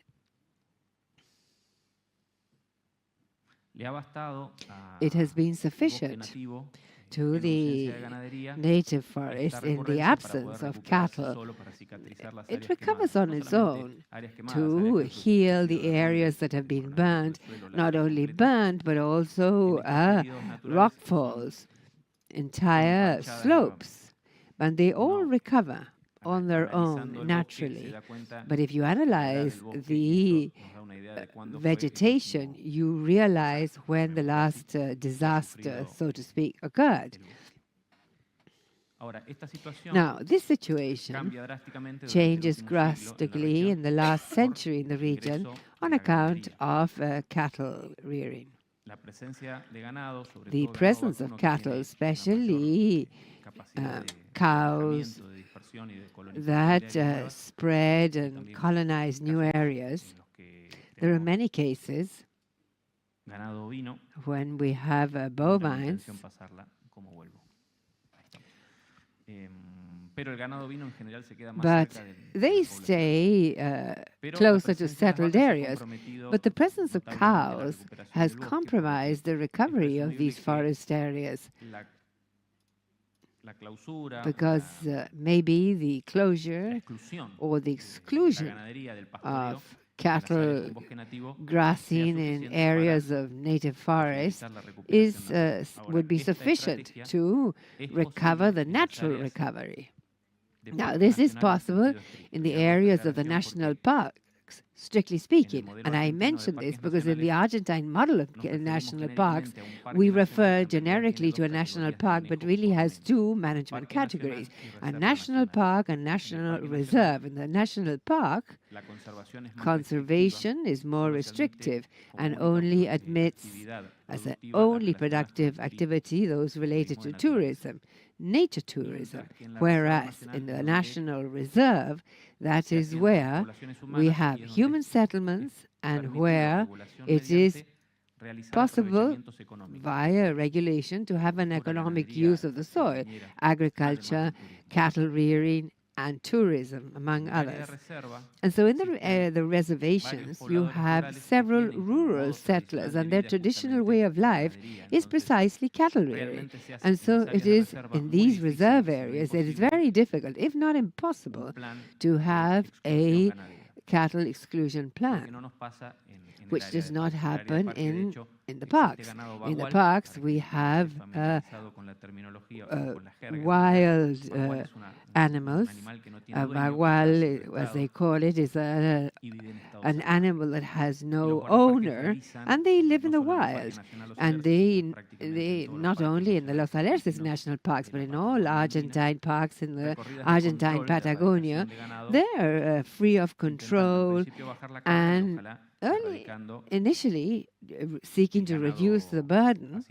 it has been sufficient to the native forest in the absence of cattle. It recovers on its own to heal the areas that have been burned, not only burned, but also rockfalls, entire slopes. And they all recover on their own naturally. But if you analyze the vegetation, you realize when the last disaster, so to speak, occurred. Now, this situation changes drastically in the last century in the region on account of cattle rearing. The presence of cattle, especially cows that spread and colonize new areas. There are many cases when we have bovines. But they stay closer to settled areas. But the presence of cows has compromised the recovery of these forest areas, because maybe the closure or the exclusion of cattle grazing in areas of native forest would be sufficient to recover the natural recovery. Now, this is possible in the areas of the national parks, strictly speaking. And I mention this because in the Argentine model of national parks, we refer generically to a national park, but really has two management categories, a national park and national reserve. In the national park, conservation is more restrictive and only admits as the only productive activity those related to tourism, nature tourism, whereas in the national reserve, that is where we have human settlements and where it is possible via regulation to have an economic use of the soil, agriculture, cattle rearing, and tourism, among others. And so in the reservations, you have several rural settlers, and their traditional way of life is precisely cattle rearing. And so it is in these reserve areas, it is very difficult, if not impossible, to have a cattle exclusion plan, which does not happen in the parks. In the parks, we have wild animals. Bagual, as they call it, is an animal that has no owner, and they live in the wild. And they not only in the Los Alerces National Parks, but in all Argentine parks in the Argentine Patagonia, they're free of control and initially seeking to reduce the burden,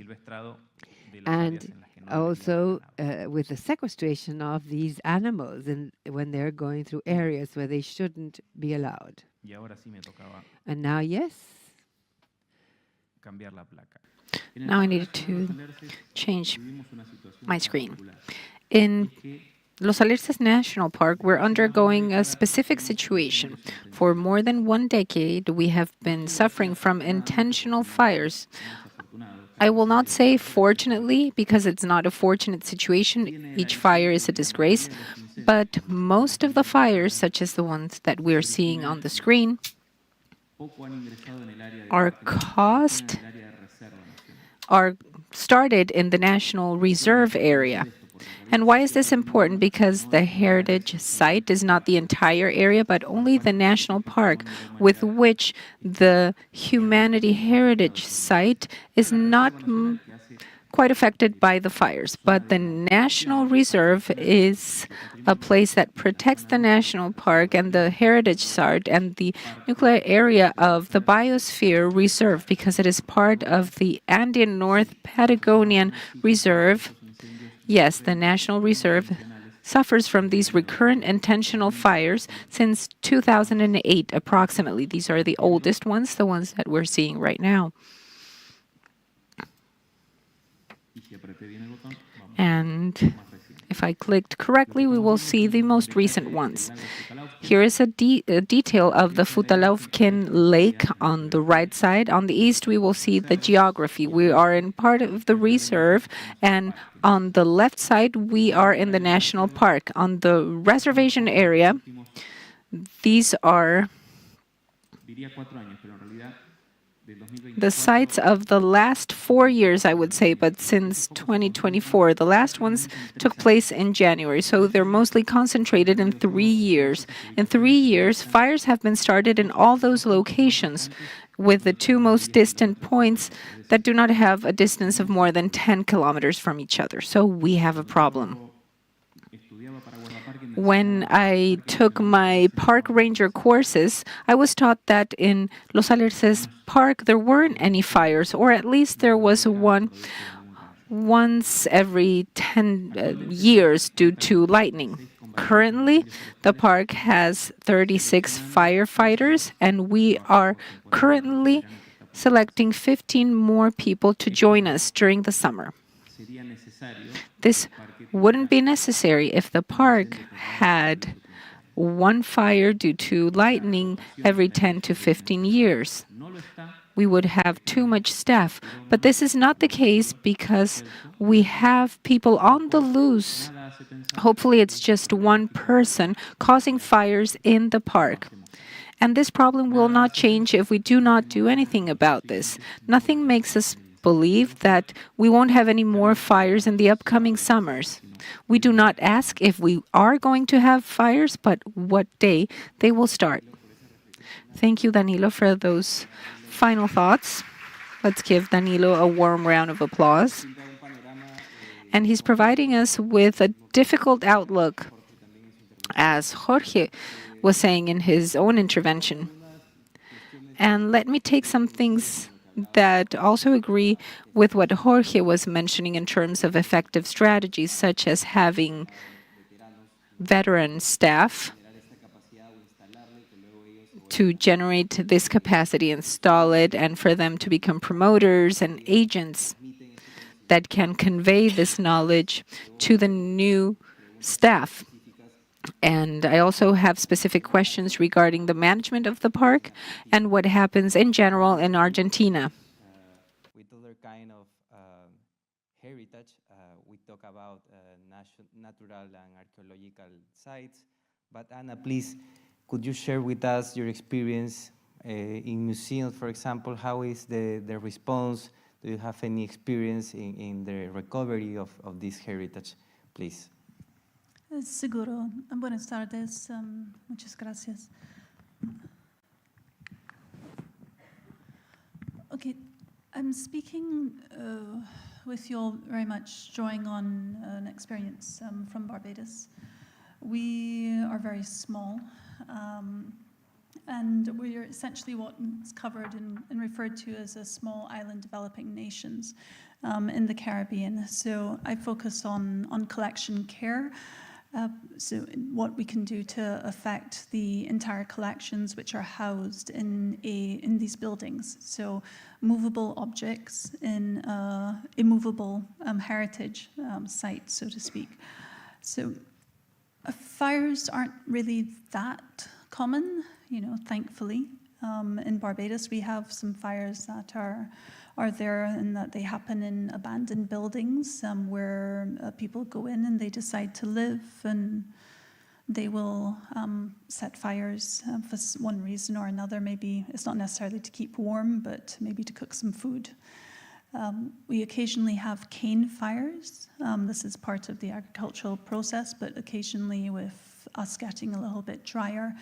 and also with the sequestration of these animals when they're going through areas where they shouldn't be allowed. And now, yes? Now I needed to change my screen. In Los Alerces National Park, we're undergoing a specific situation. For more than 1 decade, we have been suffering from intentional fires. I will not say fortunately, because it's not a fortunate situation. Each fire is a disgrace. But most of the fires, such as the ones that we're seeing on the screen, are started in the National Reserve area. And why is this important? Because the heritage site is not the entire area, but only the national park, with which the humanity heritage site is not quite affected by the fires. But the National Reserve is a place that protects the national park and the heritage site and the nuclear area of the Biosphere Reserve, because it is part of the Andean North Patagonian Reserve. Yes, the National Reserve suffers from these recurrent intentional fires since 2008, approximately. These are the oldest ones, the ones that we're seeing right now. And If I clicked correctly, we will see the most recent ones. Here is a detail of the Futalaufken Lake on the right side. On the east, we will see the geography. We are in part of the reserve, and on the left side, we are in the national park. On the reservation area, these are the sites of the last 4 years, I would say, but since 2024. The last ones took place in January, so they're mostly concentrated in 3 years. In 3 years, fires have been started in all those locations, with the two most distant points that do not have a distance of more than 10 kilometers from each other. So we have a problem. When I took my park ranger courses, I was taught that in Los Alerces Park there weren't any fires, or at least there was one once every 10 years due to lightning. Currently, the park has 36 firefighters, and we are currently selecting 15 more people to join us during the summer. This wouldn't be necessary if the park had one fire due to lightning every 10 to 15 years. We would have too much staff, but this is not the case because we have people on the loose. Hopefully, it's just one person causing fires in the park. And this problem will not change if we do not do anything about this. Nothing makes us believe that we won't have any more fires in the upcoming summers. We do not ask if we are going to have fires, but what day they will start. Thank you, Danilo, for those final thoughts. Let's give Danilo a warm round of applause. And he's providing us with a difficult outlook, as Jorge was saying in his own intervention. And let me take some things that also agree with what Jorge was mentioning in terms of effective strategies, such as having veteran staff to generate this capacity, install it, and for them to become promoters and agents that can convey this knowledge to the new staff. And I also have specific questions regarding the management of the park and what happens in general in Argentina. With other kind of heritage, we talk about natural and archaeological sites. But Anna, please, could you share with us your experience in museums, for example? How is the response? Do you have any experience in the recovery of this heritage, please? Seguro. Buenas tardes. Muchas gracias. Okay, I'm speaking with you all very much drawing on an experience from Barbados. We are very small, and we're essentially what's covered and referred to as a small island developing nations in the Caribbean. So I focus on collection care. So what we can do to affect the entire collections which are housed in these buildings. So movable objects in immovable heritage sites, so to speak. So fires aren't really that common, thankfully. In Barbados, we have some fires that are there and that they happen in abandoned buildings where people go in and they decide to live, and they will set fires for one reason or another. Maybe it's not necessarily to keep warm, but maybe to cook some food. We occasionally have cane fires. This is part of the agricultural process, but occasionally with us getting a little bit drier,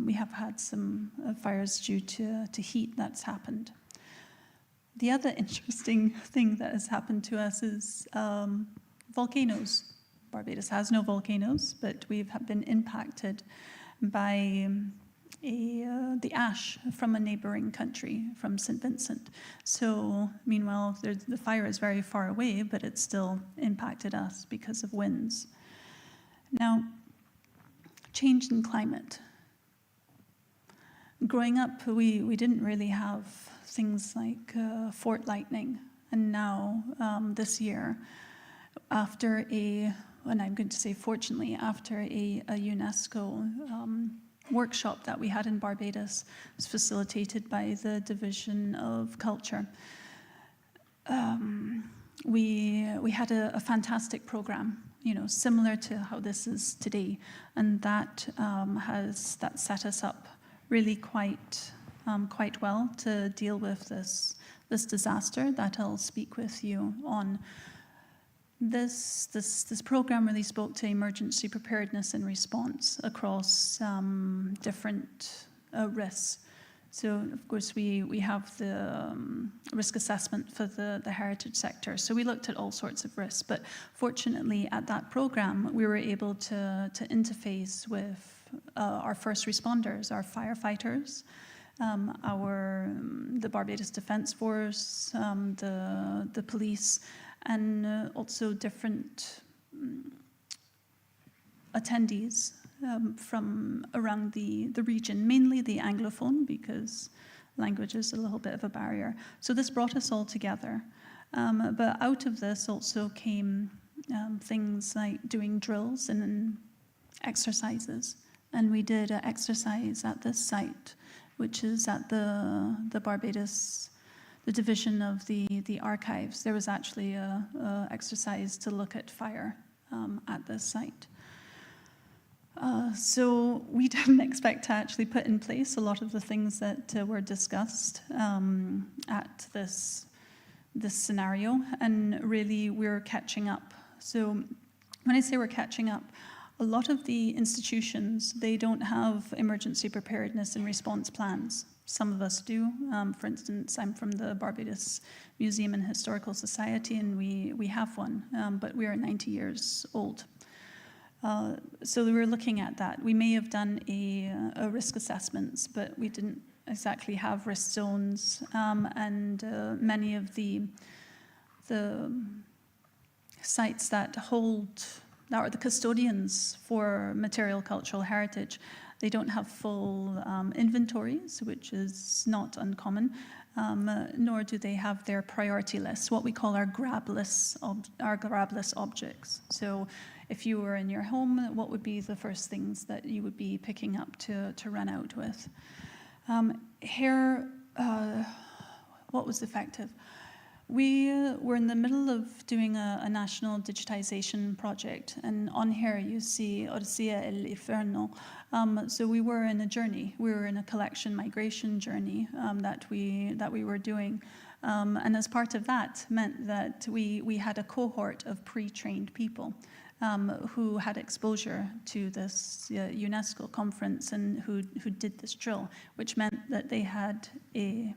we have had some fires due to heat that's happened. The other interesting thing that has happened to us is volcanoes. Barbados has no volcanoes, but we've been impacted by the ash from a neighboring country, from St. Vincent. So, meanwhile, the fire is very far away, but it still impacted us because of winds. Now, change in climate. Growing up, we didn't really have things like fort lightning. And now, this year, after a and I'm going to say fortunately, after a UNESCO workshop that we had in Barbados. It was facilitated by the Division of Culture. We had a fantastic program, similar to how this is today, and that set us up really quite well to deal with this disaster that I'll speak with you on. This program really spoke to emergency preparedness and response across different risks. So, of course, we have the risk assessment for the heritage sector. So we looked at all sorts of risks. But fortunately, at that program, we were able to interface with our first responders, our firefighters, the Barbados Defence Force, the police, and also different attendees from around the region, mainly the Anglophone, because language is a little bit of a barrier. So this brought us all together. But out of this also came things like doing drills and exercises. And we did an exercise at this site, which is at the Barbados, the division of the archives. There was actually a exercise to look at fire at this site. So we didn't expect to actually put in place a lot of the things that were discussed at this scenario, and really we're catching up. So when I say we're catching up, a lot of the institutions, they don't have emergency preparedness and response plans. Some of us do. For instance, I'm from the Barbados Museum and Historical Society, and we have one, but we are 90 years old. So we were looking at that. We may have done a risk assessments, but we didn't exactly have risk zones, and many of the sites that are the custodians for material cultural heritage, they don't have full inventories, which is not uncommon, nor do they have their priority lists, what we call our grab lists objects. So if you were in your home, what would be the first things that you would be picking up to run out with? Here, what was effective? We were in the middle of doing a national digitization project, and on here you see Odisea El Inferno. So we were in a journey. We were in a collection migration journey that we were doing. And as part of that meant that we had a cohort of pre-trained people who had exposure to this UNESCO conference and who did this drill, which meant that they had a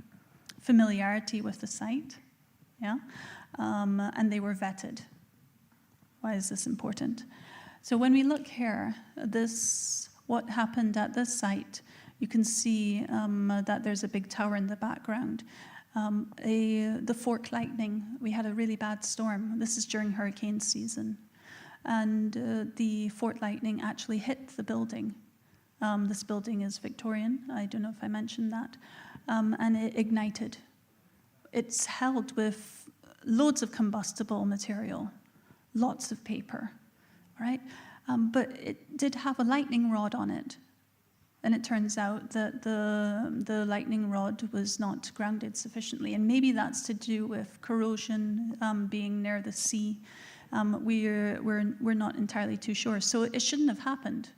familiarity with the site. Yeah, and they were vetted. Why is this important? So when we look here, what happened at this site, you can see that there's a big tower in the background. The fork lightning, we had a really bad storm. This is during hurricane season. And the fork lightning actually hit the building. This building is Victorian. I don't know if I mentioned that. And it ignited. It's held with loads of combustible material, lots of paper, right? But it did have a lightning rod on it. And it turns out that the lightning rod was not grounded sufficiently. And maybe that's to do with corrosion, being near the sea. We're not entirely too sure. So it shouldn't have happened.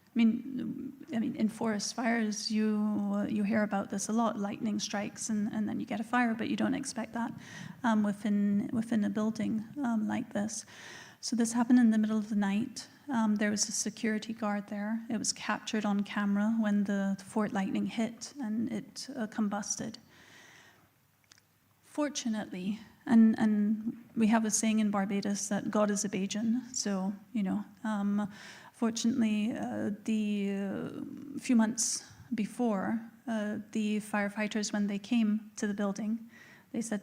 I mean, in forest fires, you hear about this a lot. Lightning strikes, and then you get a fire, but you don't expect that within a building like this. So this happened in the middle of the night. There was a security guard there. It was captured on camera when the fork lightning hit, and it combusted. Fortunately, and we have a saying in Barbados that God is a Bajan, so, fortunately, a few months before, the firefighters, when they came to the building, they said,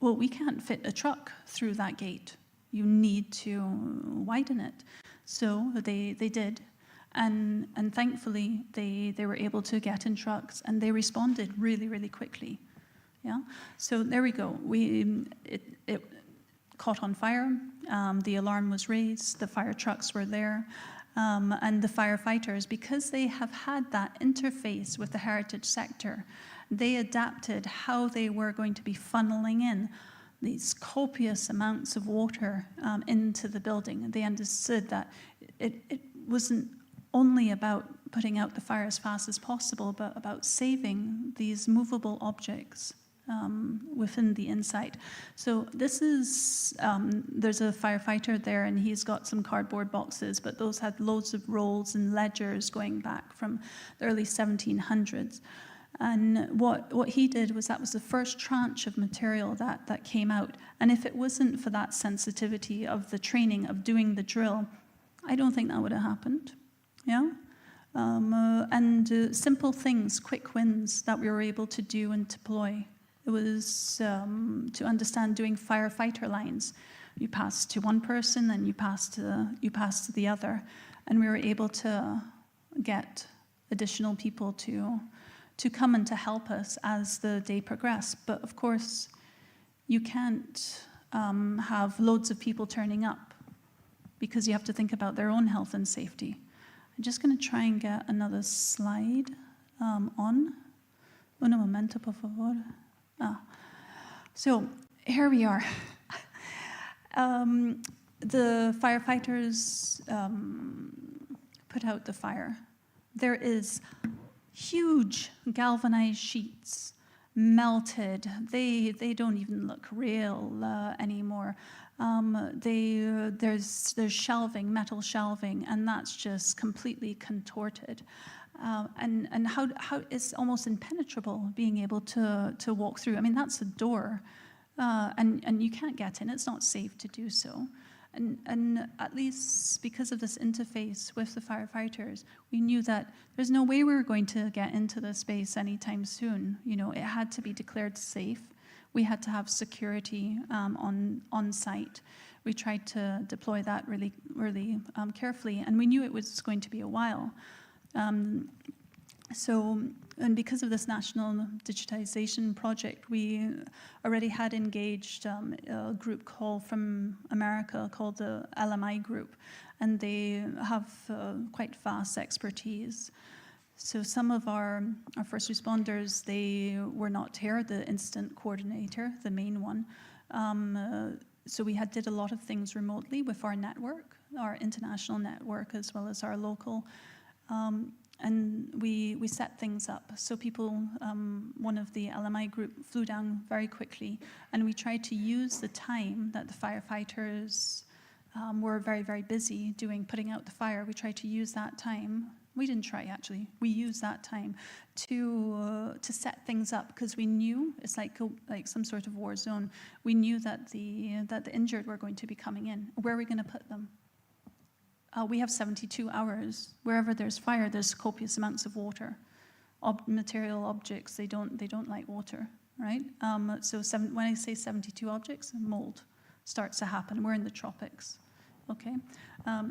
well, we can't fit a truck through that gate. You need to widen it. So they did. And thankfully, they were able to get in trucks, and they responded really, really quickly. Yeah. So there we go. caught on fire. The alarm was raised, the fire trucks were there, and the firefighters, because they have had that interface with the heritage sector, they adapted how they were going to be funneling in these copious amounts of water into the building. And they understood that it wasn't only about putting out the fire as fast as possible, but about saving these movable objects within the inside. So this is, there's a firefighter there and he's got some cardboard boxes, but those had loads of rolls and ledgers going back from the early 1700s. And what he did was that was the first tranche of material that came out. And if it wasn't for that sensitivity of the training of doing the drill, I don't think that would have happened. Yeah? Simple things, quick wins that we were able to do and deploy. It was to understand doing firefighter lines. You pass to one person, then you pass to the other, and we were able to get additional people to come and to help us as the day progressed. But of course, you can't have loads of people turning up because you have to think about their own health and safety. I'm just going to try and get another slide on. Un momento, por favor. So here we are. The firefighters put out the fire. There is huge galvanized sheets, melted. They don't even look real anymore. There's shelving, metal shelving, and that's just completely contorted. And how it's almost impenetrable being able to walk through. I mean, that's a door, and you can't get in. It's not safe to do so. And at least because of this interface with the firefighters, we knew that there's no way we were going to get into the space anytime soon. You know, it had to be declared safe. We had to have security on site. We tried to deploy that really carefully, and we knew it was going to be a while. And because of this national digitization project, we already had engaged a group called from America called the LMI Group, and they have quite vast expertise. So some of our first responders, they were not here, the incident coordinator, the main one. So we did a lot of things remotely with our network, our international network, as well as our local. And we set things up. So people, one of the LMI group flew down very quickly, and we tried to use the time that the firefighters were very, very busy putting out the fire. We tried to use that time. We didn't try, actually. We used that time to set things up, because we knew it's like some sort of war zone. We knew that the injured were going to be coming in. Where are we going to put them? We have 72 hours. Wherever there's fire, there's copious amounts of water. Material objects, they don't like water, right? So when I say 72 objects, mold starts to happen. We're in the tropics, okay?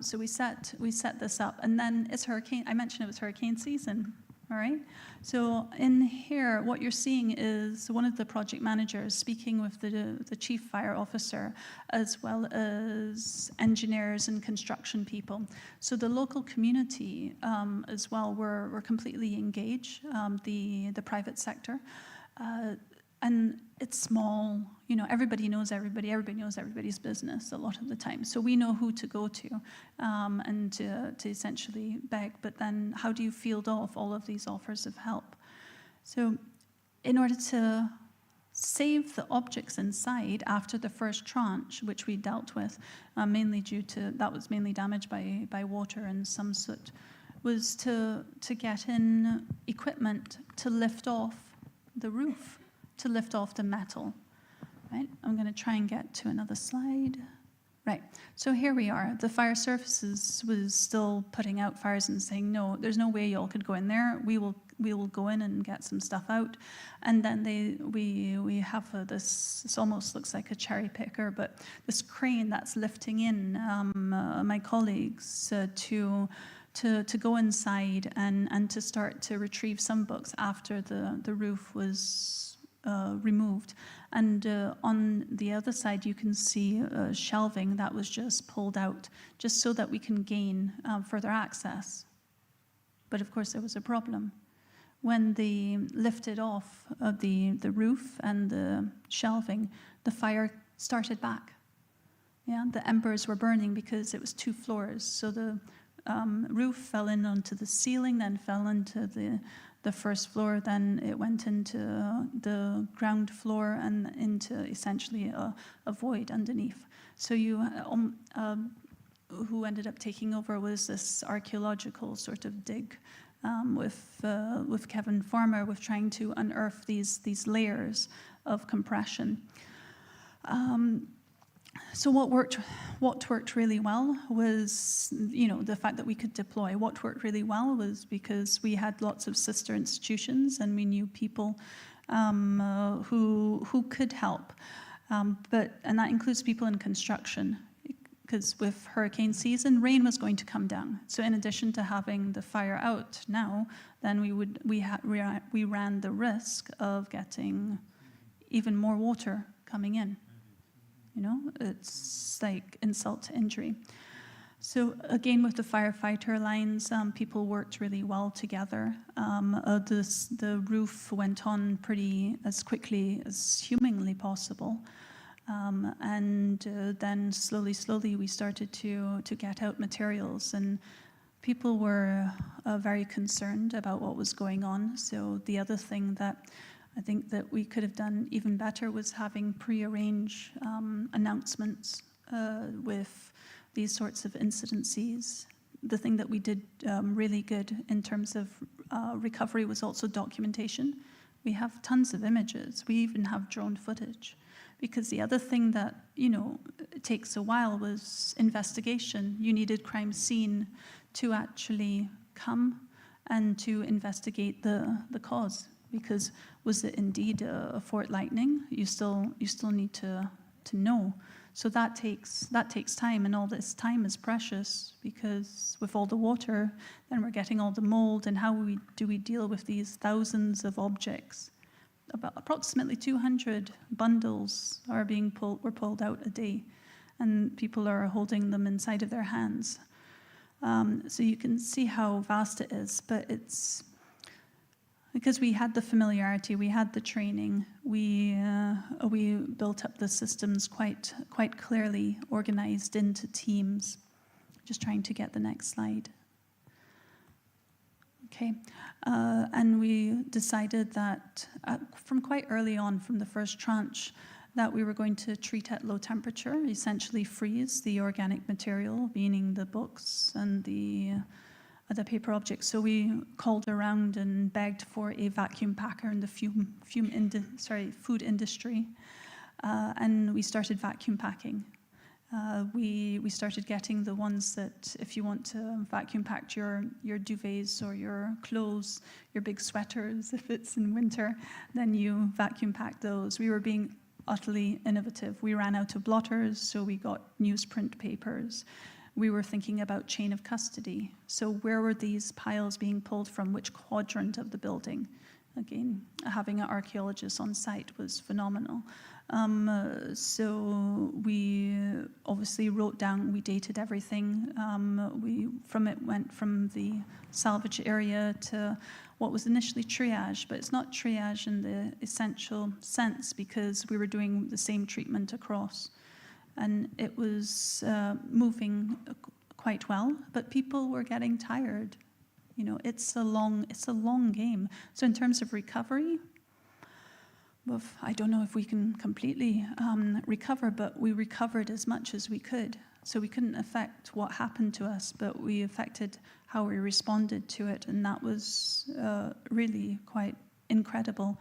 So we set this up, and then it's hurricane. I mentioned it was hurricane season. All right, so in here, what you're seeing is one of the project managers speaking with the chief fire officer, as well as engineers and construction people. So the local community as well were completely engaged, the private sector. And it's small, you know, everybody knows everybody's business a lot of the time. So we know who to go to and to essentially beg, but then how do you field off all of these offers of help? So in order to save the objects inside after the first tranche, which we dealt with, mainly due to, that was mainly damaged by water and some soot, was to get in equipment to lift off the roof, to lift off the metal, right? I'm going to try and get to another slide. Right, so here we are. The fire services was still putting out fires and saying, no, there's no way y'all could go in there. We will go in and get some stuff out. And then we have this almost looks like a cherry picker, but this crane that's lifting in my colleagues to go inside and to start to retrieve some books after the roof was removed. And on the other side, you can see shelving that was just pulled out, just so that we can gain further access. But of course, there was a problem. When they lifted off the roof and the shelving, the fire started back. Yeah, the embers were burning because it was 2 floors. So the roof fell in onto the ceiling, then fell into the first floor, then it went into the ground floor and into essentially a void underneath. So who ended up taking over was this archaeological sort of dig with Kevin Farmer, with trying to unearth these layers of compression. So what worked really well was, the fact that we could deploy. What worked really well was because we had lots of sister institutions and we knew people who could help. And that includes people in construction, because with hurricane season, rain was going to come down. So in addition to having the fire out now, then we ran the risk of getting even more water coming in. It's like insult to injury. So again, with the firefighter lines, people worked really well together. The roof went on as quickly as humanly possible. And then slowly we started to get out materials, and people were very concerned about what was going on. So the other thing that I think that we could have done even better was having pre-arranged announcements with these sorts of incidences. The thing that we did really good in terms of recovery was also documentation. We have tons of images. We even have drone footage. Because the other thing that, takes a while was investigation. You needed crime scene to actually come and to investigate the cause. Because was it indeed a Fort Lightning? You still need to know. So that takes time, and all this time is precious, because with all the water, then we're getting all the mold, and how do we deal with these thousands of objects? About approximately 200 bundles were pulled out a day, and people are holding them inside of their hands. So you can see how vast it is, but it's because we had the familiarity, we had the training, we built up the systems quite clearly organized into teams. Just trying to get the next slide. Okay, and we decided that from quite early on, from the first tranche, that we were going to treat at low temperature, essentially freeze the organic material, meaning the books and the paper objects. So we called around and begged for a vacuum packer in the food industry, and we started vacuum packing. We started getting the ones that, if you want to vacuum pack your duvets or your clothes, your big sweaters, if it's in winter, then you vacuum pack those. We were being utterly innovative. We ran out of blotters, so we got newsprint papers. We were thinking about chain of custody. So where were these piles being pulled from? Which quadrant of the building? Again, having an archaeologist on site was phenomenal. So we obviously wrote down, we dated everything. It went from the salvage area to what was initially triage, but it's not triage in the essential sense, because we were doing the same treatment across. And it was moving quite well, but people were getting tired. It's a long game. So in terms of recovery, well, I don't know if we can completely recover, but we recovered as much as we could. So we couldn't affect what happened to us, but we affected how we responded to it, and that was really quite incredible.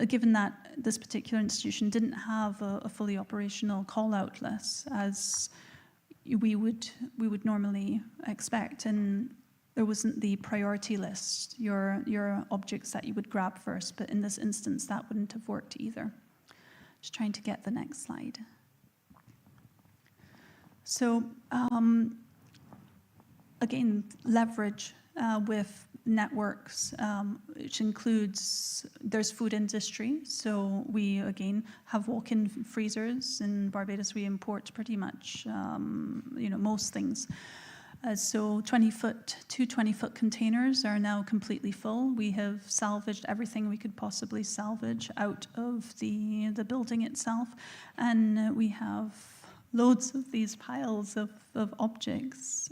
Given that this particular institution didn't have a fully operational call-out list, as we would normally expect, and there wasn't the priority list, your objects that you would grab first, but in this instance, that wouldn't have worked either. Just trying to get the next slide. So, again, leverage with networks, which includes, there's food industry. So we, again, have walk-in freezers. In Barbados, we import pretty much, most things. So 20-foot, 20-foot containers are now completely full. We have salvaged everything we could possibly salvage out of the building itself. And we have loads of these piles of objects,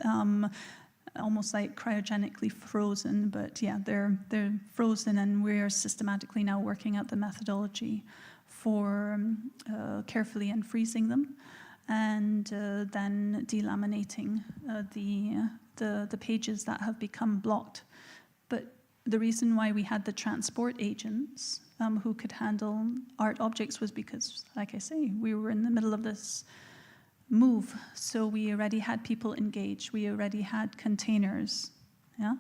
almost like cryogenically frozen, but yeah, they're frozen, and we're systematically now working out the methodology for carefully unfreezing them, and then delaminating the pages that have become blocked. But the reason why we had the transport agents who could handle art objects was because, like I say, we were in the middle of this move, so we already had people engaged, we already had containers, yeah?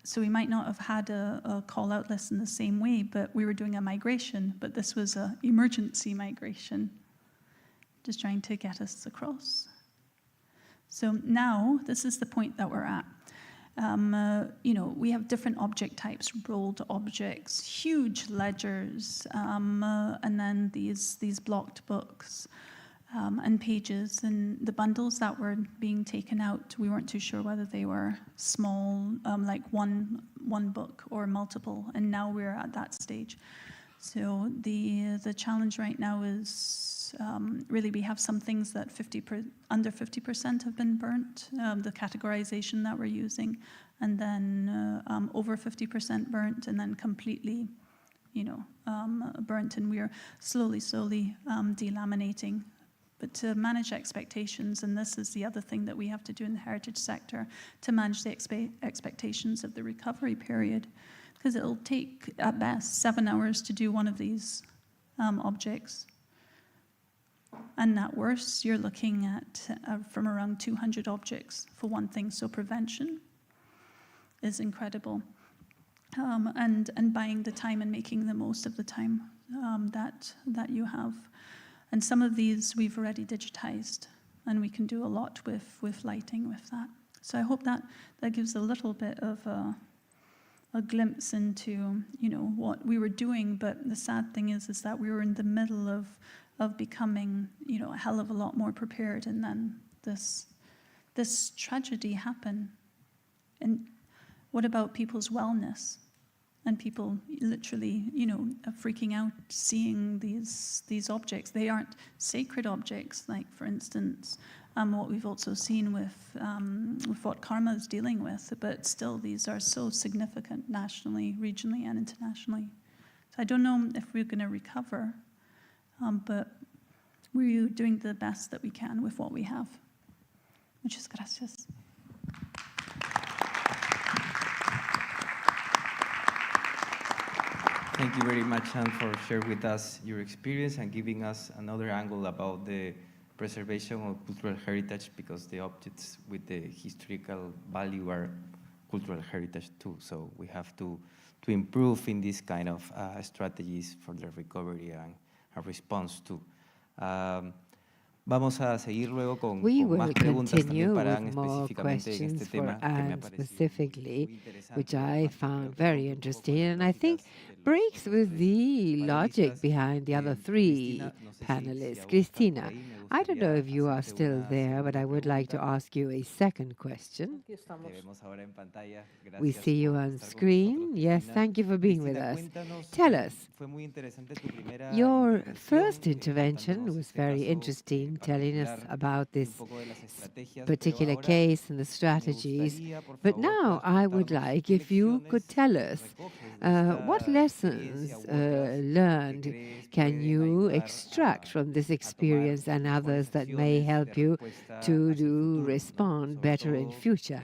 So we might not have had a call-out list in the same way, but we were doing a migration, but this was an emergency migration, just trying to get us across. So now, this is the point that we're at. We have different object types, rolled objects, huge ledgers, and then these blocked books. And pages, and the bundles that were being taken out, we weren't too sure whether they were small, like one book, or multiple, and now we're at that stage. So the challenge right now is really we have some things that under 50% have been burnt, the categorization that we're using, and then over 50% burnt, and then completely burnt, and we're slowly delaminating. But to manage expectations, and this is the other thing that we have to do in the heritage sector, to manage the expectations of the recovery period, because it'll take, at best, 7 hours to do one of these objects. And at worst, you're looking at from around 200 objects for one thing. So prevention is incredible. And buying the time and making the most of the time that you have. And some of these we've already digitized, and we can do a lot with lighting with that. So I hope that gives a little bit of a glimpse into what we were doing. But the sad thing is that we were in the middle of becoming a hell of a lot more prepared, and then this tragedy happened. And what about people's wellness? And people literally, freaking out seeing these objects. They aren't sacred objects, like, for instance, what we've also seen with what Karma is dealing with, but still these are so significant nationally, regionally, and internationally. So I don't know if we're going to recover, but we're doing the best that we can with what we have. Muchas gracias. Thank you very much, Anne, for sharing with us your experience and giving us another angle about the preservation of cultural heritage, because the objects with the historical value are cultural heritage too. So we have to improve in this kind of strategies for the recovery and a response to. Vamos a seguir luego con más preguntas también para Anne específicamente en este tema que me ha parecido specifically, which I found very interesting, and I think breaks with the logic behind the other three panelists. Cristina, I don't know if you are still there, but I would like to ask you a second question. We see you on screen. Yes, thank you for being with us. Tell us, your first intervention was very interesting, telling us about this particular case and the strategies. But now I would like if you could tell us what lessons learned can you extract from this experience and others that may help you to respond better in future,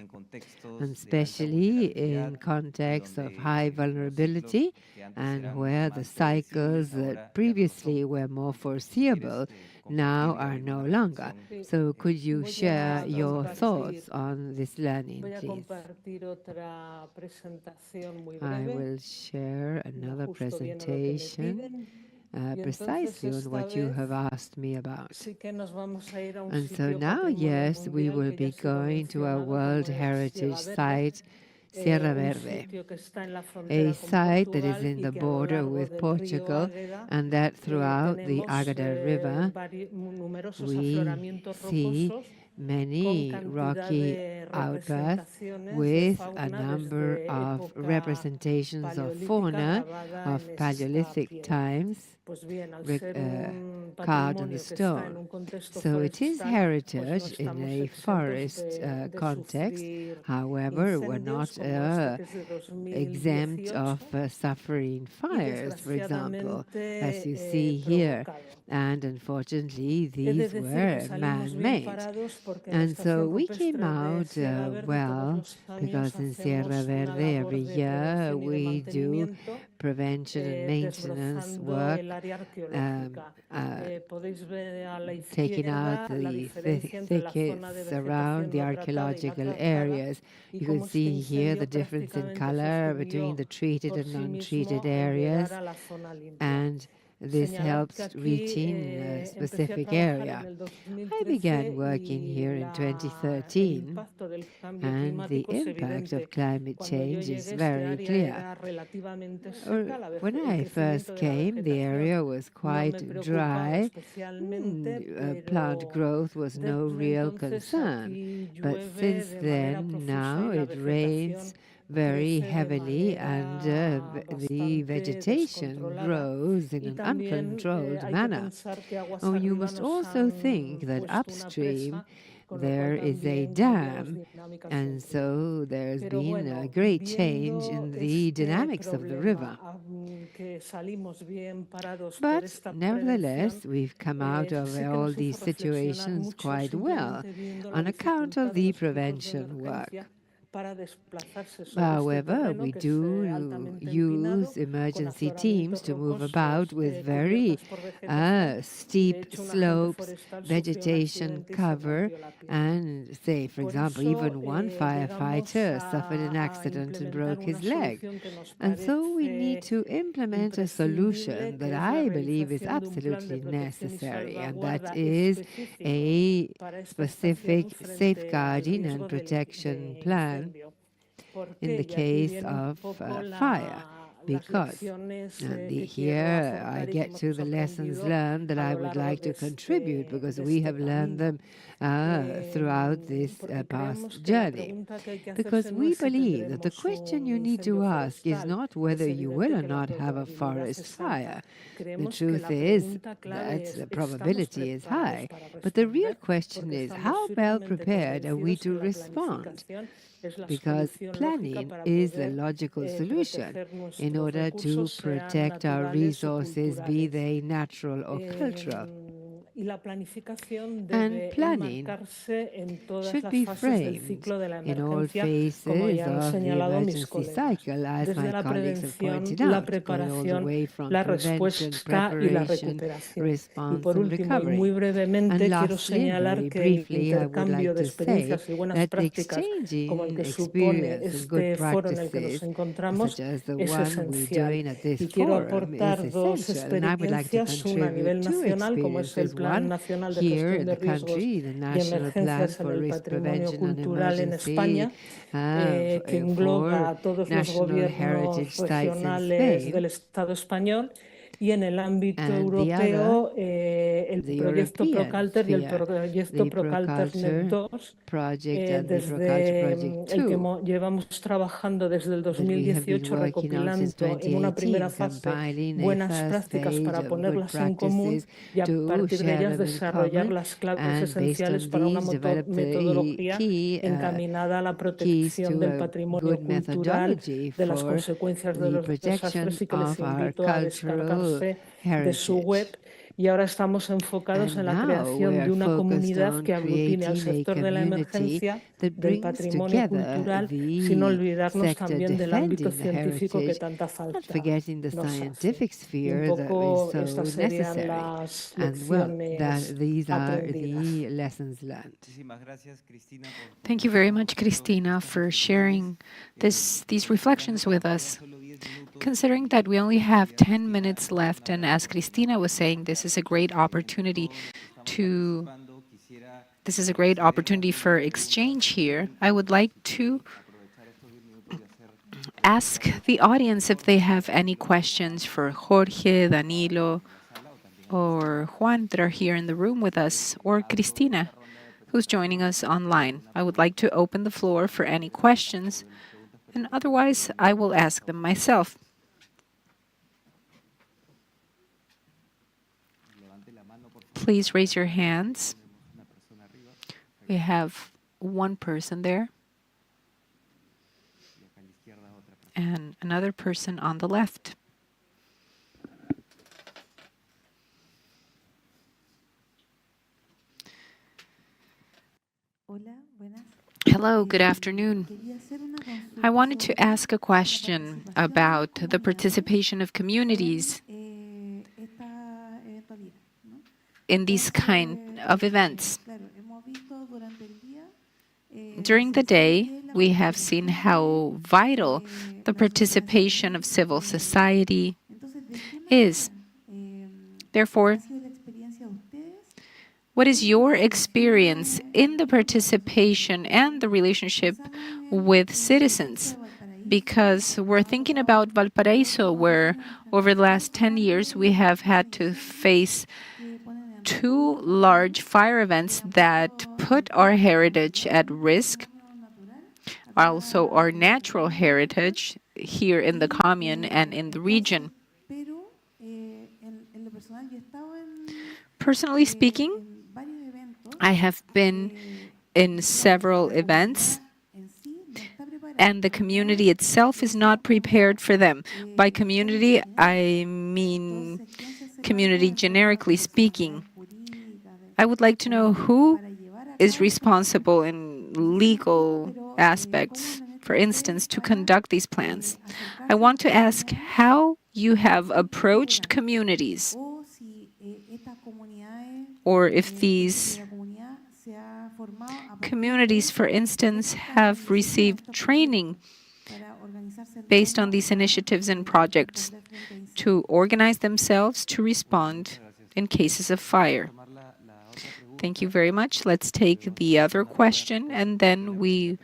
and especially in context of high vulnerability and where the cycles that previously were more foreseeable now are no longer. So could you share your thoughts on this learning, please? I will share another presentation precisely on what you have asked me about. And so now, yes, we will be going to a World Heritage Site Sierra Verde, a site that is in the border with Portugal, and that throughout the Águeda River we see many rocky outbursts with a number of representations of fauna of Paleolithic times carved in the stone. So it is heritage in a forest context. However, we're not exempt of suffering fires, for example, as you see here. And unfortunately, these were man-made. And so we came out well, because in Sierra Verde every year we do prevention and maintenance work, taking out the thickets around the archaeological areas. You can see here the difference in color between the treated and untreated areas, and this helps reaching a specific area. I began working here in 2013, and the impact of climate change is very clear. When I first came, the area was quite dry. Plant growth was no real concern. But since then, now it rains very heavily, and the vegetation grows in an uncontrolled manner. Oh, you must also think that upstream there is a dam, and so there's been a great change in the dynamics of the river. But nevertheless, we've come out of all these situations quite well on account of the prevention work. However, we do use emergency teams to move about with very steep slopes, vegetation cover, and say, for example, even one firefighter suffered an accident and broke his leg. And so we need to implement a solution that I believe is absolutely necessary, and that is a specific safeguarding and protection plan in the case of fire, because here I get to the lessons learned that I would like to contribute, because we have learned them throughout this past journey. Because we believe that the question you need to ask is not whether you will or not have a forest fire. The truth is that the probability is high, but the real question is how well prepared are we to respond? Because planning is the logical solution in order to protect our resources, be they natural or cultural. And planning should be framed in all phases of the emergency cycle, as my colleagues have pointed out, going all the way from prevention, preparation, response, and recovery. And lastly, very briefly, I would like to say that exchanging experience and good practices, such as the one we're doing at this forum, is essential. And I would like to contribute two experiences. One here in the country, the National Plan for Risk Prevention and Emergency for National Heritage Sites in Spain. Y en el ámbito europeo, el proyecto Procalter y el proyecto Procalter 2, desde el que llevamos trabajando desde el 2018, recopilando en una primera fase buenas prácticas para ponerlas en común y a partir de ellas desarrollar las claves esenciales para una metodología encaminada a la protección del patrimonio cultural, de las consecuencias de los desastres, y que les invito a descargar de su web. Y ahora estamos enfocados en la creación de una comunidad que aglutine al sector de la emergencia, del patrimonio cultural, sin olvidarnos también del ámbito científico que tanta falta nos hace. Un poco estas serían las lecciones aprendidas. Thank you very much, Cristina, for sharing these reflections with us. Considering that we only have 10 minutes left, and as Cristina was saying, this is a great opportunity for exchange here, I would like to ask the audience if they have any questions for Jorge, Danilo, or Juan that are here in the room with us, or Cristina, who's joining us online. I would like to open the floor for any questions, and otherwise I will ask them myself. Please raise your hands. We have one person there. And another person on the left. Hello, good afternoon. I wanted to ask a question about the participation of communities in these kind of events. During the day, we have seen how vital the participation of civil society is. Therefore, what is your experience in the participation and the relationship with citizens? Because we're thinking about Valparaíso, where over the last 10 years we have had to face 2 large fire events that put our heritage at risk, also our natural heritage here in the commune and in the region. Personally speaking, I have been in several events, and the community itself is not prepared for them. By community, I mean community generically speaking. I would like to know who is responsible in legal aspects, for instance, to conduct these plans. I want to ask how you have approached communities, or if these communities, for instance, have received training based on these initiatives and projects to organize themselves to respond in cases of fire. Thank you very much. Let's take the other question, and then we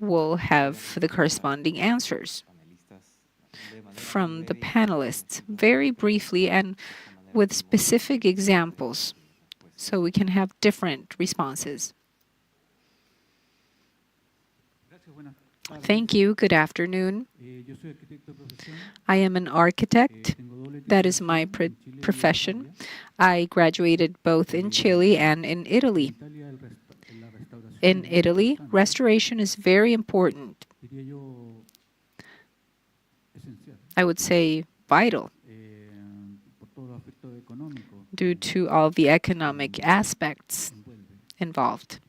will have the corresponding answers from the panelists, very briefly and with specific examples, so we can have different responses. Thank you. Good afternoon. I am an architect. That is my profession. I graduated both in Chile and in Italy. In Italy, restoration is very important. I would say vital, due to all the economic aspects involved.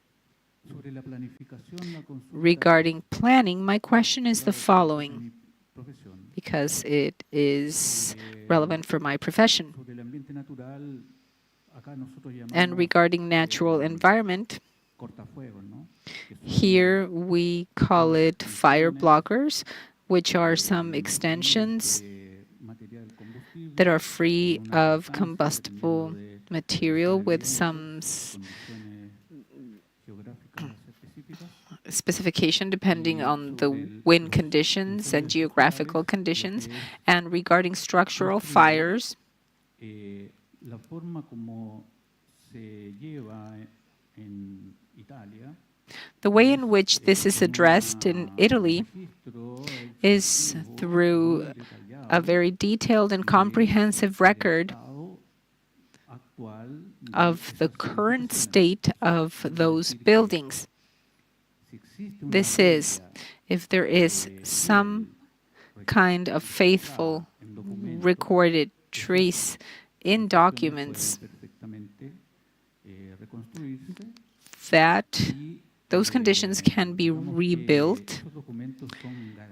Regarding planning, my question is the following, because it is relevant for my profession. And regarding natural environment, here we call it fire blockers, which are some extensions that are free of combustible material with some specification depending on the wind conditions and geographical conditions. And regarding structural fires, the way in which this is addressed in Italy is through a very detailed and comprehensive record of the current state of those buildings. This is, if there is some kind of faithful recorded trace in documents that those conditions can be rebuilt,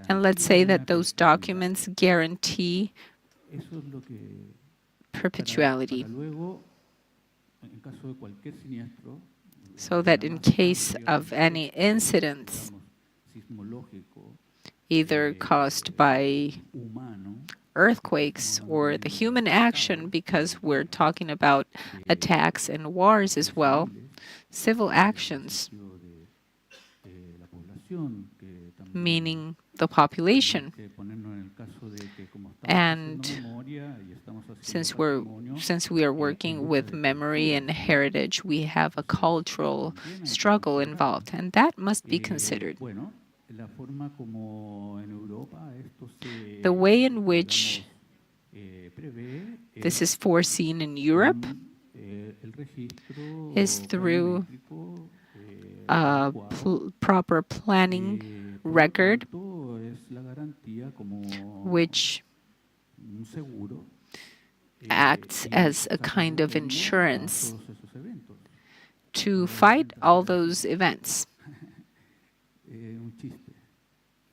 and let's say that those documents guarantee perpetuality, so that in case of any incidents, either caused by earthquakes or the human action, because we're talking about attacks and wars as well, civil actions, meaning the population. And since we are working with memory and heritage, we have a cultural struggle involved, and that must be considered. The way in which this is foreseen in Europe is through a proper planning record, which acts as a kind of insurance to fight all those events.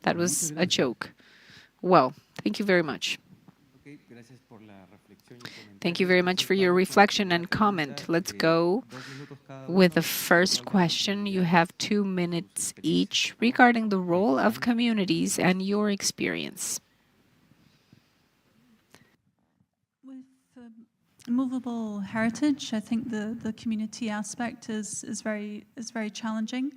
That was a joke. Well, thank you very much. Thank you very much for your reflection and comment. Let's go with the first question. You have 2 minutes each regarding the role of communities and your experience. With movable heritage, I think the community aspect is very challenging.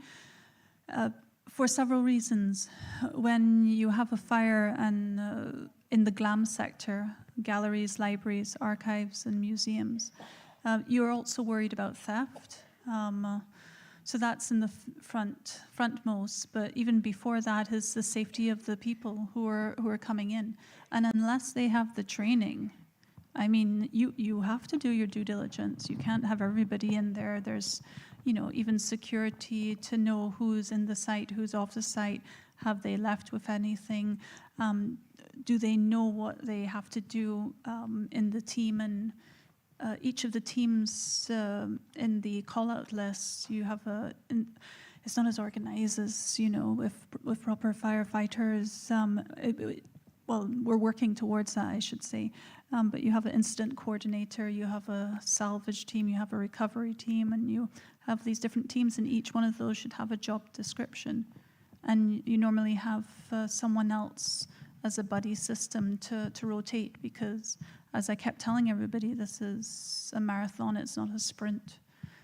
For several reasons. When you have a fire and in the GLAM sector, galleries, libraries, archives, and museums, you're also worried about theft. So that's in the frontmost. But even before that is the safety of the people who are coming in. And unless they have the training, I mean, you have to do your due diligence. You can't have everybody in there. There's even security to know who's in the site, who's off the site. Have they left with anything? Do they know what they have to do in the team? And each of the teams in the call-out list, you have it's not as organized as, with proper firefighters. Well, we're working towards that, I should say. But you have an incident coordinator, you have a salvage team, you have a recovery team, and you have these different teams, and each one of those should have a job description. And you normally have someone else as a buddy system to rotate, because, as I kept telling everybody, this is a marathon, it's not a sprint.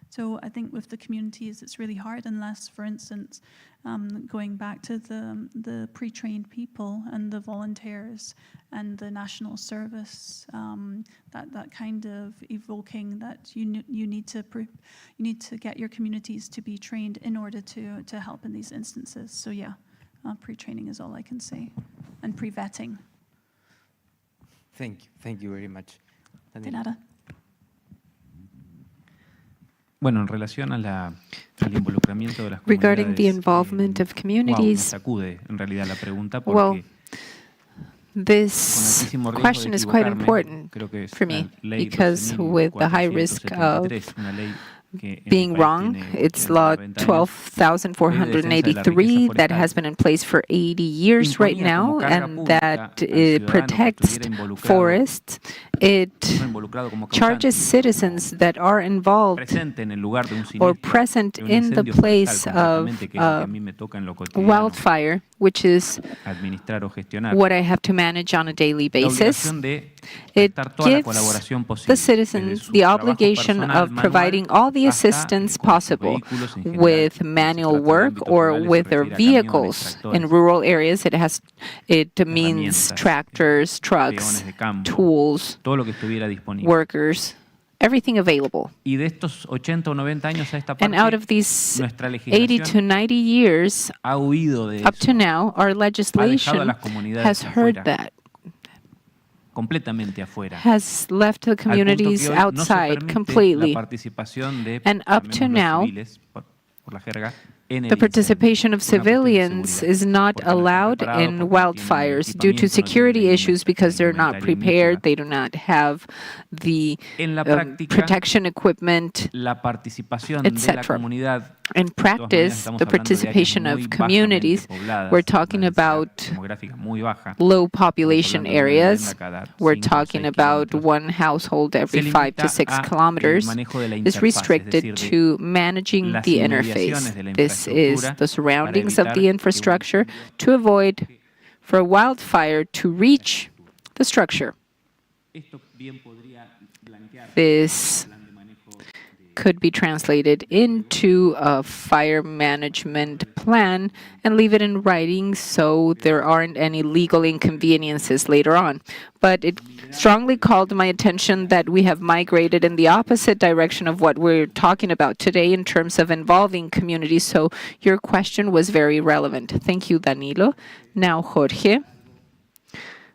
So I think with the communities, it's really hard unless, for instance, going back to the pre-trained people and the volunteers and the national service, that kind of evoking that you need to get your communities to be trained in order to help in these instances. So yeah, pre-training is all I can say, and pre-vetting. Thank you very much. De nada. Bueno, en relación al involucramiento de las comunidades, regarding the involvement of communities, me sacude en realidad la pregunta porque this question is quite important for me, because with the high risk of being wrong, it's Law 12,483 that has been in place for 80 years right now, and that it protects forests. It charges citizens that are involved or present in the place of wildfire, which is what I have to manage on a daily basis. It gives the citizens the obligation of providing all the assistance possible with manual work or with their vehicles. In rural areas, it means tractors, trucks, tools, workers, everything available. And out of these 80 to 90 years, up to now, our legislation has heard that. Has left the communities outside completely. And up to now, the participation of civilians is not allowed in wildfires due to security issues, because they're not prepared, they do not have the protection equipment, etc. In practice, the participation of communities, we're talking about low population areas, we're talking about one household every 5 to 6 kilometers, is restricted to managing the interface. This is the surroundings of the infrastructure to avoid for a wildfire to reach the structure. This could be translated into a fire management plan and leave it in writing so there aren't any legal inconveniences later on. But it strongly called my attention that we have migrated in the opposite direction of what we're talking about today in terms of involving communities. So your question was very relevant. Thank you, Danilo. Now, Jorge,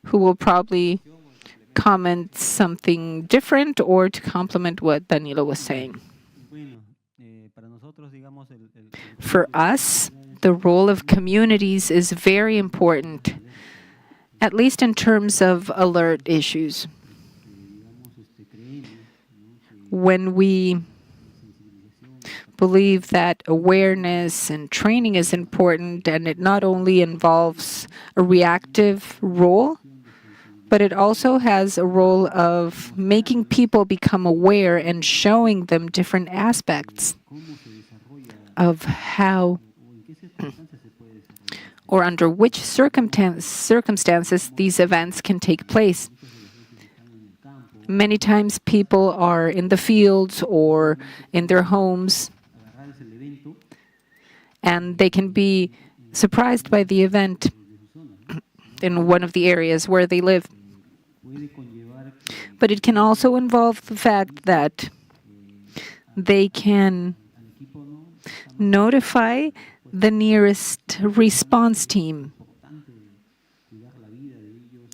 who will probably comment something different or to complement what Danilo was saying. For us, the role of communities is very important, at least in terms of alert issues. When we believe that awareness and training is important, and it not only involves a reactive role, but it also has a role of making people become aware and showing them different aspects of how or under which circumstances these events can take place. Many times people are in the fields or in their homes, and they can be surprised by the event in one of the areas where they live. But it can also involve the fact that they can notify the nearest response team.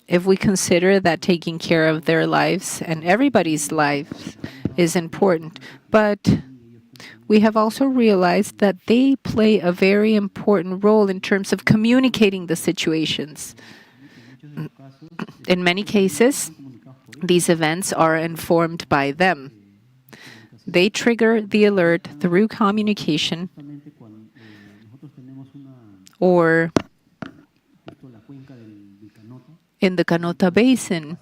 If we consider that taking care of their lives and everybody's lives is important, but we have also realized that they play a very important role in terms of communicating the situations. In many cases, these events are informed by them. They trigger the alert through communication, or in the Canota Basin,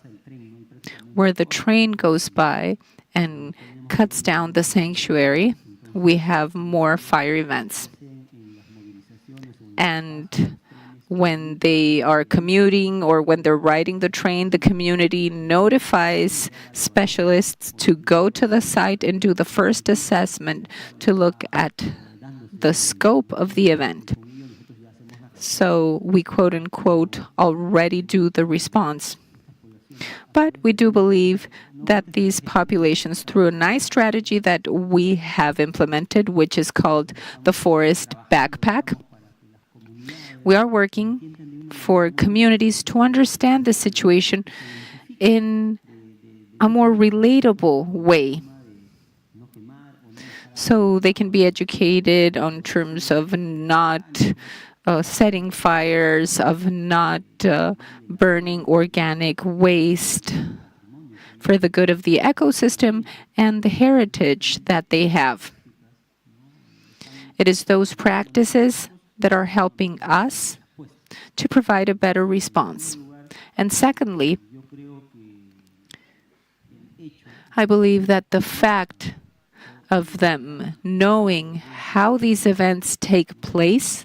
where the train goes by and cuts down the sanctuary, we have more fire events. And when they are commuting or when they're riding the train, the community notifies specialists to go to the site and do the first assessment to look at the scope of the event. So we, quote unquote, already do the response. But we do believe that these populations, through a nice strategy that we have implemented, which is called the Forest Backpack, we are working for communities to understand the situation in a more relatable way, so they can be educated on terms of not setting fires, of not burning organic waste, for the good of the ecosystem and the heritage that they have. It is those practices that are helping us to provide a better response. And secondly, I believe that the fact of them knowing how these events take place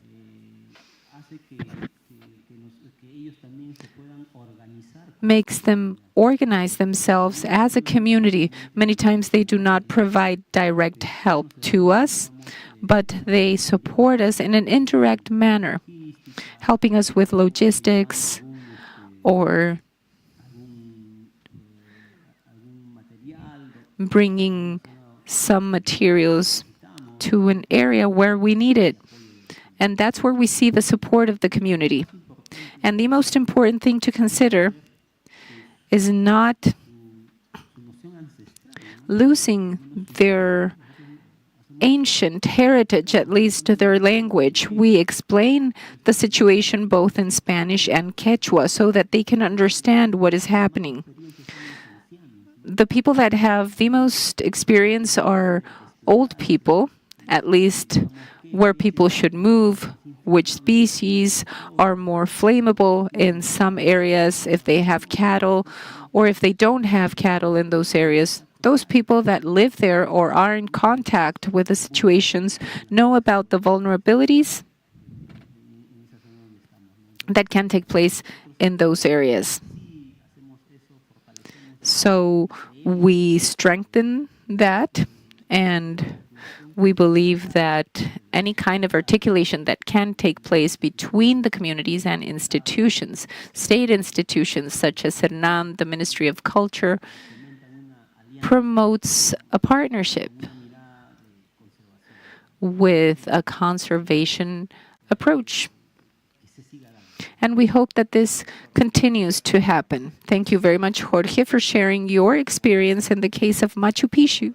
makes them organize themselves as a community. Many times they do not provide direct help to us, but they support us in an indirect manner, helping us with logistics or bringing some materials to an area where we need it. And that's where we see the support of the community. And the most important thing to consider is not losing their ancient heritage, at least their language. We explain the situation both in Spanish and Quechua so that they can understand what is happening. The people that have the most experience are old people, at least where people should move, which species are more flammable in some areas if they have cattle, or if they don't have cattle in those areas. Those people that live there or are in contact with the situations know about the vulnerabilities that can take place in those areas. So we strengthen that And we believe that any kind of articulation that can take place between the communities and institutions, state institutions such as CERNAM, the Ministry of Culture, promotes a partnership with a conservation approach. And we hope that this continues to happen. Thank you very much, Jorge, for sharing your experience in the case of Machu Picchu.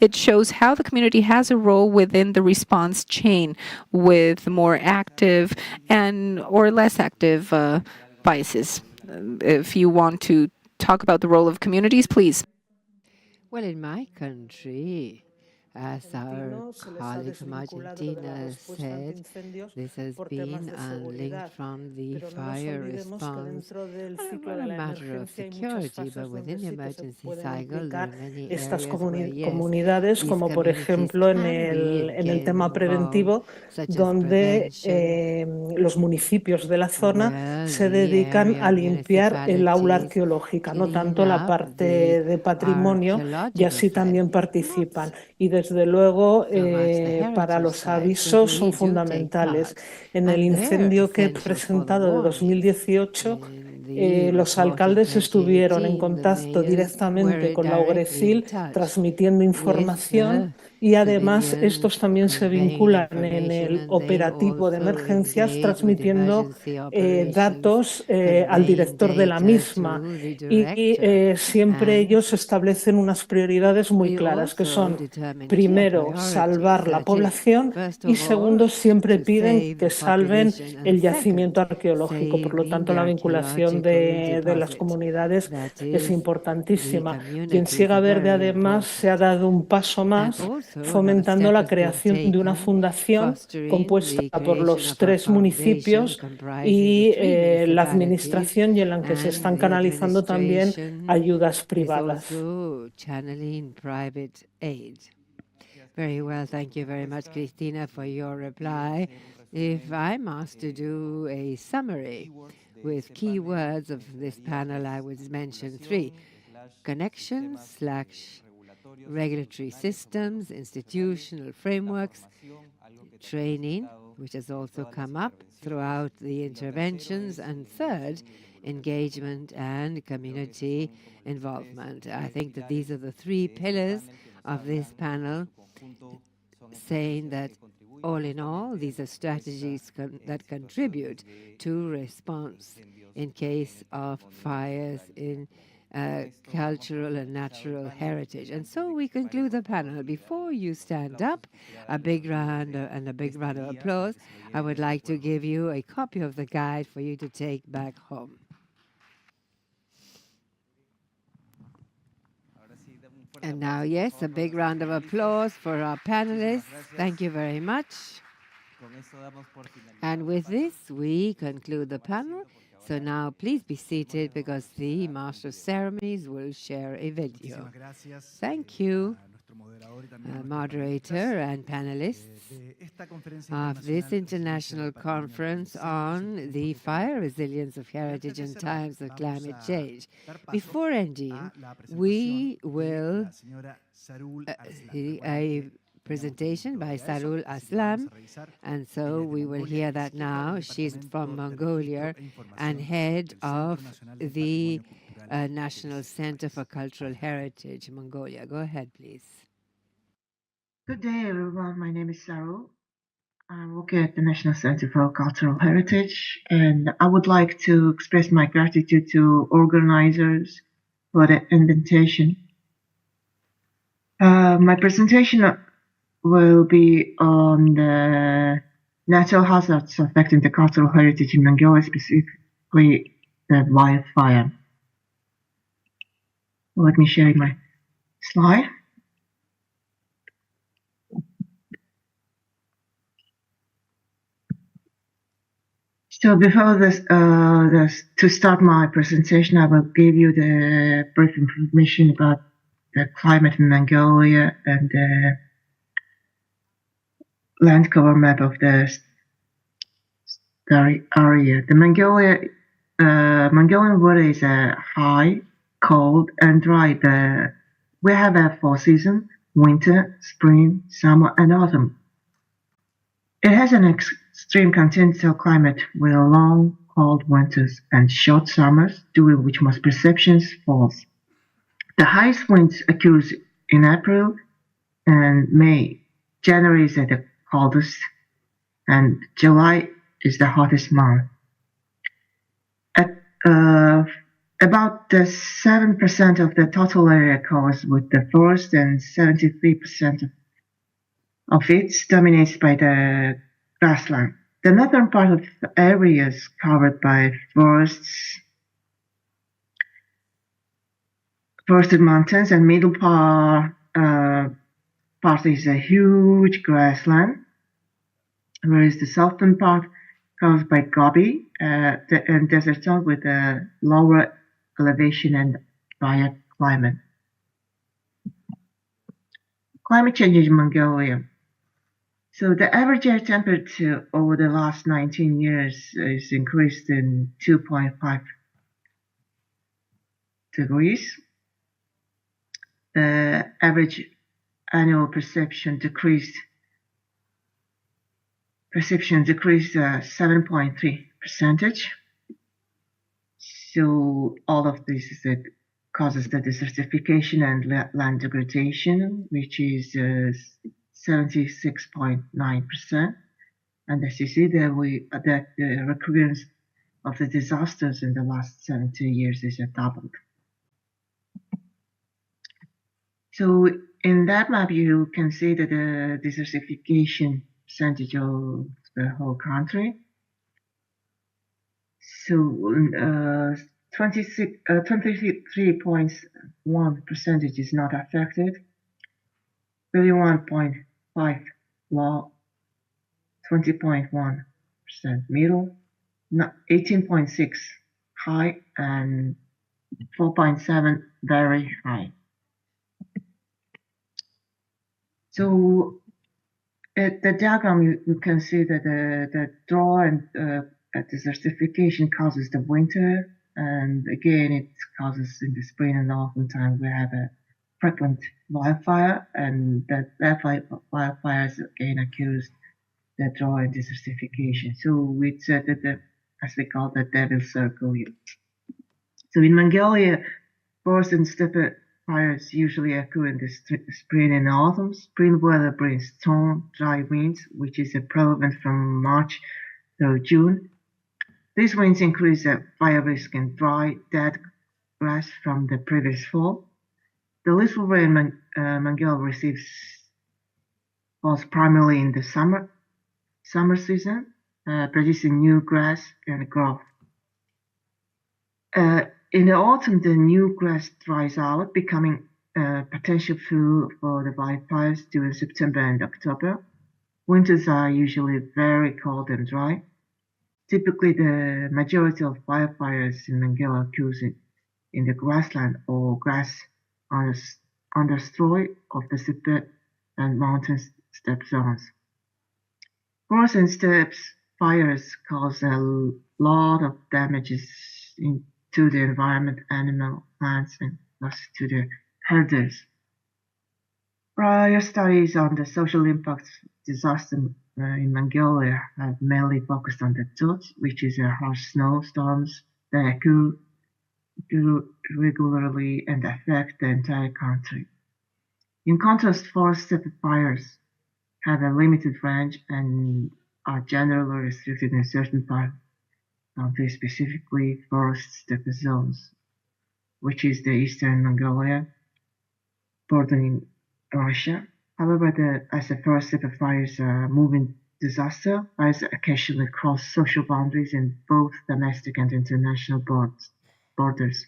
It shows how the community has a role within the response chain with more active and or less active biases. If you want to talk about the role of communities, please. Well, in my country, as our colleague from Argentina said, this has been linked from the fire response, not a matter of security, but within the emergency cycle, there are many estas areas where, yes, comunidades, these como por communities ejemplo can be en el tema involved, preventivo, such as donde prevention, los municipios de la zona where se the dedican a area limpiar el aula municipalities arqueológica, no clean tanto la up parte the de patrimonio, y archaeological así site. también participan. Y desde luego So much the para heritage los site, but avisos son we do take fundamentales. part, En el and they're incendio que he essential for the presentado de warnings. 2018, In the los report in alcaldes estuvieron en 2018, the contacto mayors directamente were con la directly in OGRECIL, touch transmitiendo with información, the y además civilians, estos también se conveying vinculan en information, el and they operativo de also emergencias, engage with transmitiendo emergency operations, datos al conveying director de la data misma. to the Y director, siempre and ellos establecen unas prioridades muy they claras, que also son, determine clear primero, priorities, salvar la that is, población, first y of all, segundo, siempre to piden save que the salven population, el and yacimiento second, arqueológico. Por lo saving tanto, the la vinculación archaeological de las deposit. comunidades That es is, the importantísima. Y en communities Siega are Verde, very además, se ha important. dado un paso And más, also, another fomentando step la has been creación de una taken, fundación fostering compuesta the por creation los of a 3 foundation municipios comprising y the 3 la municipalities, administración, y en la que se and están the canalizando también administration ayudas is privadas. also channeling private aid. Very well, thank you very much, Cristina, for your reply. If I'm asked to do a summary with key words of this panel, I would mention 3: connections / regulatory systems, institutional frameworks, training, which has also come up throughout the interventions, and third, engagement and community involvement. I think that these are the 3 pillars of this panel, saying that all in all, these are strategies that contribute to response in case of fires in cultural and natural heritage. And so we conclude the panel. Before you stand up, a big round of applause. I would like to give you a copy of the guide for you to take back home. And now, yes, a big round of applause for our panelists. Thank you very much. And with this, we conclude the panel. So now, please be seated because the Master of Ceremonies will share a video. Thank you, moderator and panelists of this international conference on the fire resilience of heritage in times of climate change. Before ending, we will see a presentation by Sarul Aslam, and so we will hear that now. She's from Mongolia and head of the National Center for Cultural Heritage, Mongolia. Go ahead, please. Good day, everyone. My name is Sarul. I work at the National Center for Cultural Heritage, and I would like to express my gratitude to organizers for the invitation. My presentation will be on the natural hazards affecting the cultural heritage in Mongolia, specifically the wildfire. Let me share my slide. So before this, to start my presentation, I will give you the brief information about the climate in Mongolia and the land cover map of the area. The Mongolian weather is high, cold, and dry. We have 4 seasons: winter, spring, summer, and autumn. It has an extreme continental climate with long, cold winters and short summers, during which most precipitation falls. The highest winds occurs in April and May. January is at the coldest, and July is the hottest month. About 7% of the total area covers with the forest, and 73% of it is dominated by the grassland. The northern part of the area is covered by forests, forested mountains, and middle part is a huge grassland, whereas the southern part covered by Gobi and desert zone with a lower elevation and drier climate. Climate change in Mongolia. So the average air temperature over the last 19 years is increased in 2.5 degrees. The average annual perception decreased 7.3%. So all of this is that causes the desertification and land degradation, which is 76.9%. And as you see there, the recurrence of the disasters in the last 70 years is doubled. So in that map, you can see that the desertification percentage of the whole country. So 23.1% is not affected, 31.5 low, 20.1% middle, 18.6 high, and 4.7 very high. So at the diagram, you can see that the draw and desertification causes the winter, and again it causes in the spring and autumn time we have a frequent wildfire, and that wildfires again occurs the draw and desertification. So it's that as we call the devil's circle here. So in Mongolia, forest and steppe fires usually occur in the spring and autumn. Spring weather brings strong, dry winds, which is prevalent from March through June. These winds increase the fire risk in dry, dead grass from the previous fall. The little rain Mongolia falls primarily in the summer season, producing new grass and growth. In the autumn, the new grass dries out, becoming potential fuel for the wildfires during September and October. Winters are usually very cold and dry. Typically, the majority of wildfires in Mongolia occurs in the grassland or grass understory of the steppe and mountain steppe zones. Forest and steppe fires cause a lot of damages to the environment, animal, plants, and thus to the herders. Prior studies on the social impacts of disaster in Mongolia have mainly focused on the droughts, which is harsh snowstorms that occur regularly and affect the entire country. In contrast, forest steppe fires have a limited range and are generally restricted in certain parts of the country, specifically forest steppe zones, which is the eastern Mongolia, bordering Russia. However, as the forest steppe fires are a moving disaster, fires occasionally cross social boundaries in both domestic and international borders.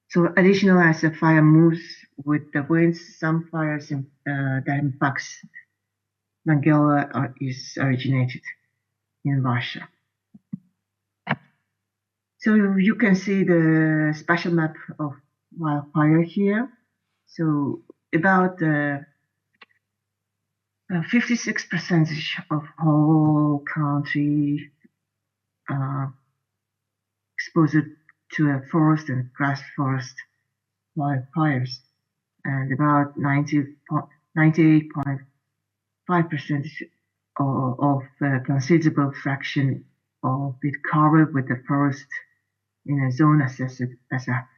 So additionally, as the fire moves with the winds, some fires that impacts Mongolia is originated in Russia. So you can see the spatial map of wildfire here. So about 56% of whole country exposed to a forest and grass forest wildfires. and about 98.5% of a considerable fraction of it covered with the forest in a zone assessed as a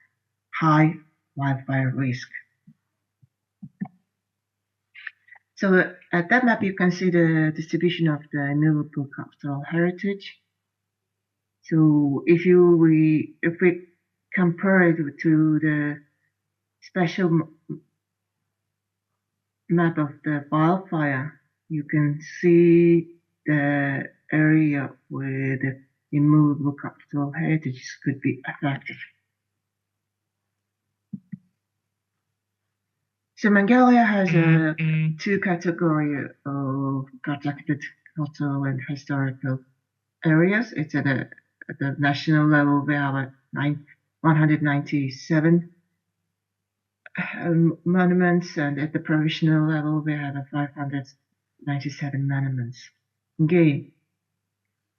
high wildfire risk. So at that map, you can see the distribution of the renewable cultural heritage. So if we compare it to the special map of the wildfire, you can see the area where the immovable cultural heritage could be affected. So Mongolia has two categories of protected cultural and historical areas. It's at the national level, we have 197 monuments, and at the provincial level, we have 597 monuments. Again,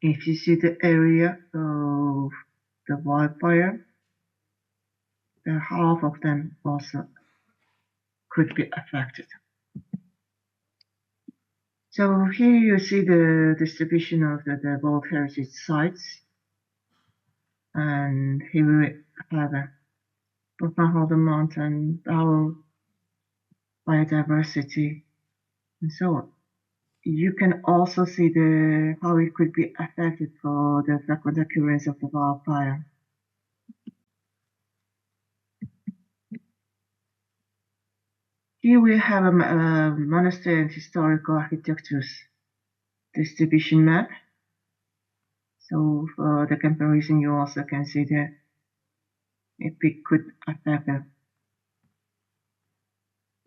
if you see the area of the wildfire, half of them also could be affected. So here you see the distribution of the World Heritage Sites. And here we have Botmanholden Mountain, our biodiversity, and so on. You can also see how it could be affected for the frequent occurrence of the wildfire. Here we have a monastery and historical architecture's distribution map. So for the comparison, you also can see that it could affect a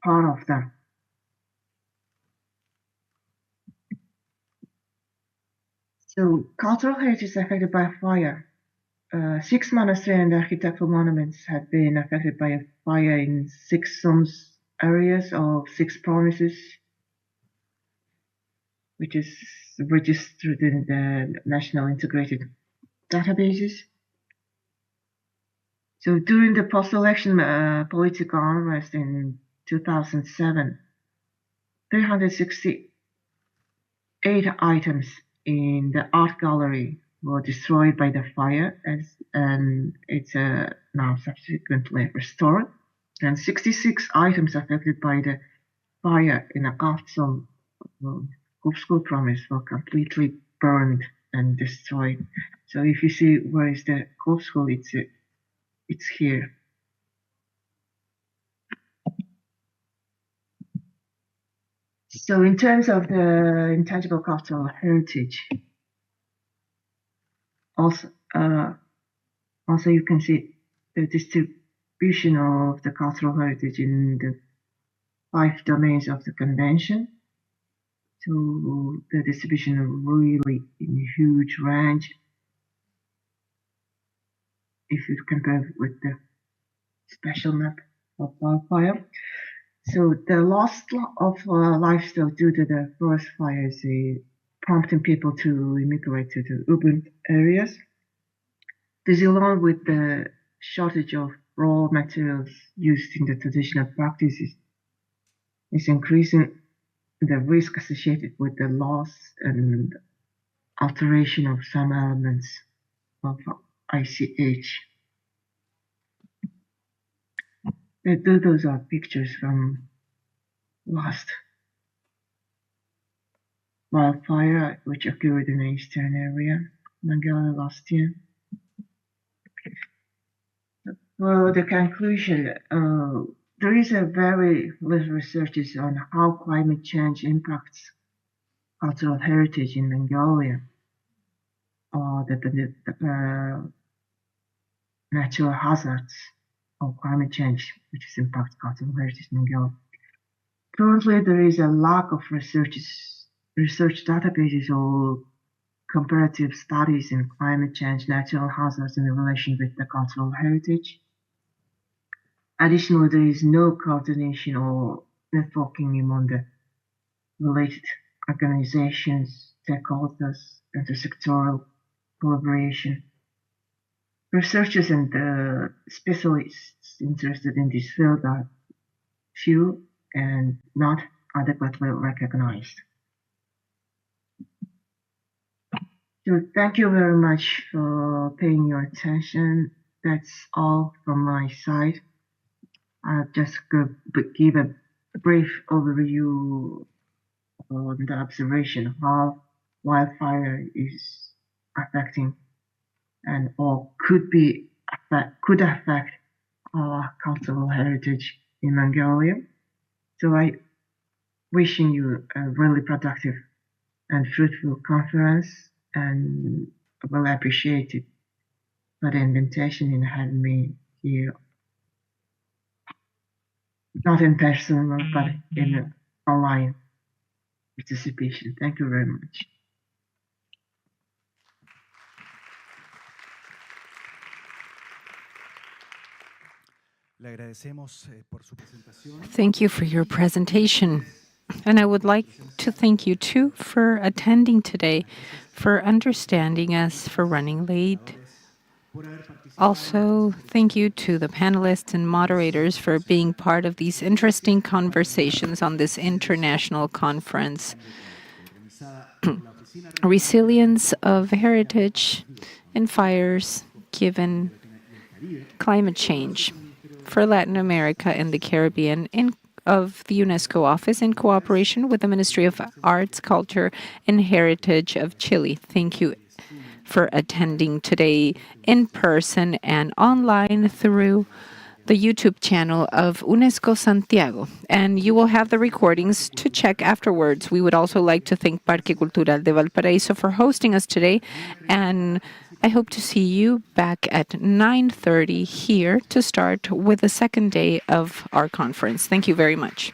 part of them. So cultural heritage is affected by fire. 6 monasteries and architectural monuments have been affected by a fire in 6 zones areas of 6 provinces, which is registered in the national integrated databases. So during the post-election political unrest in 2007, 368 items in the art gallery were destroyed by the fire, and it's now subsequently restored. And 66 items affected by the fire in a Kaftsum Kufskul province were completely burned and destroyed. So if you see where is the Kufskul, it's here. So in terms of the intangible cultural heritage, also you can see the distribution of the cultural heritage in the 5 domains of the convention. So the distribution really in a huge range if you compare with the special map of wildfire. So the loss of livestock due to the forest fires prompting people to immigrate to the urban areas. This, along with the shortage of raw materials used in the traditional practices, is increasing the risk associated with the loss and alteration of some elements of ICH. Those are pictures from last wildfire which occurred in the eastern area, Mongolia last year. Well, the conclusion, there is a very little research on how climate change impacts cultural heritage in Mongolia, or the natural hazards of climate change, which is impact cultural heritage in Mongolia. Currently, there is a lack of research databases or comparative studies in climate change, natural hazards in relation with the cultural heritage. Additionally, there is no coordination or networking among the related organizations, stakeholders, intersectoral collaboration. Researchers and specialists interested in this field are few and not adequately recognized. So thank you very much for paying your attention. That's all from my side. I'll just give a brief overview on the observation of how wildfire is affecting and or could affect our cultural heritage in Mongolia. So I wishing you a really productive and fruitful conference, and will appreciate it for the invitation in having me here, not in person, but in online participation. Thank you very much. Thank you for your presentation. And I would like to thank you too for attending today, for understanding us, for running late. Also, thank you to the panelists and moderators for being part of these interesting conversations on this international conference. Resilience of heritage in fires given climate change for Latin America and the Caribbean of the UNESCO office in cooperation with the Ministry of Arts, Culture, and Heritage of Chile. Thank you for attending today in person and online through the YouTube channel of UNESCO Santiago. And you will have the recordings to check afterwards. We would also like to thank Parque Cultural de Valparaíso for hosting us today. And I hope to see you back at 9:30 here to start with the second day of our conference. Thank you very much.